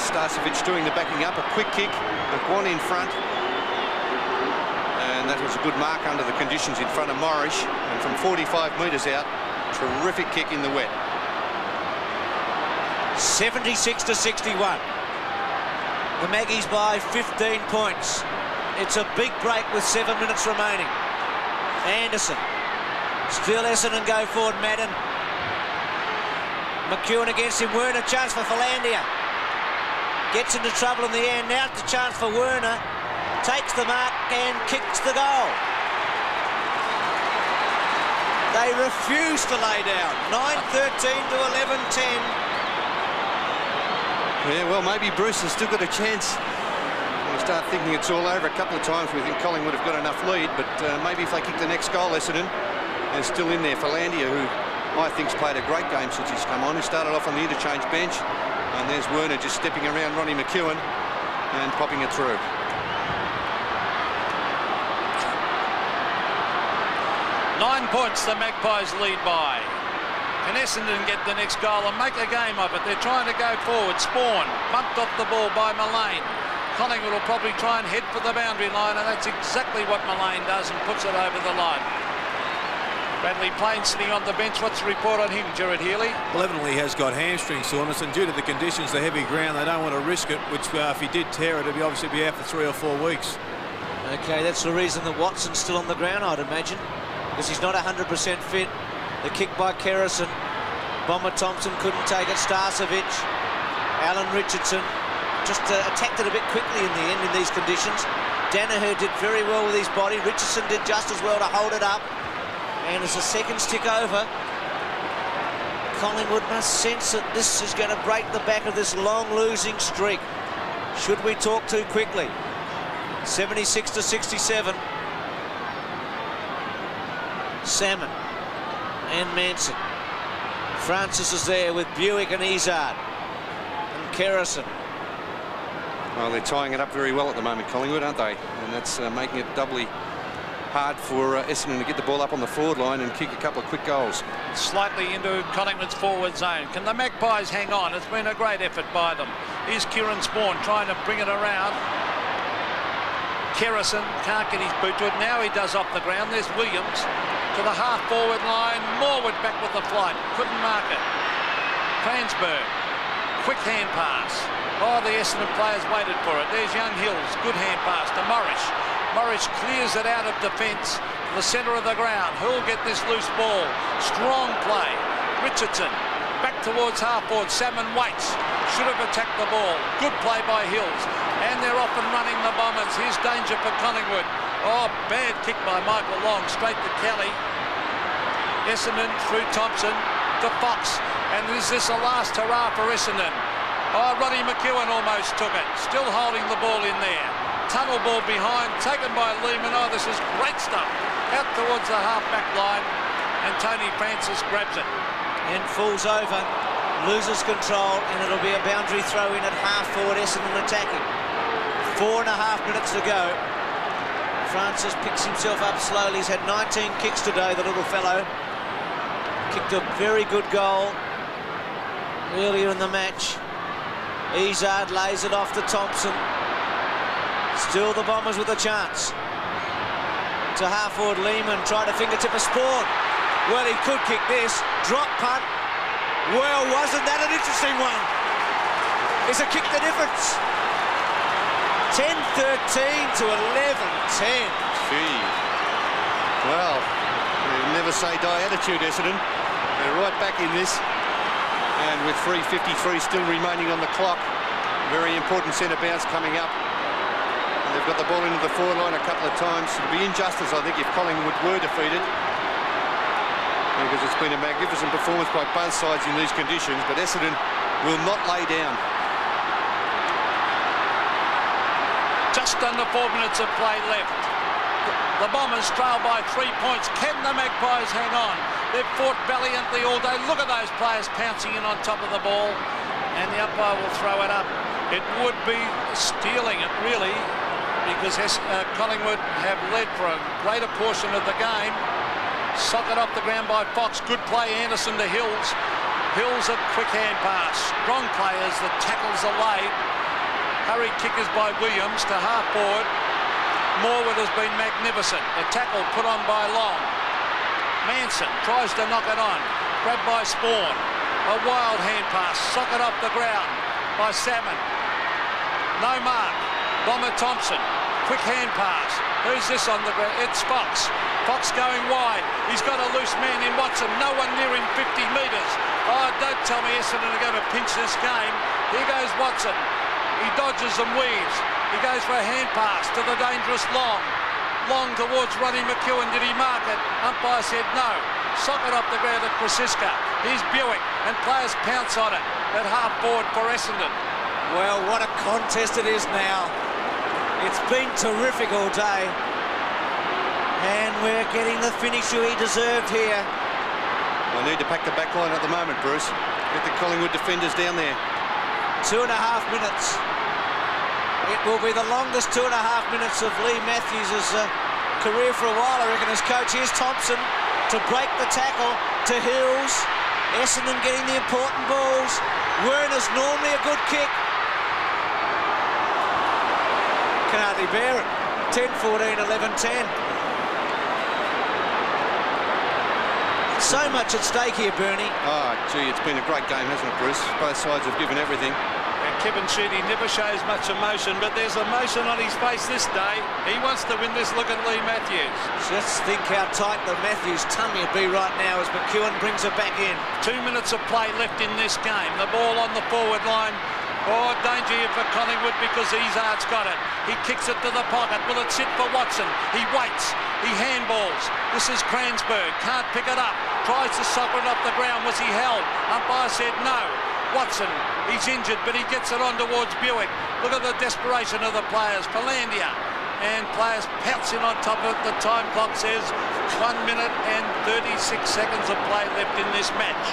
Starcevic doing the backing up, a quick kick, McGuan in front. And that was a good mark under the conditions in front of Morris. And from 45 metres out, terrific kick in the wet. 76-61. The Maggies by 15 points. It's a big break with 7 minutes remaining. Anderson. Still Essendon go forward, Madden. McEwen against him. Werner, chance for Philandia. Gets into trouble in the end. Now it's a chance for Werner. Takes the mark and kicks the goal. They refuse to lay down. 9-13 to 11-10. Yeah, well, maybe Bruce has still got a chance. We start thinking it's all over. A couple of times we think Collingwood have got enough lead, but maybe if they kick the next goal, Essendon, they're still in there. Philandia, who I think's played a great game since he's come on. He started off on the interchange bench, and there's Werner just stepping around Ronnie McEwen and popping it through. Nine points the Magpies lead by. Can Essendon get the next goal and make a game of it? They're trying to go forward. Spawn bumped off the ball by Mullane. Collingwood will probably try and head for the boundary line, and that's exactly what Mullane does and puts it over the line. Bradley Payne sitting on the bench. What's the report on him, Gerard Healy? Well, evidently he has got hamstring soreness, and due to the conditions, the heavy ground, they don't want to risk it, which if he did tear it, it'd obviously be out for 3 or 4 weeks. Okay, that's the reason that Watson's still on the ground, I'd imagine, because he's not 100% fit. The kick by Kerrison. Bomber Thompson couldn't take it. Starcevic. Alan Richardson just attacked it a bit quickly in the end in these conditions. Danaher did very well with his body. Richardson did just as well to hold it up. And as the seconds tick over, Collingwood must sense that this is going to break the back of this long losing streak. Should we talk too quickly? 76-67. Salmon and Manson. Francis is there with Buick and Izard and Kerrison. Well, they're tying it up very well at the moment, Collingwood, aren't they? And that's making it doubly hard for Essendon to get the ball up on the forward line and kick a couple of quick goals. Slightly into Collingwood's forward zone. Can the Magpies hang on? It's been a great effort by them. Here's Kieran Spawn trying to bring it around. Kerrison can't get his boot to it. Now he does off the ground. There's Williams to the half-forward line. Morwood back with the flight. Couldn't mark it. Cransberg. Quick hand pass. Oh, the Essendon players waited for it. There's Young Hills. Good hand pass to Morris. Morris clears it out of defence to the centre of the ground. Who'll get this loose ball? Strong play. Richardson back towards half-forward. Salmon waits. Should have attacked the ball. Good play by Hills. And they're off and running the Bombers. Here's danger for Collingwood. Oh, bad kick by Michael Long. Straight to Kelly. Essendon through Thompson to Fox. And is this a last hurrah for Essendon? Oh, Ronnie McEwen almost took it. Still holding the ball in there. tunnel ball behind, taken by Lehman. Oh, this is great stuff. Out towards the half-back line, and Tony Francis grabs it. And falls over, loses control, and it'll be a boundary throw in at half-forward. Essendon attacking. 4.5 minutes to go. Francis picks himself up slowly. He's had 19 kicks today, the little fellow. Kicked a very good goal earlier in the match. Izzard lays it off to Thompson. Still the Bombers with a chance. To half-forward Lehman, trying to fingertip a Spawn. Well, he could kick this. Drop punt. Well, wasn't that an interesting one? Is a kick the difference? 10-13 to 11-10. Gee. Well, you never say die attitude, Essendon. They're right back in this. And with 3:53 still remaining on the clock, very important centre bounce coming up. And they've got the ball into the forward line a couple of times. It would be injustice, I think, if Collingwood were defeated, because it's been a magnificent performance by both sides in these conditions, but Essendon will not lay down. Just under 4 minutes of play left. The Bombers trail by 3 points. Can the Magpies hang on? They've fought valiantly all day. Look at those players pouncing in on top of the ball, and the umpire will throw it up. It would be stealing it, really, because Collingwood have led for a greater portion of the game. Socket off the ground by Fox. Good play, Anderson to Hills. Hills a quick hand pass. Strong players. The tackles are laid. Hurry kickers by Williams to half forward. Morwood has been magnificent. The tackle put on by Long. Manson tries to knock it on. Grabbed by Spawn. A wild hand pass. Socket off the ground by Salmon. No mark. Bomber Thompson. Quick hand pass. Who's this on the ground? It's Fox. Fox going wide. He's got a loose man in Watson. No one near him 50 metres. Oh, don't tell me Essendon are going to pinch this game. Here goes Watson. He dodges and weaves. He goes for a hand pass to the dangerous Long. Long towards Ronnie McEwen. Did he mark it? Umpire said no. Socket off the ground at Krasiska. Here's Buick, and players pounce on it at half forward for Essendon. Well, what a contest it is now. It's been terrific all day. And we're getting the finish he deserved here. I need to pack the back line at the moment, Bruce. Get the Collingwood defenders down there. 2.5 minutes. It will be the longest 2.5 minutes of Lee Matthews' career for a while, I reckon, as coach. Here's Thompson to break the tackle to Hills. Essendon getting the important balls. Werner's normally a good kick. Can hardly bear it. 10-14, 11-10. So much at stake here, Bernie. Oh, gee, it's been a great game, hasn't it, Bruce? Both sides have given everything. And Kevin Sheedy never shows much emotion, but there's emotion on his face this day. He wants to win this. Look at Lee Matthews. Just think how tight the Matthews tummy would be right now as McEwen brings it back in. 2 minutes of play left in this game. The ball on the forward line. Oh, danger here for Collingwood because Izzard's got it. He kicks it to the pocket. Will it sit for Watson? He waits. He handballs. This is Cransberg. Can't pick it up. Tries to socket it off the ground. Was he held? Umpire said no. Watson, he's injured, but he gets it on towards Buick. Look at the desperation of the players. Palandia. And players pouncing on top of it. The time clock says 1 minute and 36 seconds of play left in this match.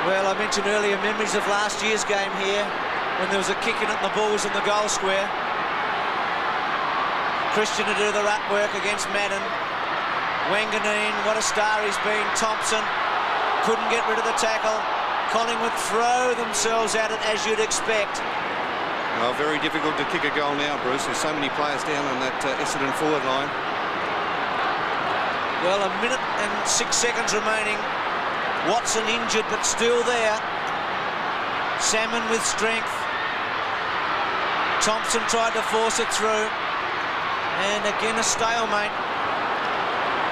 Well, I mentioned earlier memories of last year's game here when there was a kick in at the ball was in the goal square. Christian to do the ruck work against Madden. Wanganeen, what a star he's been. Thompson couldn't get rid of the tackle. Collingwood throw themselves at it as you'd expect. Well, very difficult to kick a goal now, Bruce. There's so many players down on that Essendon forward line. Well, 1 minute and 6 seconds remaining. Watson injured, but still there. Salmon with strength. Thompson tried to force it through. And again, a stalemate.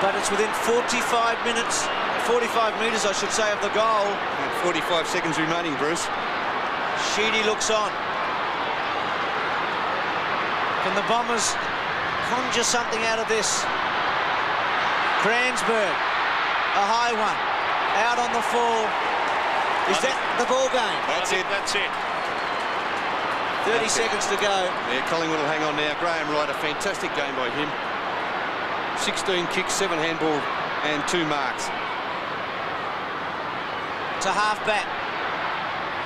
But it's within 45 minutes, 45 metres, I should say, of the goal. And 45 seconds remaining, Bruce. Sheedy looks on. Can the Bombers conjure something out of this? Cransberg, a high one. Out on the fall. Is that the ball game? That's it. 30 seconds to go. Yeah, Collingwood will hang on now. Graham Wright, a fantastic game by him. 16 kicks, 7 handball and 2 marks. To half-back.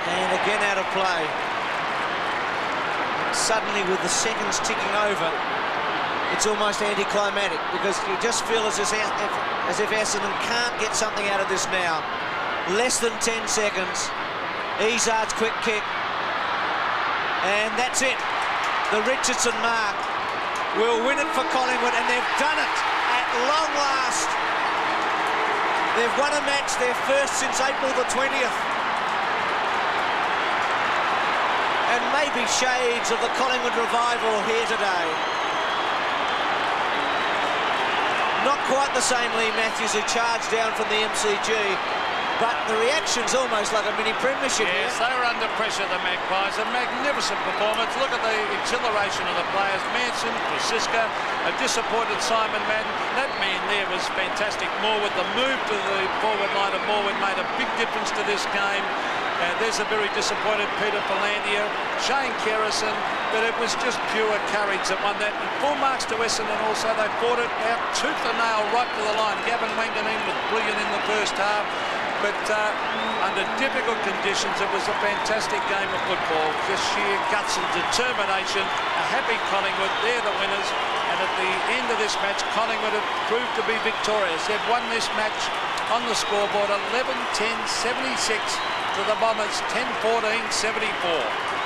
And again out of play. Suddenly, with the seconds ticking over, it's almost anticlimactic because you just feel as if Essendon can't get something out of this now. Less than 10 seconds. Izzard's quick kick. And that's it. The Richardson mark will win it for Collingwood, and they've done it at long last. They've won a match, their first since April the 20th. And maybe shades of the Collingwood revival here today. Not quite the same Lee Matthews who charged down from the MCG, but the reaction's almost like a mini premiership. Yes, here. they were under pressure, the Magpies. A magnificent performance. Look at the exhilaration of the players. Manson, Francisca, a disappointed Simon Madden. That man there was fantastic. Morwood, the move to the forward line of Morwood made a big difference to this game. There's a very disappointed Peter Palandia, Shane Kerrison, but it was just pure courage that won that. And 4 marks to Essendon also. They fought it out tooth and nail right to the line. Gavin Wanganeen was brilliant in the first half, but under difficult conditions, it was a fantastic game of football. Just sheer guts and determination. A happy Collingwood, they're the winners. And at the end of this match, Collingwood have proved to be victorious. They've won this match on the scoreboard 11-10-76 to the Bombers 10-14-74.